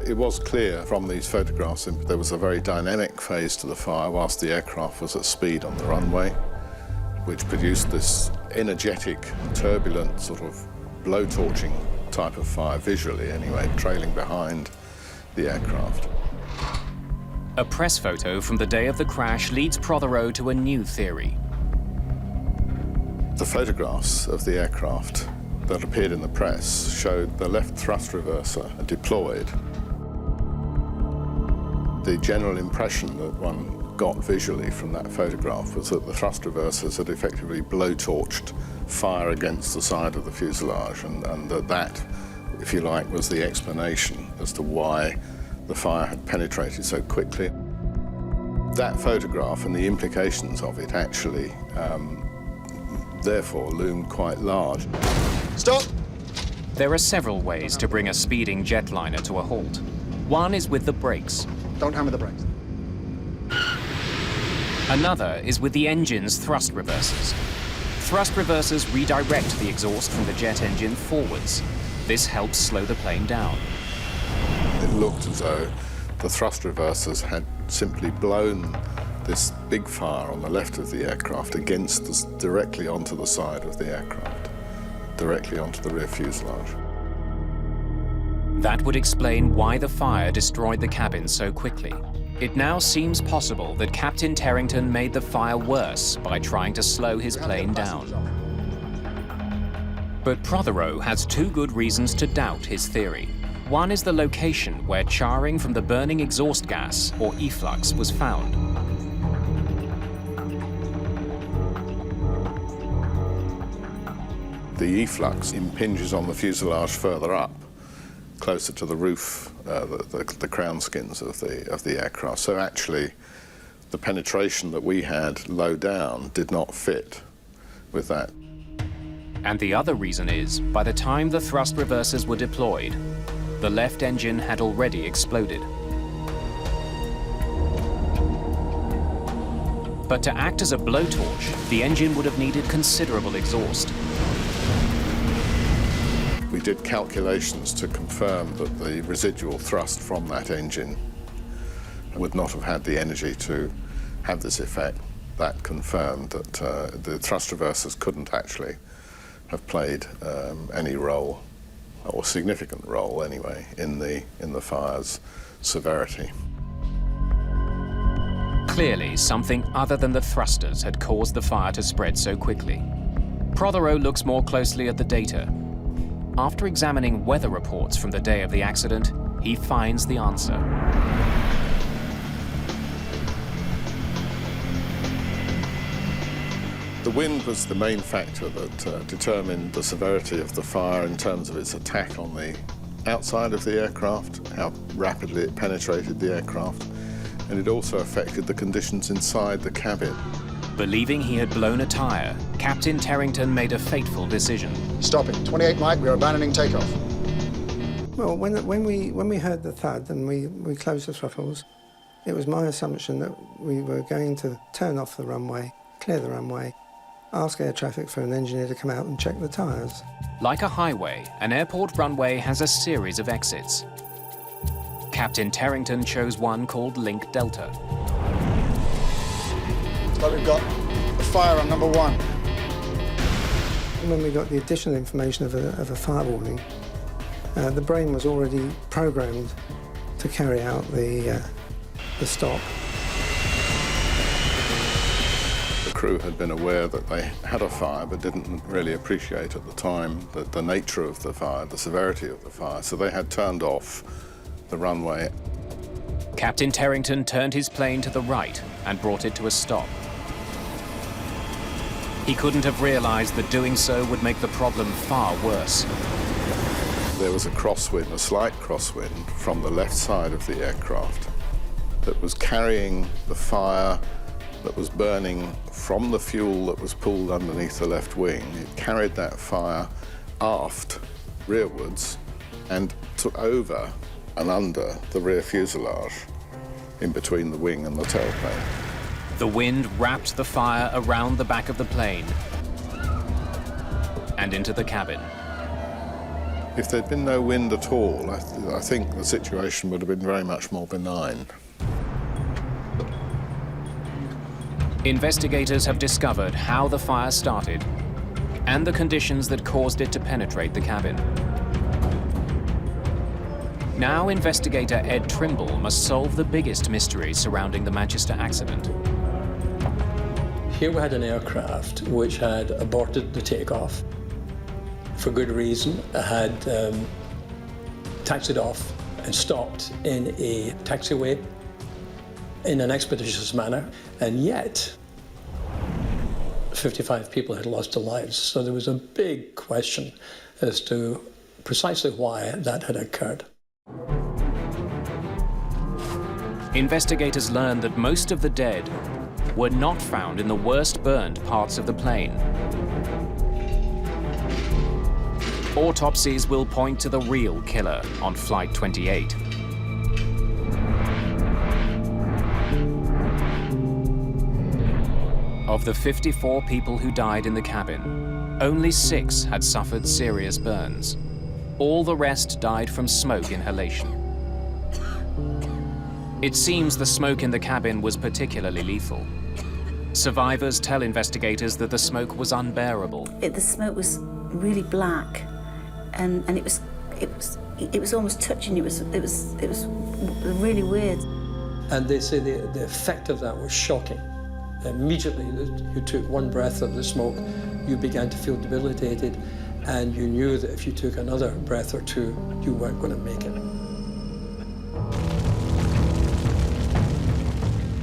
It was clear from these photographs that there was a very dynamic phase to the fire whilst the aircraft was at speed on the runway, which produced this energetic, turbulent, sort of blowtorching type of fire, visually anyway, trailing behind the aircraft. A press photo from the day of the crash leads Prothero to a new theory. The photographs of the aircraft that appeared in the press showed the left thrust reverser deployed. The general impression that one got visually from that photograph was that the thrust reversers had effectively blowtorched fire against the side of the fuselage, and that, if you like, was the explanation as to why the fire had penetrated so quickly. That photograph and the implications of it actually therefore loomed quite large. Stop! There are several ways to bring a speeding jetliner to a halt. One is with the brakes. Don't hammer the brakes. Another is with the engine's thrust reversers. Thrust reversers redirect the exhaust from the jet engine forwards. This helps slow the plane down. It looked as though the thrust reversers had simply blown this big fire on the left of the aircraft directly onto the side of the aircraft, directly onto the rear fuselage. That would explain why the fire destroyed the cabin so quickly. It now seems possible that Captain Terrington made the fire worse by trying to slow his plane down. But Prothero has two good reasons to doubt his theory. One is the location where charring from the burning exhaust gas, or efflux, was found. The efflux impinges on the fuselage further up, closer to the roof, the crown skins of the aircraft. So actually, the penetration that we had low down did not fit with that. And the other reason is, by the time the thrust reversers were deployed, the left engine had already exploded. But to act as a blowtorch, the engine would have needed considerable exhaust. We did calculations to confirm that the residual thrust from that engine would not have had the energy to have this effect. That confirmed that the thrust reversers couldn't actually have played any role, or significant role anyway, in the fire's severity. Clearly, something other than the thrusters had caused the fire to spread so quickly. Prothero looks more closely at the data. After examining weather reports from the day of the accident, he finds the answer. The wind was the main factor that determined the severity of the fire in terms of its attack on the outside of the aircraft, how rapidly it penetrated the aircraft, and it also affected the conditions inside the cabin. Believing he had blown a tire, Captain Terrington made a fateful decision. Stopping. 28 Mike, we are abandoning takeoff. Well, when we heard the thud and we closed the throttles, it was my assumption that we were going to turn off the runway, clear the runway, ask air traffic for an engineer to come out and check the tyres. Like a highway, an airport runway has a series of exits. Captain Terrington chose one called Link Delta. So we've got a fire on number 1. When we got the additional information of a fire warning, the brain was already programmed to carry out the stop. The crew had been aware that they had a fire, but didn't really appreciate at the time the nature of the fire, the severity of the fire, so they had turned off the runway. Captain Terrington turned his plane to the right and brought it to a stop. He couldn't have realized that doing so would make the problem far worse. There was a crosswind, a slight crosswind, from the left side of the aircraft that was carrying the fire that was burning from the fuel that was pulled underneath the left wing. It carried that fire aft, rearwards, and took over and under the rear fuselage, in between the wing and the tailplane. The wind wrapped the fire around the back of the plane and into the cabin. If there'd been no wind at all, I think the situation would have been very much more benign. Investigators have discovered how the fire started and the conditions that caused it to penetrate the cabin. Now investigator Ed Trimble must solve the biggest mystery surrounding the Manchester accident. Here we had an aircraft which had aborted the takeoff for good reason. It had taxied off and stopped in a taxiway in an expeditious manner, and yet 55 people had lost their lives. So there was a big question as to precisely why that had occurred. Investigators learned that most of the dead were not found in the worst burned parts of the plane. Autopsies will point to the real killer on Flight 28. Of the 54 people who died in the cabin, only 6 had suffered serious burns. All the rest died from smoke inhalation. It seems the smoke in the cabin was particularly lethal. Survivors tell investigators that the smoke was unbearable. The smoke was really black, and it was almost touching you. It was really weird. And they say the effect of that was shocking. Immediately you took one breath of the smoke, you began to feel debilitated, and you knew that if you took another breath or two, you weren't going to make it.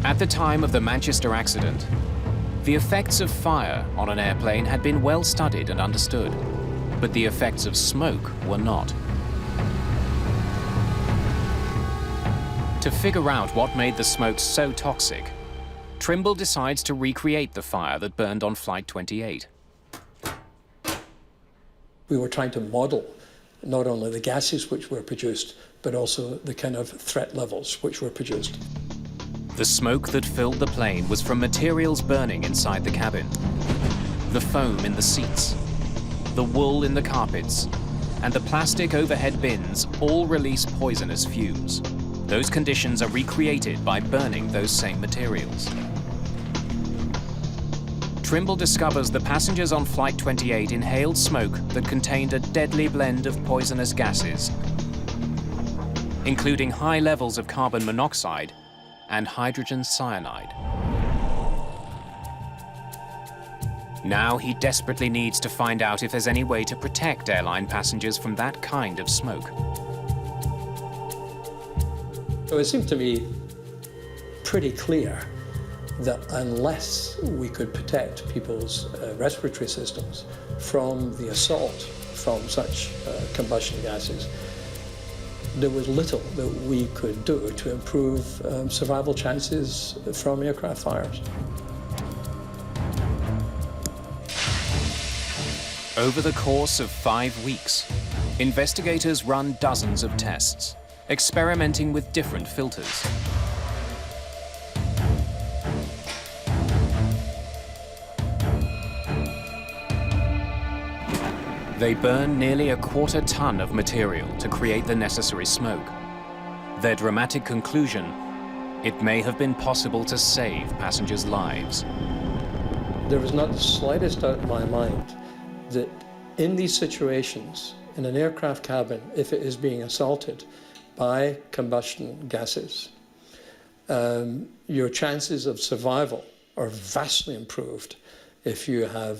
At the time of the Manchester accident, the effects of fire on an airplane had been well studied and understood, but the effects of smoke were not. To figure out what made the smoke so toxic, Trimble decides to recreate the fire that burned on Flight 28. We were trying to model not only the gases which were produced, but also the kind of threat levels which were produced. The smoke that filled the plane was from materials burning inside the cabin. The foam in the seats, the wool in the carpets, and the plastic overhead bins all release poisonous fumes. Those conditions are recreated by burning those same materials. Trimble discovers the passengers on Flight 28 inhaled smoke that contained a deadly blend of poisonous gases, including high levels of carbon monoxide and hydrogen cyanide. Now he desperately needs to find out if there's any way to protect airline passengers from that kind of smoke. So it seemed to me pretty clear that unless we could protect people's respiratory systems from the assault from such combustion gases, there was little that we could do to improve survival chances from aircraft fires. Over the course of 5 weeks, investigators run dozens of tests, experimenting with different filters. They burn nearly a quarter ton of material to create the necessary smoke. Their dramatic conclusion: it may have been possible to save passengers' lives. There was not the slightest doubt in my mind that in these situations, in an aircraft cabin, if it is being assaulted by combustion gases, your chances of survival are vastly improved if you have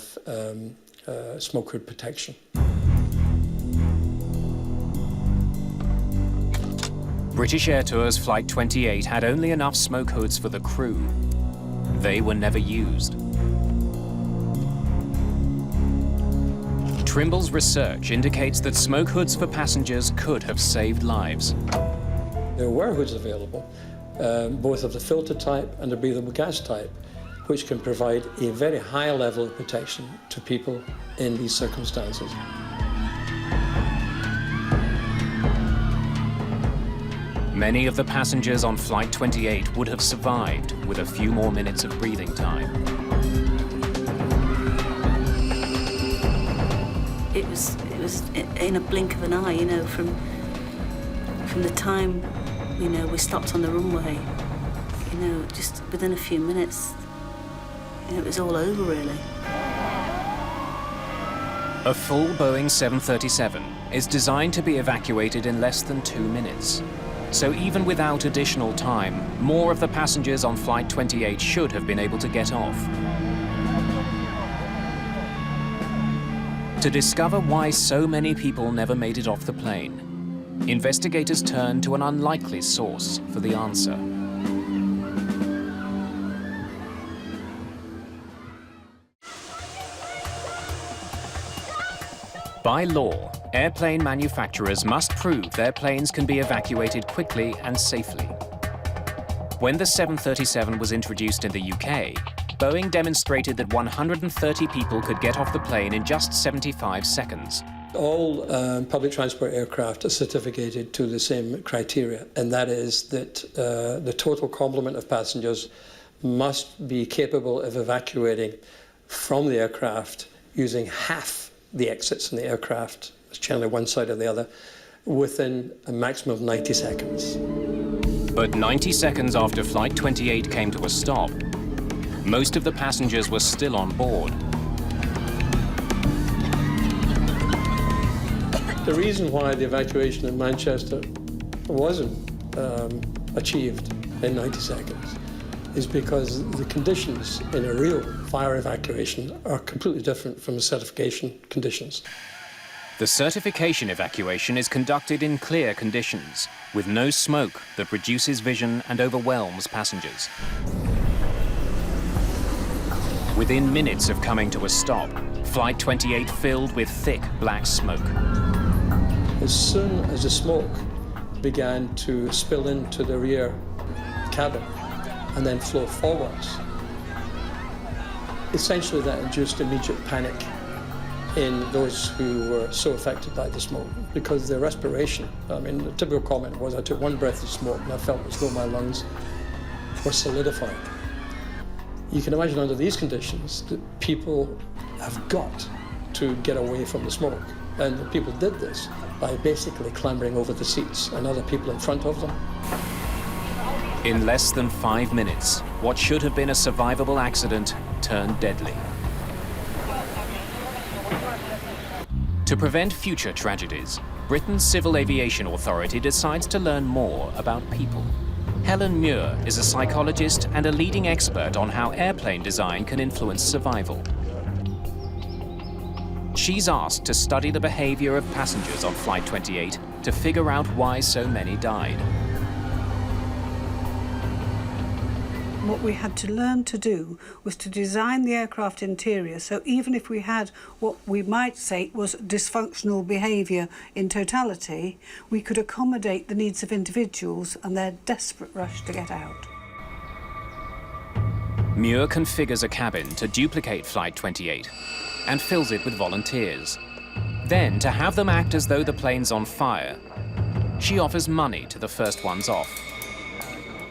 smoke hood protection. British Air Tours Flight 28 had only enough smoke hoods for the crew. They were never used. Trimble's research indicates that smoke hoods for passengers could have saved lives. There were hoods available, both of the filter type and the breathable gas type, which can provide a very high level of protection to people in these circumstances. Many of the passengers on Flight 28 would have survived with a few more minutes of breathing time. It was in a blink of an eye, you know, from the time, you know, we stopped on the runway, you know, just within a few minutes, you know, it was all over, really. A full Boeing 737 is designed to be evacuated in less than 2 minutes. So even without additional time, more of the passengers on Flight 28 should have been able to get off. To discover why so many people never made it off the plane, investigators turned to an unlikely source for the answer. By law, airplane manufacturers must prove their planes can be evacuated quickly and safely. When the 737 was introduced in the UK, Boeing demonstrated that 130 people could get off the plane in just 75 seconds. All public transport aircraft are certificated to the same criteria, and that is that the total complement of passengers must be capable of evacuating from the aircraft using half the exits in the aircraft, generally one side or the other, within a maximum of 90 seconds. But 90 seconds after Flight 28 came to a stop, most of the passengers were still on board. The reason why the evacuation in Manchester wasn't achieved in 90 seconds is because the conditions in a real fire evacuation are completely different from the certification conditions. The certification evacuation is conducted in clear conditions, with no smoke that reduces vision and overwhelms passengers. Within minutes of coming to a stop, Flight 28 filled with thick black smoke. As soon as the smoke began to spill into the rear cabin and then flow forwards, essentially that induced immediate panic in those who were so affected by the smoke, because their respiration, I mean, the typical comment was, I took one breath of smoke and I felt as though my lungs were solidifying. You can imagine under these conditions that people have got to get away from the smoke. And the people did this by basically clambering over the seats and other people in front of them. In less than 5 minutes, what should have been a survivable accident turned deadly. To prevent future tragedies, Britain's Civil Aviation Authority decides to learn more about people. Helen Muir is a psychologist and a leading expert on how airplane design can influence survival. She's asked to study the behavior of passengers on Flight 28 to figure out why so many died. What we had to learn to do was to design the aircraft interior so even if we had what we might say was dysfunctional behaviour in totality, we could accommodate the needs of individuals and their desperate rush to get out. Muir configures a cabin to duplicate Flight 28 and fills it with volunteers. Then, to have them act as though the plane's on fire, she offers money to the first ones off.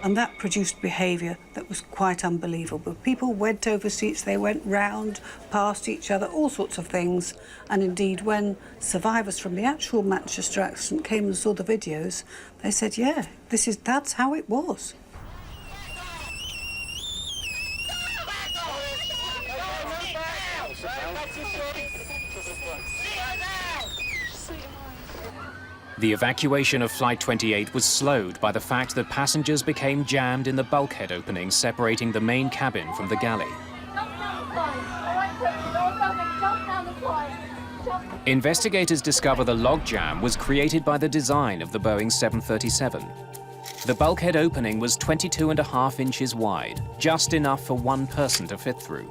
And that produced behaviour that was quite unbelievable. People went over seats, they went round, past each other, all sorts of things. And indeed, when survivors from the actual Manchester accident came and saw the videos, they said, yeah, that's how it was. The evacuation of Flight 28 was slowed by the fact that passengers became jammed in the bulkhead opening separating the main cabin from the galley. Investigators discover the logjam was created by the design of the Boeing 737. The bulkhead opening was 22.5 inches wide, just enough for one person to fit through.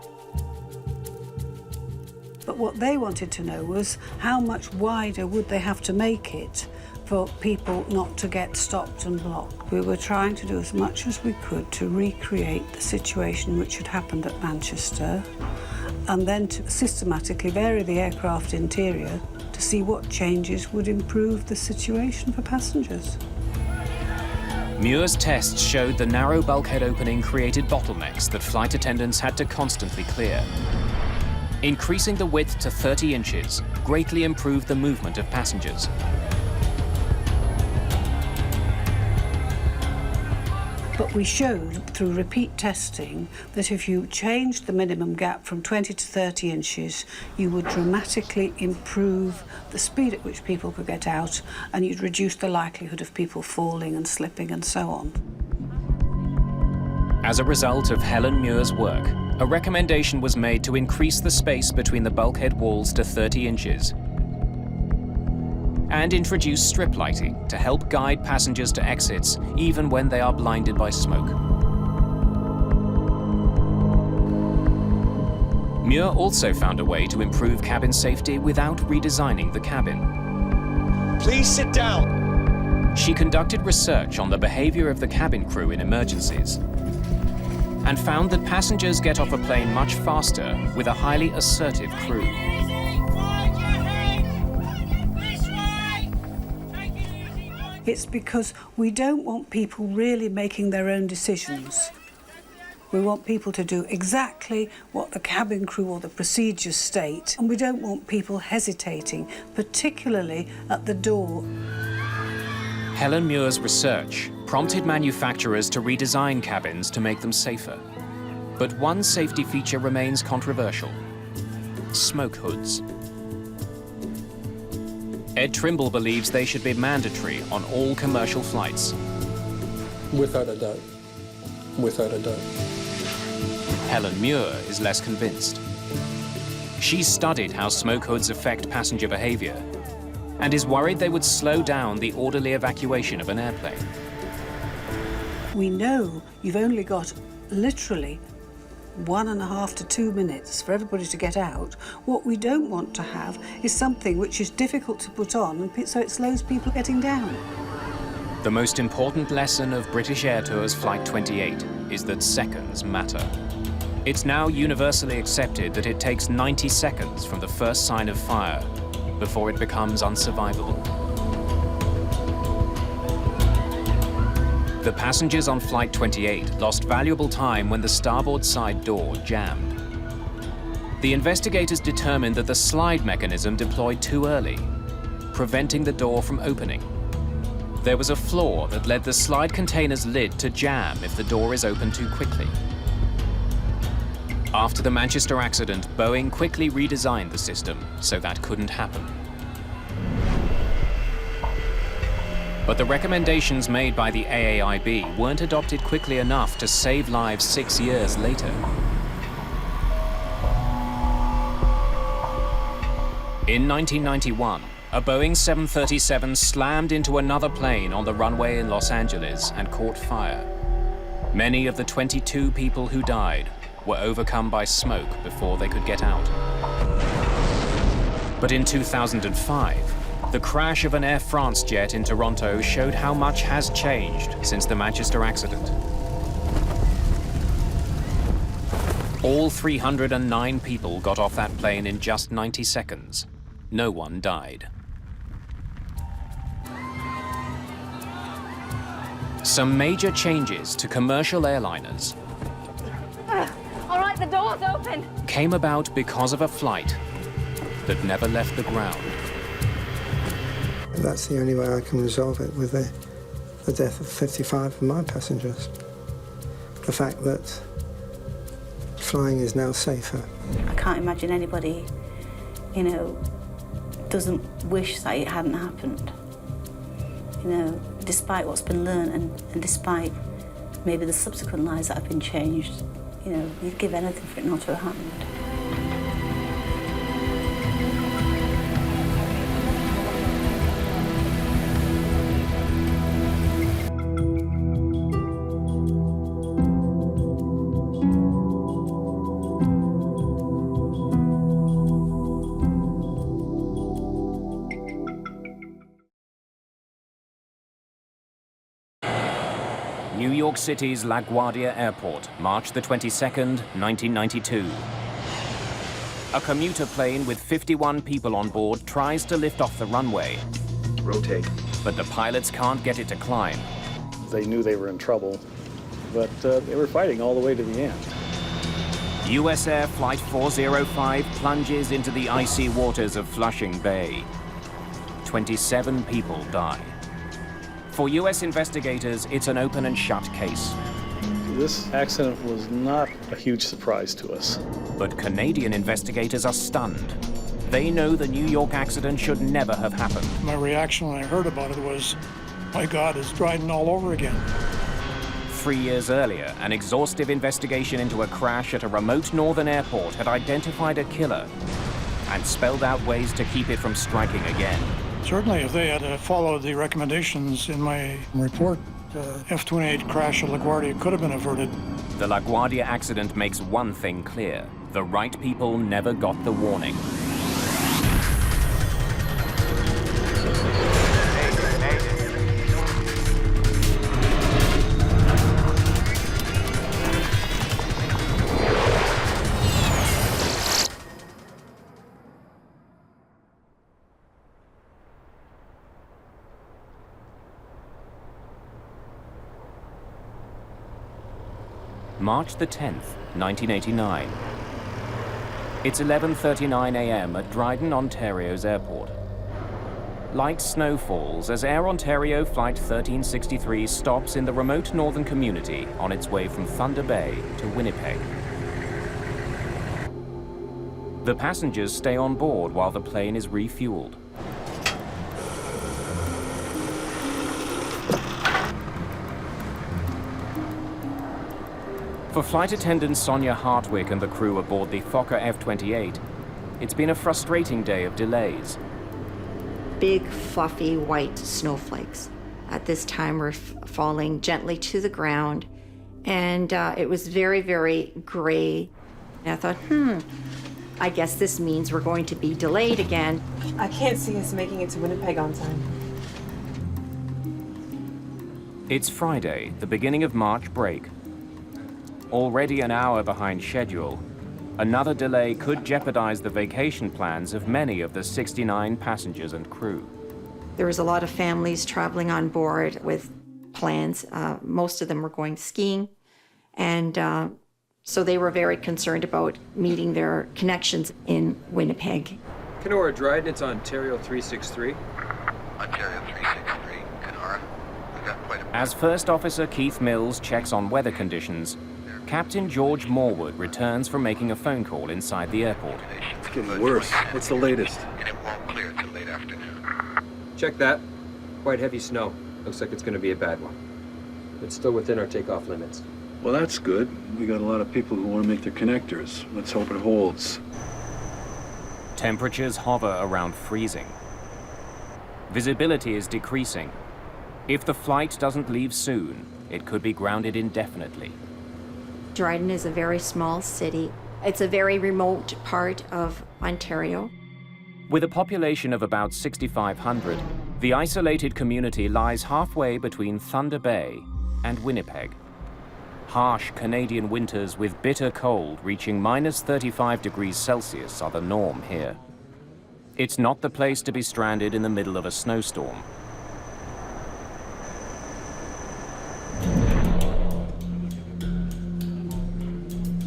But what they wanted to know was how much wider would they have to make it for people not to get stopped and blocked. We were trying to do as much as we could to recreate the situation which had happened at Manchester and then to systematically vary the aircraft interior to see what changes would improve the situation for passengers. Muir's tests showed the narrow bulkhead opening created bottlenecks that flight attendants had to constantly clear. Increasing the width to 30 inches greatly improved the movement of passengers. But we showed through repeat testing that if you changed the minimum gap from 20 to 30 inches, you would dramatically improve the speed at which people could get out and you'd reduce the likelihood of people falling and slipping and so on. As a result of Helen Muir's work, a recommendation was made to increase the space between the bulkhead walls to 30 inches and introduce strip lighting to help guide passengers to exits even when they are blinded by smoke. Muir also found a way to improve cabin safety without redesigning the cabin. Please sit down. She conducted research on the behavior of the cabin crew in emergencies and found that passengers get off a plane much faster with a highly assertive crew. It's because we don't want people really making their own decisions. We want people to do exactly what the cabin crew or the procedures state, and we don't want people hesitating, particularly at the door. Helen Muir's research prompted manufacturers to redesign cabins to make them safer. But one safety feature remains controversial: smoke hoods. Ed Trimble believes they should be mandatory on all commercial flights. Without a doubt. Without a doubt. Helen Muir is less convinced. She's studied how smoke hoods affect passenger behavior and is worried they would slow down the orderly evacuation of an airplane. We know you've only got literally 1.5 to 2 minutes for everybody to get out. What we don't want to have is something which is difficult to put on, and so it slows people getting down. The most important lesson of British Air Tours Flight 28 is that seconds matter. It's now universally accepted that it takes 90 seconds from the first sign of fire before it becomes unsurvivable. The passengers on Flight 28 lost valuable time when the starboard side door jammed. The investigators determined that the slide mechanism deployed too early, preventing the door from opening. There was a flaw that led the slide container's lid to jam if the door is opened too quickly. After the Manchester accident, Boeing quickly redesigned the system so that couldn't happen. But the recommendations made by the AAIB weren't adopted quickly enough to save lives 6 years later. In 1991, a Boeing 737 slammed into another plane on the runway in Los Angeles and caught fire. Many of the 22 people who died were overcome by smoke before they could get out. But in 2005, the crash of an Air France jet in Toronto showed how much has changed since the Manchester accident. All 309 people got off that plane in just 90 seconds. No one died. Some major changes to commercial airliners All right, the door's open. came about because of a flight that never left the ground. That's the only way I can resolve it, with the death of 55 of my passengers. The fact that flying is now safer. I can't imagine anybody, you know, doesn't wish that it hadn't happened. You know, despite what's been learned and despite maybe the subsequent lives that have been changed, you know, you'd give anything for it not to have happened. New York City's LaGuardia Airport, March the 22nd, 1992. A commuter plane with 51 people on board tries to lift off the runway. Rotate. But the pilots can't get it to climb. They knew they were in trouble, but they were fighting all the way to the end. US Air Flight 405 plunges into the icy waters of Flushing Bay. 27 people die. For US investigators, it's an open and shut case. This accident was not a huge surprise to us. But Canadian investigators are stunned. They know the New York accident should never have happened. My reaction when I heard about it was, my God, it's Dryden all over again. 3 years earlier, an exhaustive investigation into a crash at a remote northern airport had identified a killer and spelled out ways to keep it from striking again. Certainly, if they had followed the recommendations in my report, the F-28 crash at LaGuardia could have been averted. The LaGuardia accident makes one thing clear. The right people never got the warning. March the 10th, 1989. It's 11:39 a.m. at Dryden, Ontario's airport. Light snow falls as Air Ontario Flight 1363 stops in the remote northern community on its way from Thunder Bay to Winnipeg. The passengers stay on board while the plane is refueled. For flight attendant Sonia Hartwick and the crew aboard the Fokker F-28, it's been a frustrating day of delays. Big, fluffy, white snowflakes at this time were falling gently to the ground, and it was very, very gray. And I thought, I guess this means we're going to be delayed again. I can't see us making it to Winnipeg on time. It's Friday, the beginning of March break. Already an hour behind schedule, another delay could jeopardize the vacation plans of many of the 69 passengers and crew. There was a lot of families traveling on board with plans. Most of them were going skiing, and So they were very concerned about meeting their connections in Winnipeg. Kenora Dryden, it's Ontario 363. Ontario 363, Kenora. We've got quite a... As First Officer Keith Mills checks on weather conditions, Captain George Morwood returns from making a phone call inside the airport. It's getting worse. What's the latest? And it won't clear till late afternoon. Check that. Quite heavy snow. Looks like it's going to be a bad one. It's still within our takeoff limits. Well, that's good. We got a lot of people who want to make their connectors. Let's hope it holds. Temperatures hover around freezing. Visibility is decreasing. If the flight doesn't leave soon, it could be grounded indefinitely. Dryden is a very small city. It's a very remote part of Ontario. With a population of about 6,500, the isolated community lies halfway between Thunder Bay and Winnipeg. Harsh Canadian winters with bitter cold reaching -35°C are the norm here. It's not the place to be stranded in the middle of a snowstorm.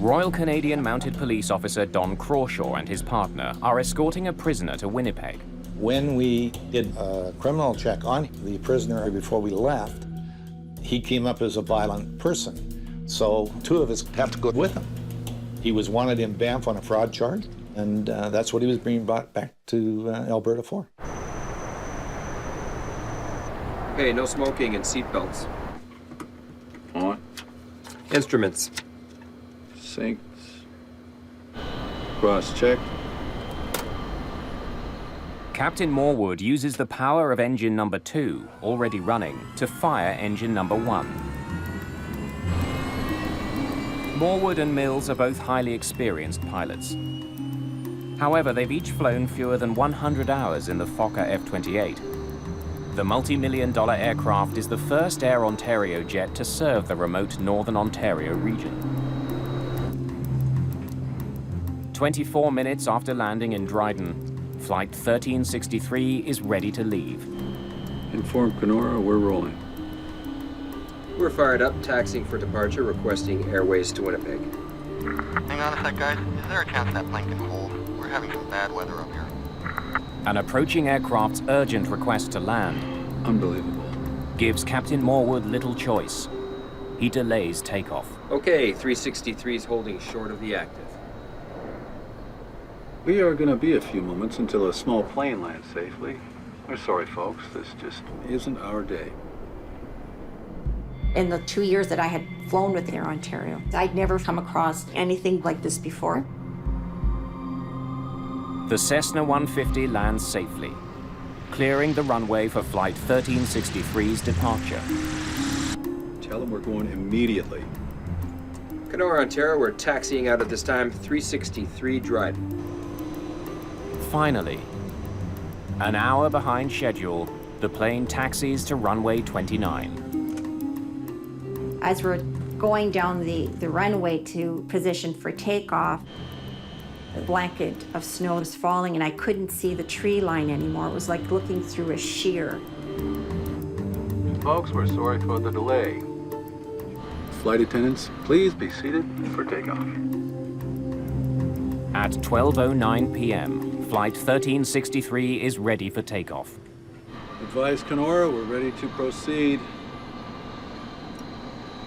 Royal Canadian Mounted Police Officer Don Crawshaw and his partner are escorting a prisoner to Winnipeg. When we did a criminal check on the prisoner before we left, he came up as a violent person. So 2 of us have to go with him. He was wanted in Banff on a fraud charge, and that's what he was being brought back to Alberta for. Okay, no smoking and seatbelts. On. Instruments. Syncs. Cross-check. Captain Morwood uses the power of engine number 2, already running, to fire engine number 1. Morwood and Mills are both highly experienced pilots. However, they've each flown fewer than 100 hours in the Fokker F-28. The multi-million-dollar aircraft is the first Air Ontario jet to serve the remote Northern Ontario region. 24 minutes after landing in Dryden, Flight 1363 is ready to leave. Inform Kenora, we're rolling. We're fired up, taxiing for departure, requesting Airways to Winnipeg. Hang on a sec, guys. Is there a chance that plane can hold? We're having some bad weather up here. An approaching aircraft's urgent request to land Unbelievable. gives Captain Morwood little choice. He delays takeoff. Okay, 363 is holding short of the active. We are going to be a few moments until a small plane lands safely. We're sorry, folks. This just isn't our day. In the 2 years that I had flown with Air Ontario, I'd never come across anything like this before. The Cessna 150 lands safely, clearing the runway for Flight 1363's departure. Tell them we're going immediately. Kenora, Ontario, we're taxiing out at this time, 363 Dryden. Finally, an hour behind schedule, the plane taxis to runway 29. As we're going down the runway to position for takeoff, a blanket of snow was falling and I couldn't see the tree line anymore. It was like looking through a sheer. Folks, we're sorry for the delay. Flight attendants, please be seated for takeoff. At 12:09 p.m., Flight 1363 is ready for takeoff. Advise Kenora, we're ready to proceed.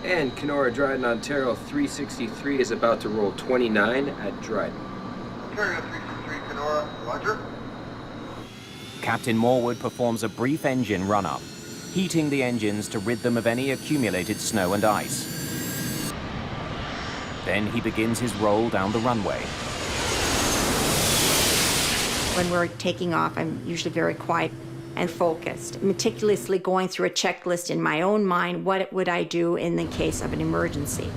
And Kenora Dryden, Ontario 363 is about to roll 29 at Dryden. Ontario 363, Kenora, roger. Captain Morwood performs a brief engine run-up, heating the engines to rid them of any accumulated snow and ice. Then he begins his roll down the runway. When we're taking off, I'm usually very quiet and focused, meticulously going through a checklist in my own mind. What would I do in the case of an emergency?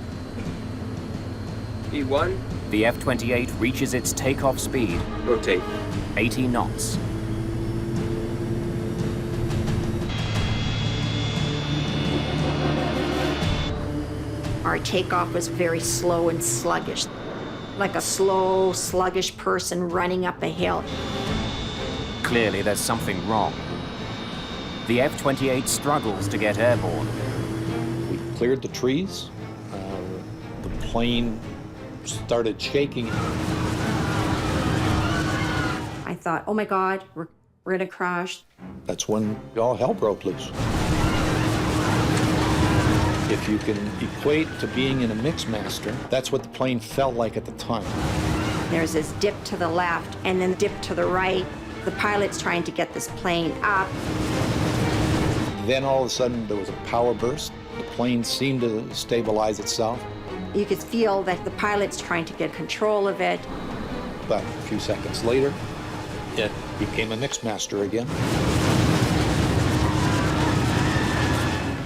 E1. The F-28 reaches its takeoff speed. Rotate. 80 knots. Our takeoff was very slow and sluggish, like a slow, sluggish person running up a hill. Clearly, there's something wrong. The F-28 struggles to get airborne. We cleared the trees. The plane started shaking. I thought, oh my God, we're gonna crash. That's when all hell broke loose. If you can equate to being in a Mixmaster, that's what the plane felt like at the time. There's this dip to the left and then dip to the right. The pilot's trying to get this plane up. Then all of a sudden there was a power burst. The plane seemed to stabilize itself. You could feel that the pilot's trying to get control of it. But a few seconds later, it became a Mixmaster again.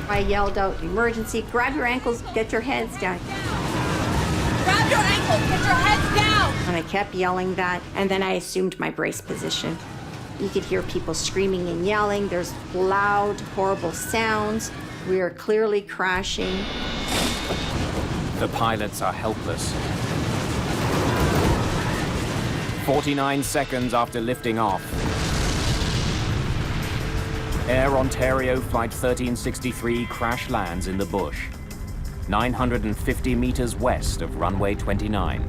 I yelled out, emergency, grab your ankles, get your heads down. Grab your ankles, get your heads down! And I kept yelling that, and then I assumed my brace position. You could hear people screaming and yelling. There's loud, horrible sounds. We are clearly crashing. The pilots are helpless. 49 seconds after lifting off, Air Ontario Flight 1363 crash lands in the bush, 950 meters west of runway 29.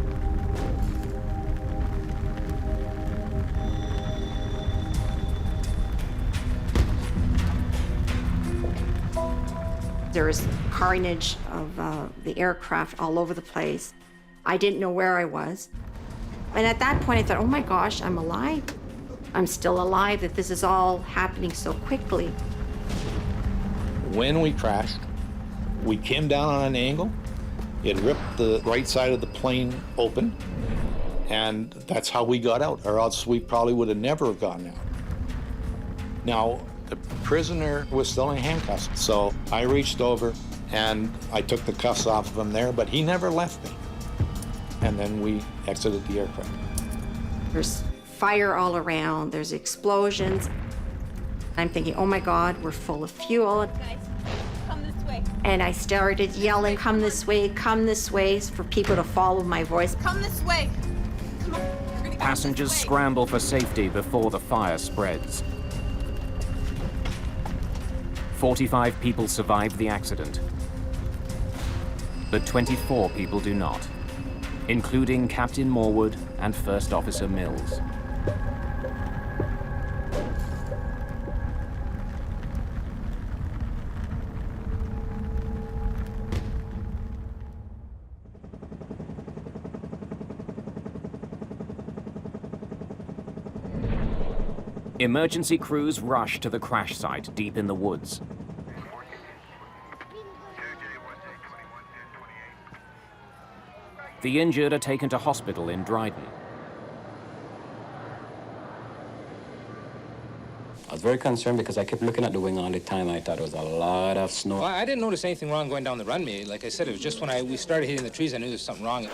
There's carnage of the aircraft all over the place. I didn't know where I was. And at that point, I thought, oh my gosh, I'm alive. I'm still alive, that this is all happening so quickly. When we crashed, we came down on an angle. It ripped the right side of the plane open, and that's how we got out, or else we probably would have never gotten out. Now, the prisoner was still in handcuffs, so I reached over and I took the cuffs off of him there, but he never left me. And then we exited the aircraft. There's fire all around, there's explosions. I'm thinking, oh my God, we're full of fuel. Guys, come this way. And I started yelling, come this way, for people to follow my voice. Come this way. Come on. We're gonna go Passengers this way. scramble for safety before the fire spreads. 45 people survived the accident, but 24 people do not, including Captain Morwood and First Officer Mills. Emergency crews rush to the crash site deep in the woods. The injured are taken to hospital in Dryden. I was very concerned because I kept looking at the wing all the time. I thought it was a lot of snow. Well, I didn't notice anything wrong going down the runway. Like I said, it was just when we started hitting the trees, I knew there was something wrong.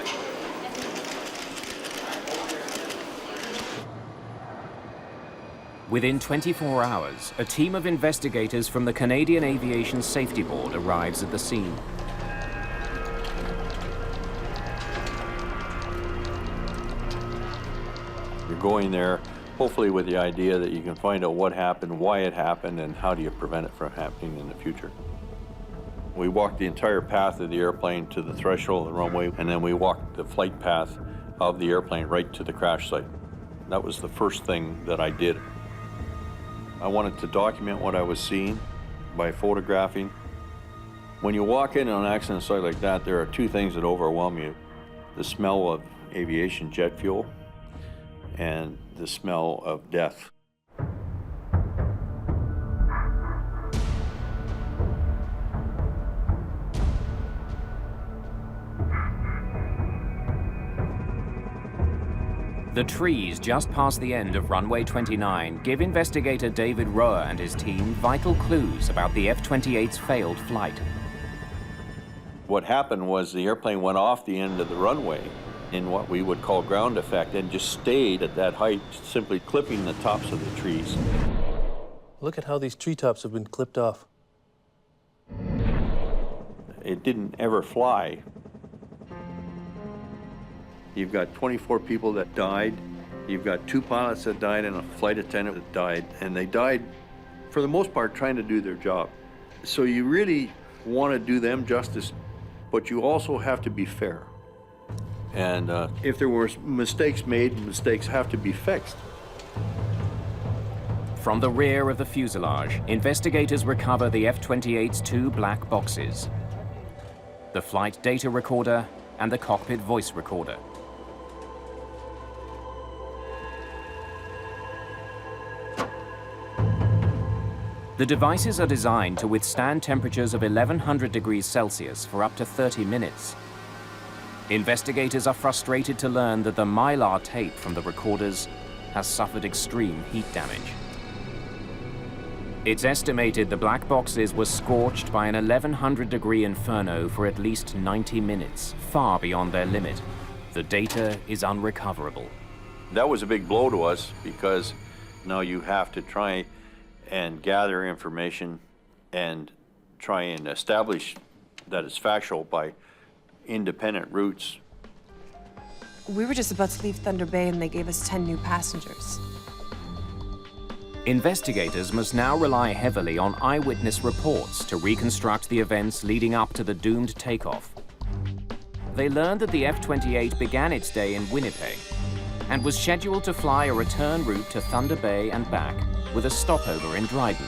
Within 24 hours, a team of investigators from the Canadian Aviation Safety Board arrives at the scene. You're going there, hopefully with the idea that you can find out what happened, why it happened, and how do you prevent it from happening in the future. We walked the entire path of the airplane to the threshold of the runway, and then we walked the flight path of the airplane right to the crash site. That was the first thing that I did. I wanted to document what I was seeing by photographing. When you walk in on an accident site like that, there are two things that overwhelm you. The smell of aviation jet fuel and the smell of death. The trees just past the end of runway 29 give investigator David Roer and his team vital clues about the F-28's failed flight. What happened was the airplane went off the end of the runway in what we would call ground effect and just stayed at that height, simply clipping the tops of the trees. Look at how these treetops have been clipped off. It didn't ever fly. You've got 24 people that died. You've got 2 pilots that died and a flight attendant that died. And they died, for the most part, trying to do their job. So you really want to do them justice, but you also have to be fair. And if there were mistakes made, mistakes have to be fixed. From the rear of the fuselage, investigators recover the F-28's 2 black boxes, the flight data recorder and the cockpit voice recorder. The devices are designed to withstand temperatures of 1100 degrees Celsius for up to 30 minutes. Investigators are frustrated to learn that the mylar tape from the recorders has suffered extreme heat damage. It's estimated the black boxes were scorched by an 1100-degree inferno for at least 90 minutes, far beyond their limit. The data is unrecoverable. That was a big blow to us because now you have to try and gather information and try and establish that it's factual by independent routes. We were just about to leave Thunder Bay and they gave us 10 new passengers. Investigators must now rely heavily on eyewitness reports to reconstruct the events leading up to the doomed takeoff. They learned that the F-28 began its day in Winnipeg and was scheduled to fly a return route to Thunder Bay and back with a stopover in Dryden.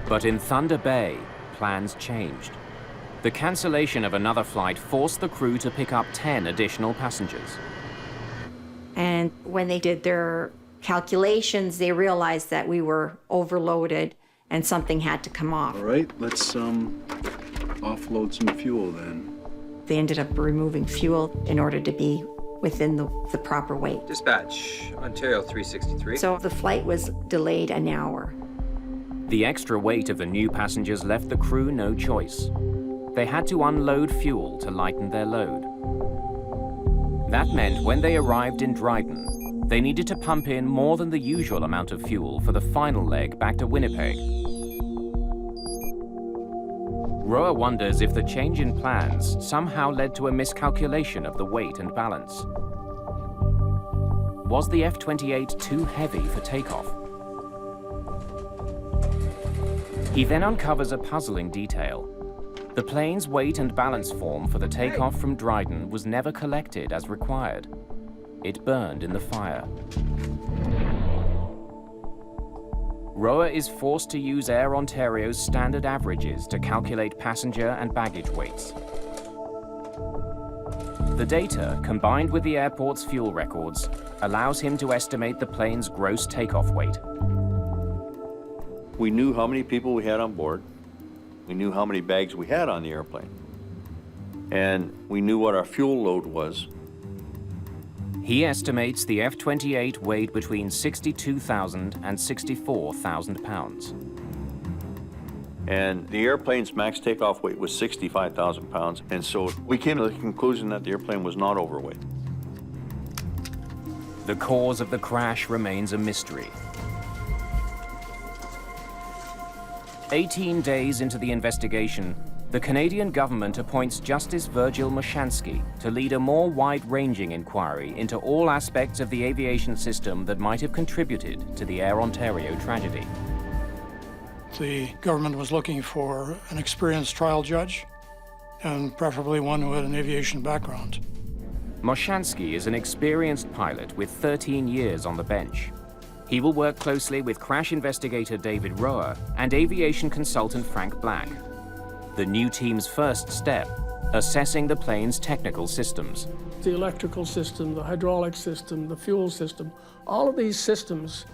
But in Thunder Bay, plans changed. The cancellation of another flight forced the crew to pick up 10 additional passengers. And when they did their calculations, they realized that we were overloaded and something had to come off. All right, let's offload some fuel then. They ended up removing fuel in order to be within the proper weight. Dispatch, Ontario 363. So the flight was delayed an hour. The extra weight of the new passengers left the crew no choice. They had to unload fuel to lighten their load. That meant when they arrived in Dryden, they needed to pump in more than the usual amount of fuel for the final leg back to Winnipeg. Roa wonders if the change in plans somehow led to a miscalculation of the weight and balance. Was the F-28 too heavy for takeoff? He then uncovers a puzzling detail. The plane's weight and balance form for the takeoff from Dryden was never collected as required. It burned in the fire. Roa is forced to use Air Ontario's standard averages to calculate passenger and baggage weights. The data, combined with the airport's fuel records, allows him to estimate the plane's gross takeoff weight. We knew how many people we had on board. We knew how many bags we had on the airplane. And we knew what our fuel load was. He estimates the F-28 weighed between 62,000 and 64,000 pounds. And the airplane's max takeoff weight was 65,000 pounds. And so we came to the conclusion that the airplane was not overweight. The cause of the crash remains a mystery. 18 days into the investigation, the Canadian government appoints Justice Virgil Moshansky to lead a more wide-ranging inquiry into all aspects of the aviation system that might have contributed to the Air Ontario tragedy. The government was looking for an experienced trial judge, and preferably one who had an aviation background. Moshansky is an experienced pilot with 13 years on the bench. He will work closely with crash investigator David Roa and aviation consultant Frank Black. The new team's first step, assessing the plane's technical systems. The electrical system, the hydraulic system, the fuel system, all of these systems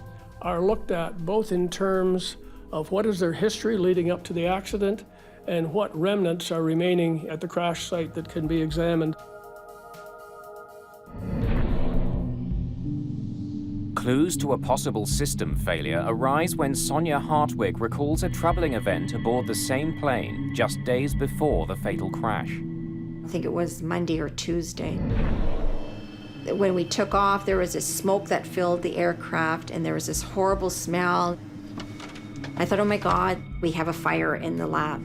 are looked at both in terms of what is their history leading up to the accident and what remnants are remaining at the crash site that can be examined. Clues to a possible system failure arise when Sonia Hartwig recalls a troubling event aboard the same plane just days before the fatal crash. I think it was Monday or Tuesday. When we took off, there was this smoke that filled the aircraft and there was this horrible smell. I thought, oh my God, we have a fire in the lab.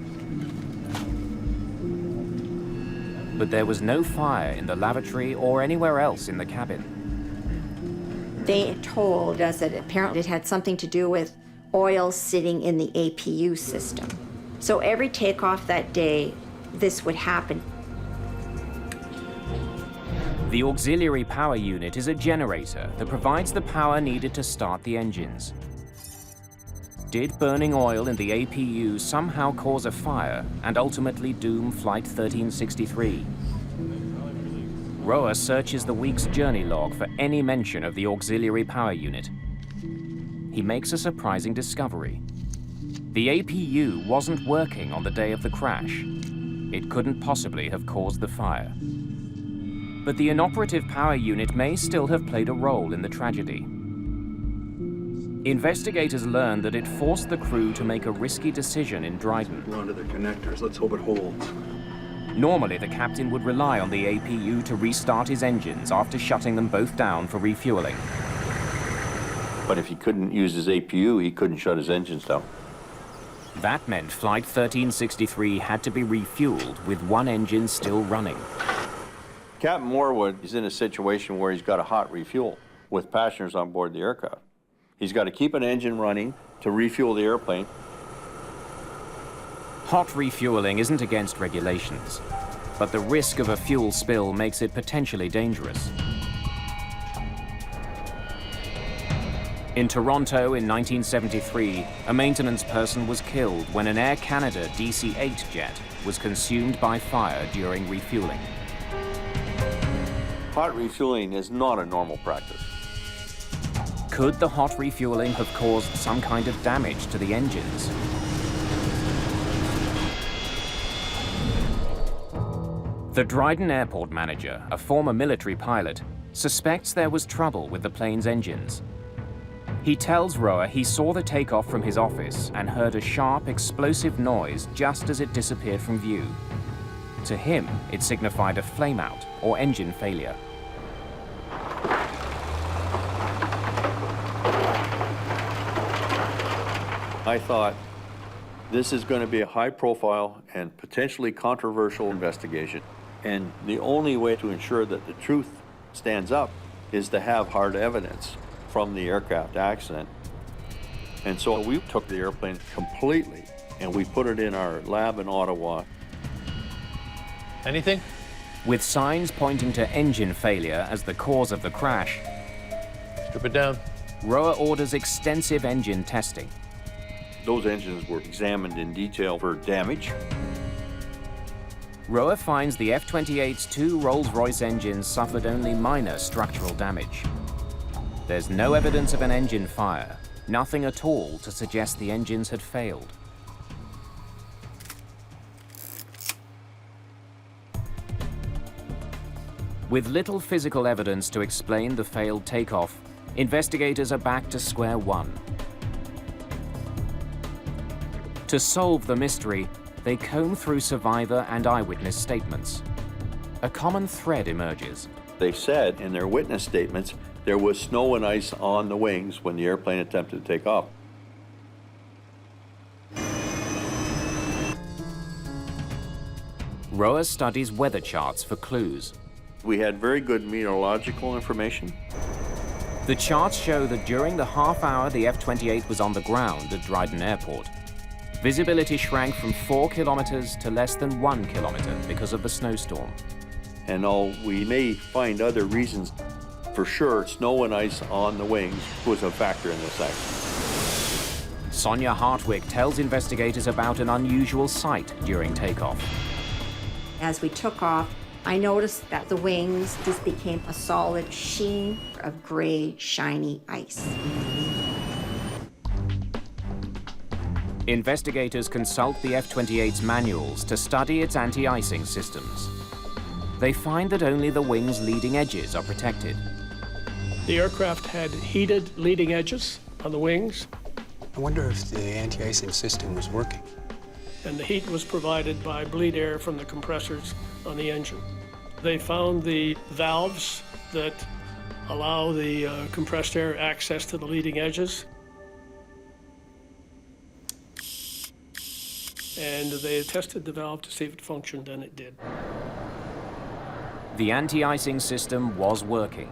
But there was no fire in the lavatory or anywhere else in the cabin. They told us that apparently it had something to do with oil sitting in the APU system. So every takeoff that day, this would happen. The auxiliary power unit is a generator that provides the power needed to start the engines. Did burning oil in the APU somehow cause a fire and ultimately doom Flight 1363? Roa searches the week's journey log for any mention of the auxiliary power unit. He makes a surprising discovery. The APU wasn't working on the day of the crash. It couldn't possibly have caused the fire. But the inoperative power unit may still have played a role in the tragedy. Investigators learned that it forced the crew to make a risky decision in Dryden. We're onto the connectors. Let's hope it holds. Normally, the captain would rely on the APU to restart his engines after shutting them both down for refueling. But if he couldn't use his APU, he couldn't shut his engines down. That meant Flight 1363 had to be refueled with one engine still running. Captain Morwood is in a situation where he's got to hot refuel with passengers on board the aircraft. He's got to keep an engine running to refuel the airplane. Hot refueling isn't against regulations, but the risk of a fuel spill makes it potentially dangerous. In Toronto in 1973, a maintenance person was killed when an Air Canada DC-8 jet was consumed by fire during refueling. Hot refueling is not a normal practice. Could the hot refueling have caused some kind of damage to the engines? The Dryden airport manager, a former military pilot, suspects there was trouble with the plane's engines. He tells Roa he saw the takeoff from his office and heard a sharp, explosive noise just as it disappeared from view. To him, it signified a flameout or engine failure. I thought, this is going to be a high-profile and potentially controversial investigation. And the only way to ensure that the truth stands up is to have hard evidence from the aircraft accident. And so we took the airplane completely and we put it in our lab in Ottawa. Anything? With signs pointing to engine failure as the cause of the crash, strip it down. Roa orders extensive engine testing. Those engines were examined in detail for damage. Roa finds the F-28's two Rolls-Royce engines suffered only minor structural damage. There's no evidence of an engine fire, nothing at all to suggest the engines had failed. With little physical evidence to explain the failed takeoff, investigators are back to square one. To solve the mystery, they comb through survivor and eyewitness statements. A common thread emerges. They said in their witness statements there was snow and ice on the wings when the airplane attempted to take off. Roa studies weather charts for clues. We had very good meteorological information. The charts show that during the half hour the F-28 was on the ground at Dryden Airport, visibility shrank from 4 kilometers to less than 1 kilometer because of the snowstorm. And though we may find other reasons, for sure, snow and ice on the wings was a factor in this accident. Sonia Hartwig tells investigators about an unusual sight during takeoff. As we took off, I noticed that the wings just became a solid sheen of gray, shiny ice. Investigators consult the F-28's manuals to study its anti-icing systems. They find that only the wing's leading edges are protected. The aircraft had heated leading edges on the wings. I wonder if the anti-icing system was working. And the heat was provided by bleed air from the compressors on the engine. They found the valves that allow the compressed air access to the leading edges. And they tested the valve to see if it functioned, and it did. The anti-icing system was working.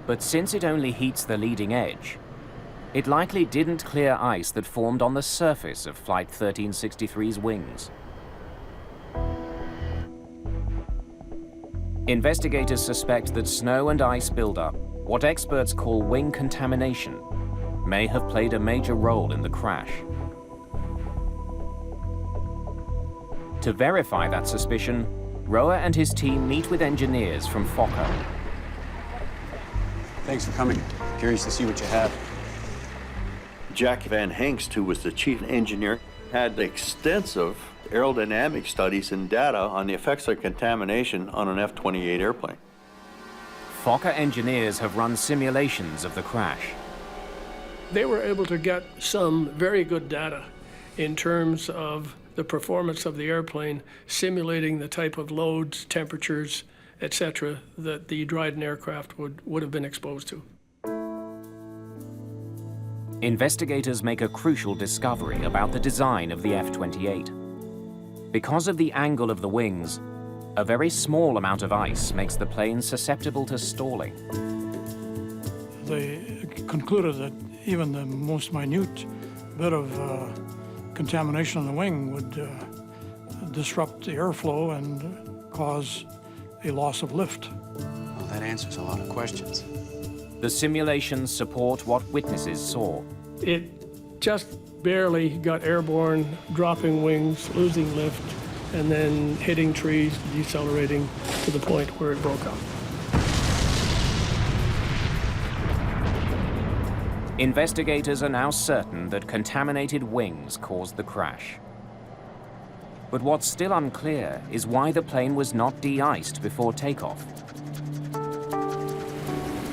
But since it only heats the leading edge, it likely didn't clear ice that formed on the surface of Flight 1363's wings. Investigators suspect that snow and ice buildup, what experts call wing contamination, may have played a major role in the crash. To verify that suspicion, Roa and his team meet with engineers from Fokker. Thanks for coming. Curious to see what you have. Jack Van Hengst, who was the chief engineer, had extensive aerodynamic studies and data on the effects of contamination on an F-28 airplane. Fokker engineers have run simulations of the crash. They were able to get some very good data in terms of the performance of the airplane, simulating the type of loads, temperatures, etc., that the Dryden aircraft would have been exposed to. Investigators make a crucial discovery about the design of the F-28. Because of the angle of the wings, a very small amount of ice makes the plane susceptible to stalling. They concluded that even the most minute bit of contamination on the wing would disrupt the airflow and cause a loss of lift. Well, that answers a lot of questions. The simulations support what witnesses saw. It just barely got airborne, dropping wings, losing lift, and then hitting trees, decelerating to the point where it broke up. Investigators are now certain that contaminated wings caused the crash. But what's still unclear is why the plane was not de-iced before takeoff.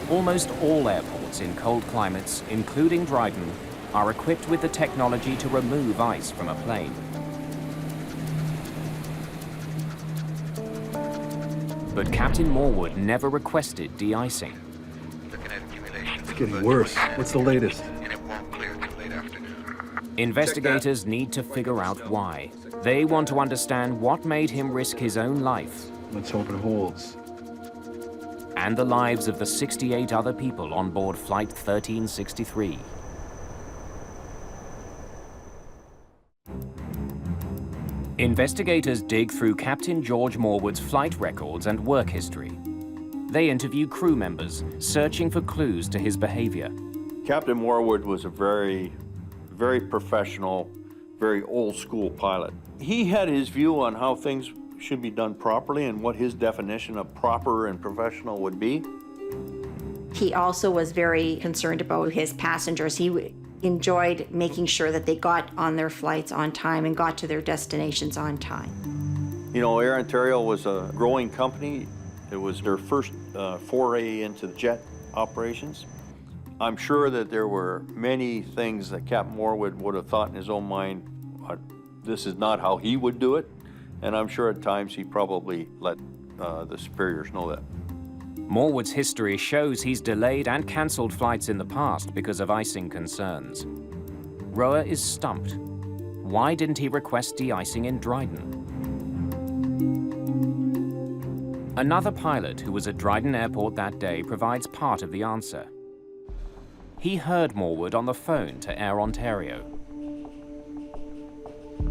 Almost all airports in cold climates, including Dryden, are equipped with the technology to remove ice from a plane. But Captain Morwood never requested de-icing. It's getting worse. What's the latest? Investigators need to figure out why. They want to understand what made him risk his own life. Let's hope it holds. And the lives of the 68 other people on board Flight 1363. Investigators dig through Captain George Morwood's flight records and work history. They interview crew members, searching for clues to his behavior. Captain Morwood was a very professional, very old-school pilot. He had his view on how things should be done properly and what his definition of proper and professional would be. He also was very concerned about his passengers. He enjoyed making sure that they got on their flights on time and got to their destinations on time. You know, Air Ontario was a growing company. It was their first foray into jet operations. I'm sure that there were many things that Captain Morwood would have thought in his own mind, this is not how he would do it. And I'm sure at times he probably let the superiors know that. Morwood's history shows he's delayed and cancelled flights in the past because of icing concerns. Roa is stumped. Why didn't he request de-icing in Dryden? Another pilot who was at Dryden Airport that day provides part of the answer. He heard Morwood on the phone to Air Ontario.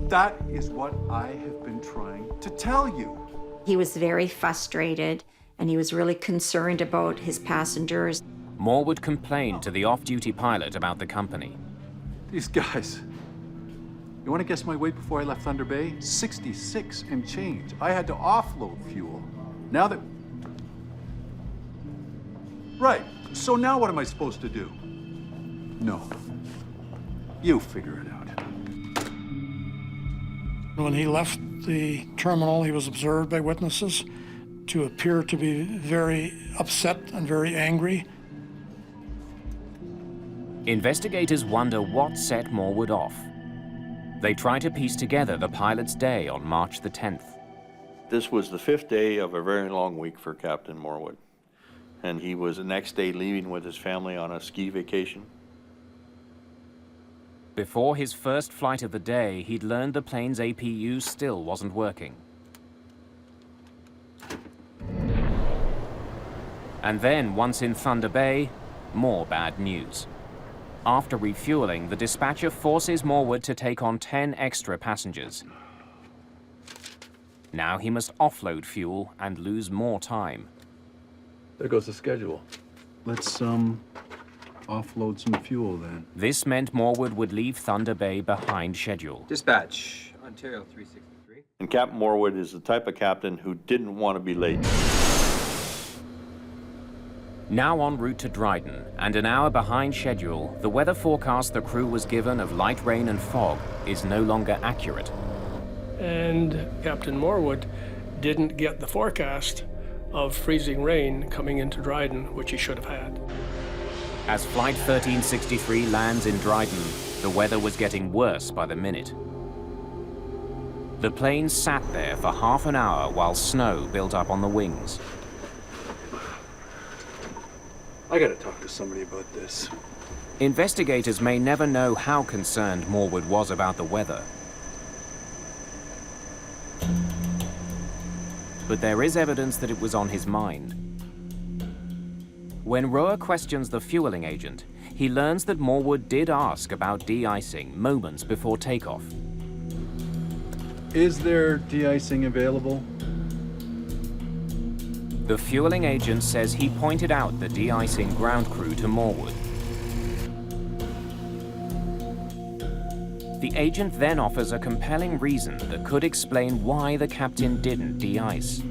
That is what I have been trying to tell you. He was very frustrated, and he was really concerned about his passengers. Morwood complained to the off-duty pilot about the company. These guys. You want to guess my weight before I left Thunder Bay? 66 and change. I had to offload fuel. Now that... Right. So now what am I supposed to do? No. You figure it out. When he left the terminal, he was observed by witnesses to appear to be very upset and very angry. Investigators wonder what set Morwood off. They try to piece together the pilot's day on March the 10th. This was the 5th day of a very long week for Captain Morwood. And he was the next day leaving with his family on a ski vacation. Before his first flight of the day, he'd learned the plane's APU still wasn't working. And then, once in Thunder Bay, more bad news. After refueling, the dispatcher forces Morwood to take on 10 extra passengers. Now he must offload fuel and lose more time. There goes the schedule. Let's, offload some fuel then. This meant Morwood would leave Thunder Bay behind schedule. Dispatch, Ontario 363. And Captain Morwood is the type of captain who didn't want to be late. Now en route to Dryden, and an hour behind schedule, the weather forecast the crew was given of light rain and fog is no longer accurate. And Captain Morwood didn't get the forecast of freezing rain coming into Dryden, which he should have had. As Flight 1363 lands in Dryden, the weather was getting worse by the minute. The plane sat there for half an hour while snow built up on the wings. I gotta talk to somebody about this. Investigators may never know how concerned Morwood was about the weather. But there is evidence that it was on his mind. When Roa questions the fueling agent, he learns that Morwood did ask about de-icing moments before takeoff. Is there de-icing available? The fueling agent says he pointed out the de-icing ground crew to Morwood. The agent then offers a compelling reason that could explain why the captain didn't de-ice.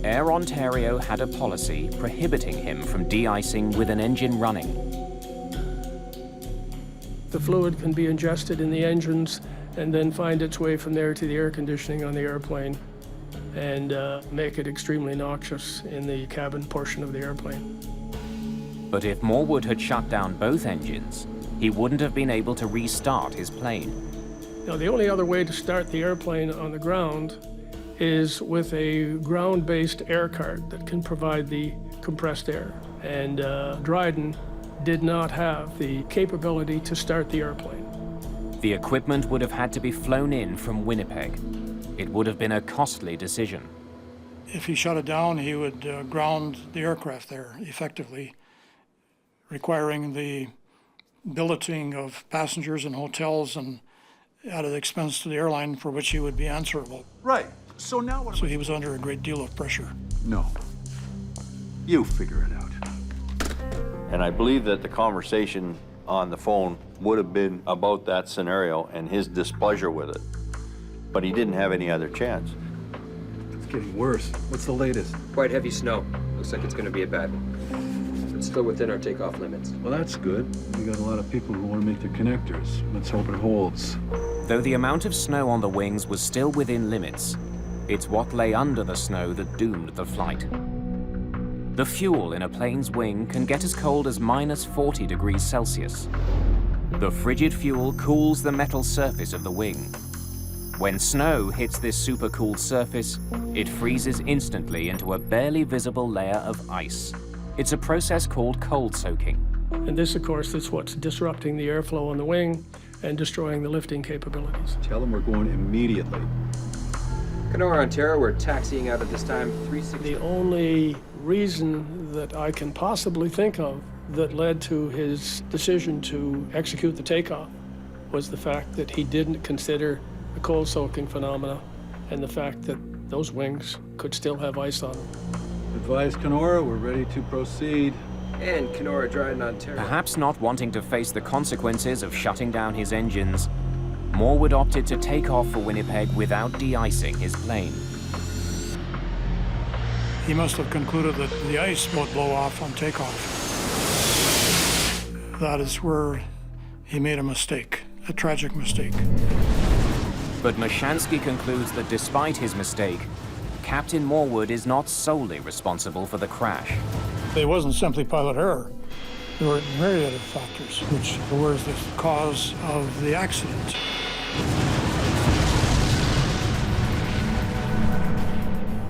Air Ontario had a policy prohibiting him from de-icing with an engine running. The fluid can be ingested in the engines and then find its way from there to the air conditioning on the airplane and make it extremely noxious in the cabin portion of the airplane. But if Morwood had shut down both engines, he wouldn't have been able to restart his plane. Now, the only other way to start the airplane on the ground is with a ground-based air cart that can provide the compressed air. And Dryden did not have the capability to start the airplane. The equipment would have had to be flown in from Winnipeg. It would have been a costly decision. If he shut it down, he would ground the aircraft there effectively, requiring the billeting of passengers in hotels and at an expense to the airline for which he would be answerable. Right. So now what? So he was under a great deal of pressure. No. You figure it out. And I believe that the conversation on the phone would have been about that scenario and his displeasure with it. But he didn't have any other chance. It's getting worse. What's the latest? Quite heavy snow. Looks like it's going to be a bad one. It's still within our takeoff limits. Well, that's good. We got a lot of people who want to make their connectors. Let's hope it holds. Though the amount of snow on the wings was still within limits, it's what lay under the snow that doomed the flight. The fuel in a plane's wing can get as cold as -40 degrees Celsius. The frigid fuel cools the metal surface of the wing. When snow hits this supercooled surface, it freezes instantly into a barely visible layer of ice. It's a process called cold soaking. And this, of course, is what's disrupting the airflow on the wing and destroying the lifting capabilities. Tell them we're going immediately. Kenora, Ontario, we're taxiing out at this time, 360. The only reason that I can possibly think of that led to his decision to execute the takeoff was the fact that he didn't consider the cold soaking phenomena and the fact that those wings could still have ice on them. Advise Kenora, we're ready to proceed. And Kenora, Dryden, Ontario. Perhaps not wanting to face the consequences of shutting down his engines, Morwood opted to take off for Winnipeg without de-icing his plane. He must have concluded that the ice would blow off on takeoff. That is where he made a mistake, a tragic mistake. But Mashansky concludes that despite his mistake, Captain Morwood is not solely responsible for the crash. It wasn't simply pilot error. There were myriad of factors which were the cause of the accident.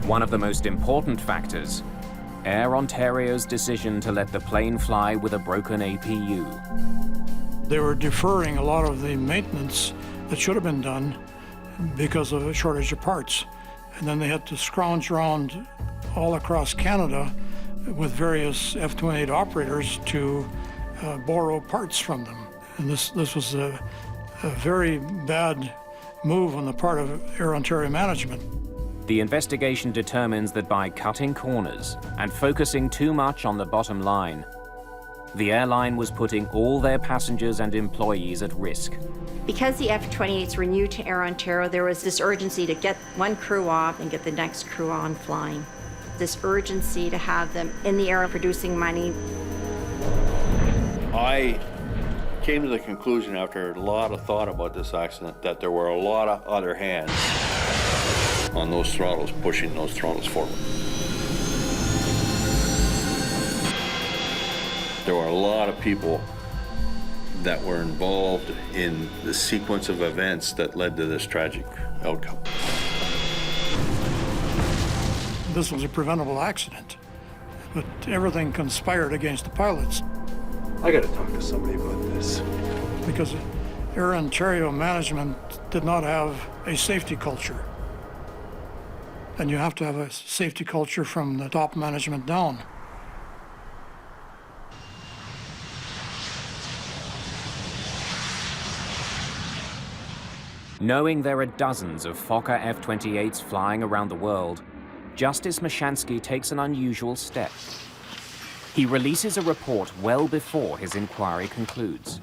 One of the most important factors, Air Ontario's decision to let the plane fly with a broken APU. They were deferring a lot of the maintenance that should have been done because of a shortage of parts. And then they had to scrounge around all across Canada with various F-28 operators to borrow parts from them. And this was a very bad move on the part of Air Ontario management. The investigation determines that by cutting corners and focusing too much on the bottom line, the airline was putting all their passengers and employees at risk. Because the F-28s were new to Air Ontario, there was this urgency to get one crew off and get the next crew on flying. This urgency to have them in the air producing money. I came to the conclusion after a lot of thought about this accident that there were a lot of other hands on those throttles, pushing those throttles forward. There were a lot of people that were involved in the sequence of events that led to this tragic outcome. This was a preventable accident, but everything conspired against the pilots. I gotta talk to somebody about this. Because Air Ontario management did not have a safety culture. And you have to have a safety culture from the top management down. Knowing there are dozens of Fokker F-28s flying around the world, Justice Mashansky takes an unusual step. He releases a report well before his inquiry concludes.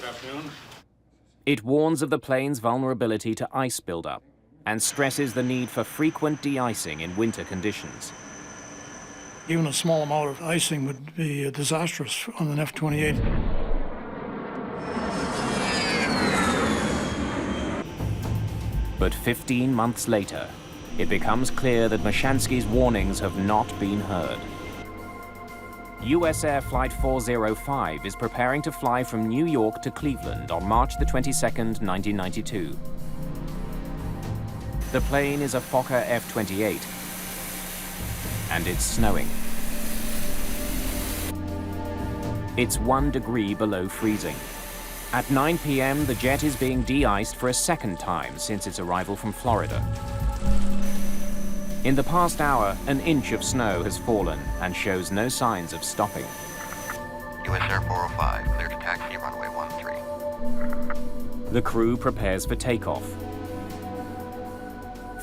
Good afternoon. It warns of the plane's vulnerability to ice buildup and stresses the need for frequent de-icing in winter conditions. Even a small amount of icing would be disastrous on an F-28. But 15 months later, it becomes clear that Mashansky's warnings have not been heard. US Air Flight 405 is preparing to fly from New York to Cleveland on March the 22nd, 1992. The plane is a Fokker F-28, and it's snowing. It's 1 degree below freezing. At 9 p.m., the jet is being de-iced for a second time since its arrival from Florida. In the past hour, an inch of snow has fallen and shows no signs of stopping. US Air 405, clear to taxi runway 13. The crew prepares for takeoff.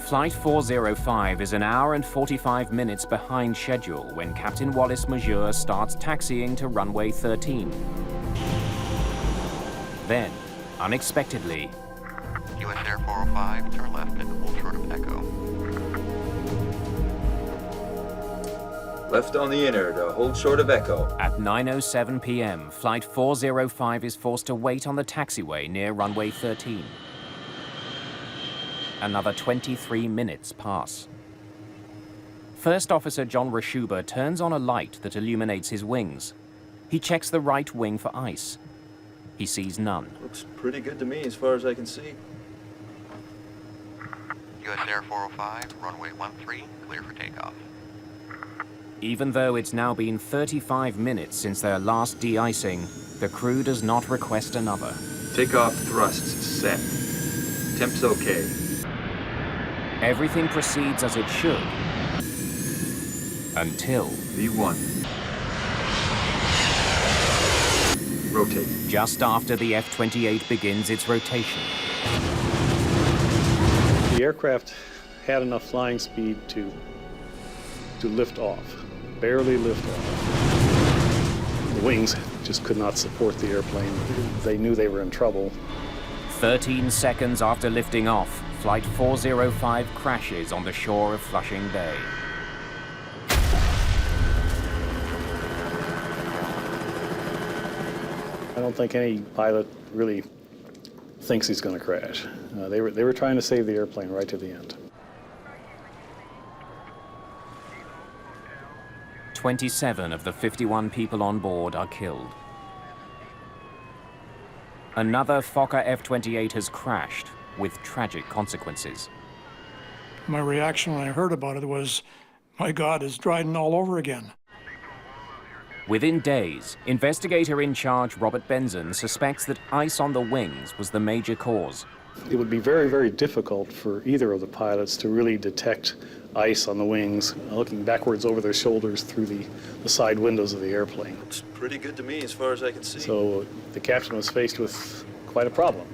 Flight 405 is an hour and 45 minutes behind schedule when Captain Wallace Majeur starts taxiing to runway 13. Then, unexpectedly, US Air 405, turn left into hold short of Echo. Left on the inner to hold short of Echo. At 9:07 p.m., Flight 405 is forced to wait on the taxiway near runway 13. Another 23 minutes pass. First Officer John Rashuba turns on a light that illuminates his wings. He checks the right wing for ice. He sees none. Looks pretty good to me as far as I can see. US Air 405, runway 13, clear for takeoff. Even though it's now been 35 minutes since their last de-icing, the crew does not request another. Takeoff thrusts set. Temp's okay. Everything proceeds as it should. Until... V1. Rotate. Just after the F-28 begins its rotation. The aircraft had enough flying speed to lift off, barely lift off. The wings just could not support the airplane. They knew they were in trouble. 13 seconds after lifting off, Flight 405 crashes on the shore of Flushing Bay. I don't think any pilot really thinks he's going to crash. They were trying to save the airplane right to the end. 27 of the 51 people on board are killed. Another Fokker F-28 has crashed with tragic consequences. My reaction when I heard about it was, my God, it's Dryden all over again. Within days, investigator in charge Robert Benson suspects that ice on the wings was the major cause. It would be very, very difficult for either of the pilots to really detect ice on the wings, looking backwards over their shoulders through the side windows of the airplane. Looks pretty good to me as far as I can see. So the captain was faced with quite a problem.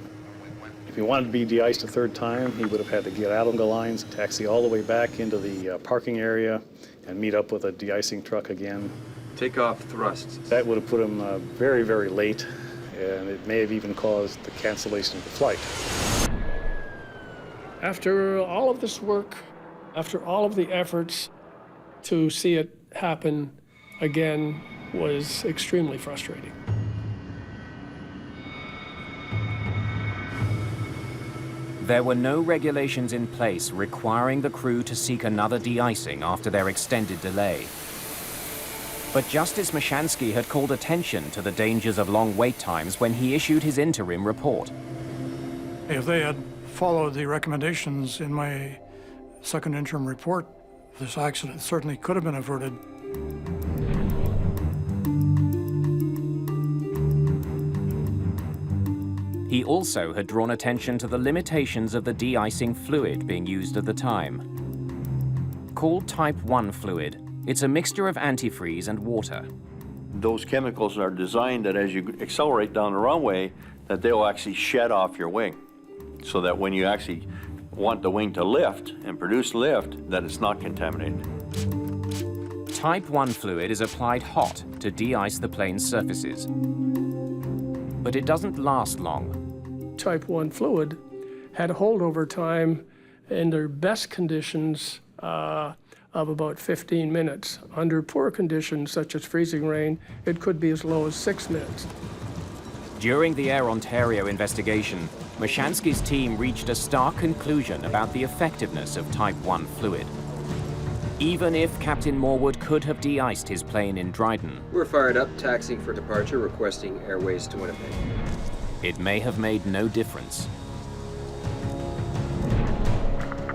If he wanted to be de-iced a third time, he would have had to get out on the lines, taxi all the way back into the parking area, and meet up with a de-icing truck again. Takeoff thrusts. That would have put him very, very late, and it may have even caused the cancellation of the flight. After all of this work, after all of the efforts, to see it happen again was extremely frustrating. There were no regulations in place requiring the crew to seek another de-icing after their extended delay. But Justice Mashansky had called attention to the dangers of long wait times when he issued his interim report. If they had followed the recommendations in my second interim report, this accident certainly could have been averted. He also had drawn attention to the limitations of the de-icing fluid being used at the time. Called Type 1 fluid, it's a mixture of antifreeze and water. Those chemicals are designed that as you accelerate down the runway, that they'll actually shed off your wing, so that when you actually want the wing to lift and produce lift, that it's not contaminated. Type 1 fluid is applied hot to de-ice the plane's surfaces. But it doesn't last long. Type 1 fluid had a holdover time in their best conditions of about 15 minutes. Under poor conditions, such as freezing rain, it could be as low as 6 minutes. During the Air Ontario investigation, Mashansky's team reached a stark conclusion about the effectiveness of Type 1 fluid. Even if Captain Morwood could have de-iced his plane in Dryden, We're fired up, taxiing for departure, requesting Airways to Winnipeg. it may have made no difference.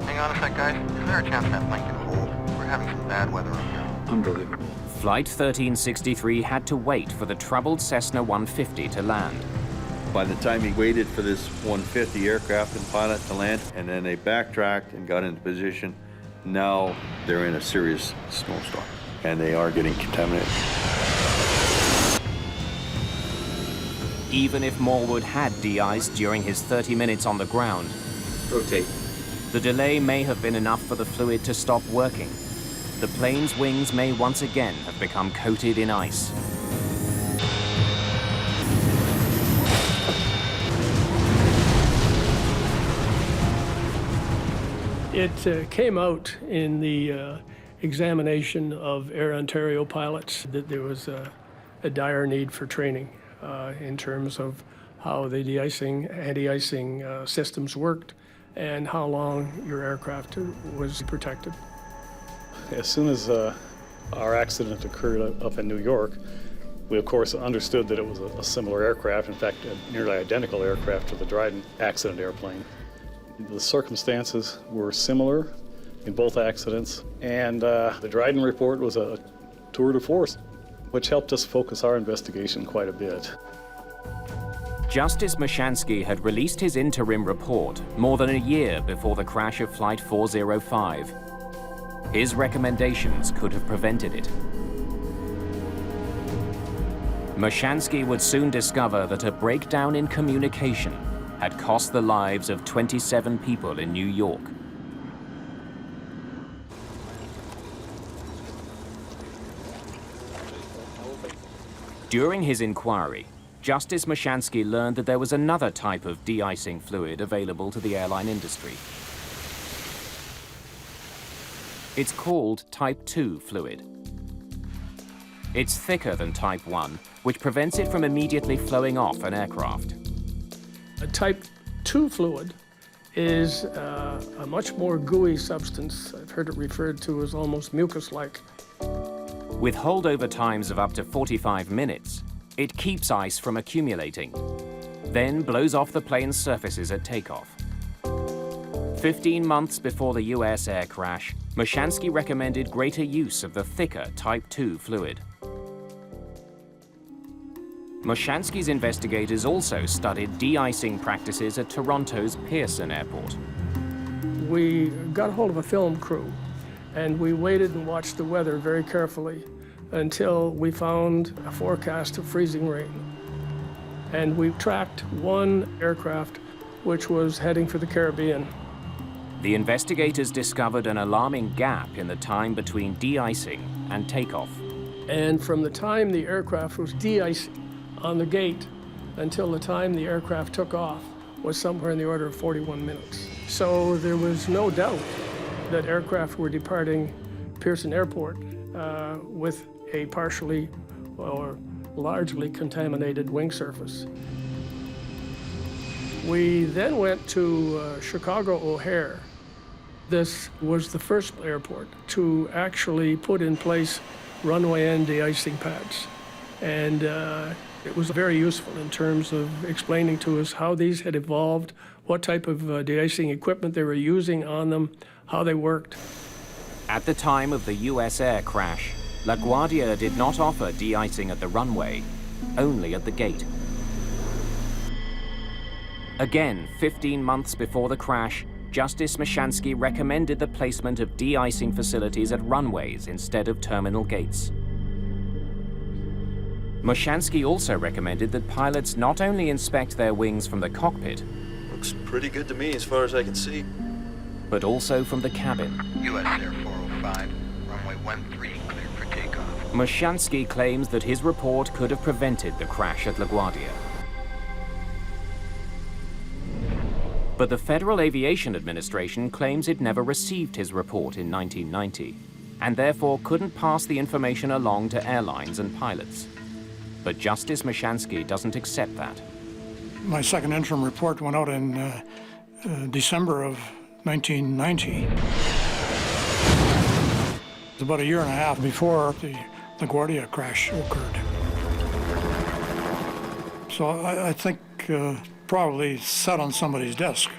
Hang on a sec, guys. Is there a chance that plane can hold? We're having some bad weather up here. Unbelievable. Flight 1363 had to wait for the troubled Cessna 150 to land. By the time he waited for this 150 aircraft and pilot to land, and then they backtracked and got into position, now they're in a serious snowstorm, and they are getting contaminated. Even if Morwood had de-iced during his 30 minutes on the ground, Rotate. the delay may have been enough for the fluid to stop working. The plane's wings may once again have become coated in ice. It came out in the examination of Air Ontario pilots that there was a dire need for training in terms of how the de-icing, anti-icing systems worked and how long your aircraft was protected. As soon as our accident occurred up in New York, we of course understood that it was a similar aircraft, in fact a nearly identical aircraft to the Dryden accident airplane. The circumstances were similar in both accidents, and the Dryden report was a tour de force, which helped us focus our investigation quite a bit. Justice Mashansky had released his interim report more than a year before the crash of Flight 405. His recommendations could have prevented it. Mashansky would soon discover that a breakdown in communication had cost the lives of 27 people in New York. During his inquiry, Justice Mashansky learned that there was another type of de-icing fluid available to the airline industry. It's called Type 2 fluid. It's thicker than Type 1, which prevents it from immediately flowing off an aircraft. A Type 2 fluid is a much more gooey substance. I've heard it referred to as almost mucus-like. With holdover times of up to 45 minutes, it keeps ice from accumulating, then blows off the plane's surfaces at takeoff. 15 months before the US air crash, Mashansky recommended greater use of the thicker Type 2 fluid. Mashansky's investigators also studied de-icing practices at Toronto's Pearson Airport. We got a hold of a film crew, and we waited and watched the weather very carefully until we found a forecast of freezing rain. And we tracked one aircraft which was heading for the Caribbean. The investigators discovered an alarming gap in the time between de-icing and takeoff. And from the time the aircraft was de-icing on the gate until the time the aircraft took off was somewhere in the order of 41 minutes. So there was no doubt that aircraft were departing Pearson Airport with a partially or largely contaminated wing surface. We then went to Chicago O'Hare. This was the first airport to actually put in place runway end de-icing pads. And it was very useful in terms of explaining to us how these had evolved, what type of de-icing equipment they were using on them, how they worked. At the time of the US Air crash, LaGuardia did not offer de-icing at the runway, only at the gate. Again, 15 months before the crash, Justice Mashansky recommended the placement of de-icing facilities at runways instead of terminal gates. Mashansky also recommended that pilots not only inspect their wings from the cockpit, Looks pretty good to me as far as I can see. but also from the cabin. U.S. Air 405, runway 13, cleared for takeoff. Mashansky claims that his report could have prevented the crash at LaGuardia. But the Federal Aviation Administration claims it never received his report in 1990, and therefore couldn't pass the information along to airlines and pilots. But Justice Mashansky doesn't accept that. My second interim report went out in December of 1990. It's about a year and a half before the LaGuardia crash occurred. So I think probably sat on somebody's desk.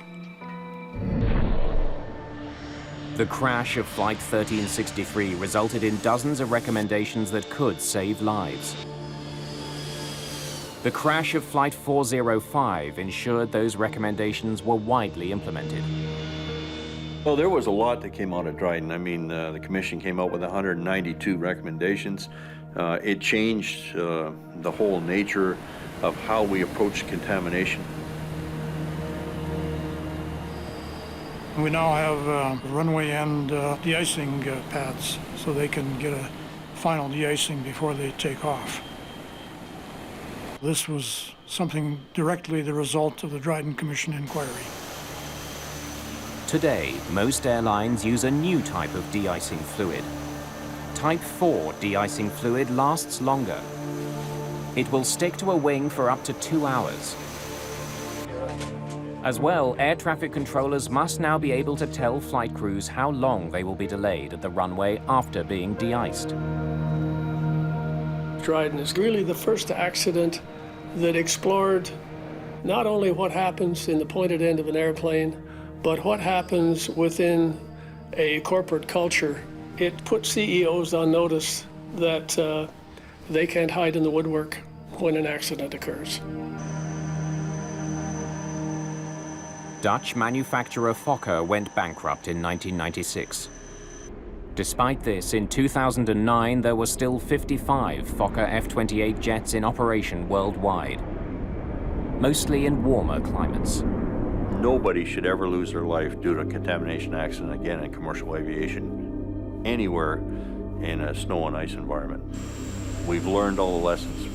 The crash of Flight 1363 resulted in dozens of recommendations that could save lives. The crash of Flight 405 ensured those recommendations were widely implemented. Well, there was a lot that came out of Dryden. I mean, the commission came out with 192 recommendations. It changed the whole nature of how we approach contamination. We now have runway end de-icing pads, so they can get a final de-icing before they take off. This was something directly the result of the Dryden Commission inquiry. Today, most airlines use a new type of de-icing fluid. Type 4 de-icing fluid lasts longer. It will stick to a wing for up to 2 hours. As well, air traffic controllers must now be able to tell flight crews how long they will be delayed at the runway after being de-iced. Dryden is really the first accident that explored not only what happens in the pointed end of an airplane, but what happens within a corporate culture. It put CEOs on notice that they can't hide in the woodwork when an accident occurs. Dutch manufacturer Fokker went bankrupt in 1996. Despite this, in 2009, there were still 55 Fokker F-28 jets in operation worldwide, mostly in warmer climates. Nobody should ever lose their life due to a contamination accident again in commercial aviation, anywhere in a snow and ice environment. We've learned all the lessons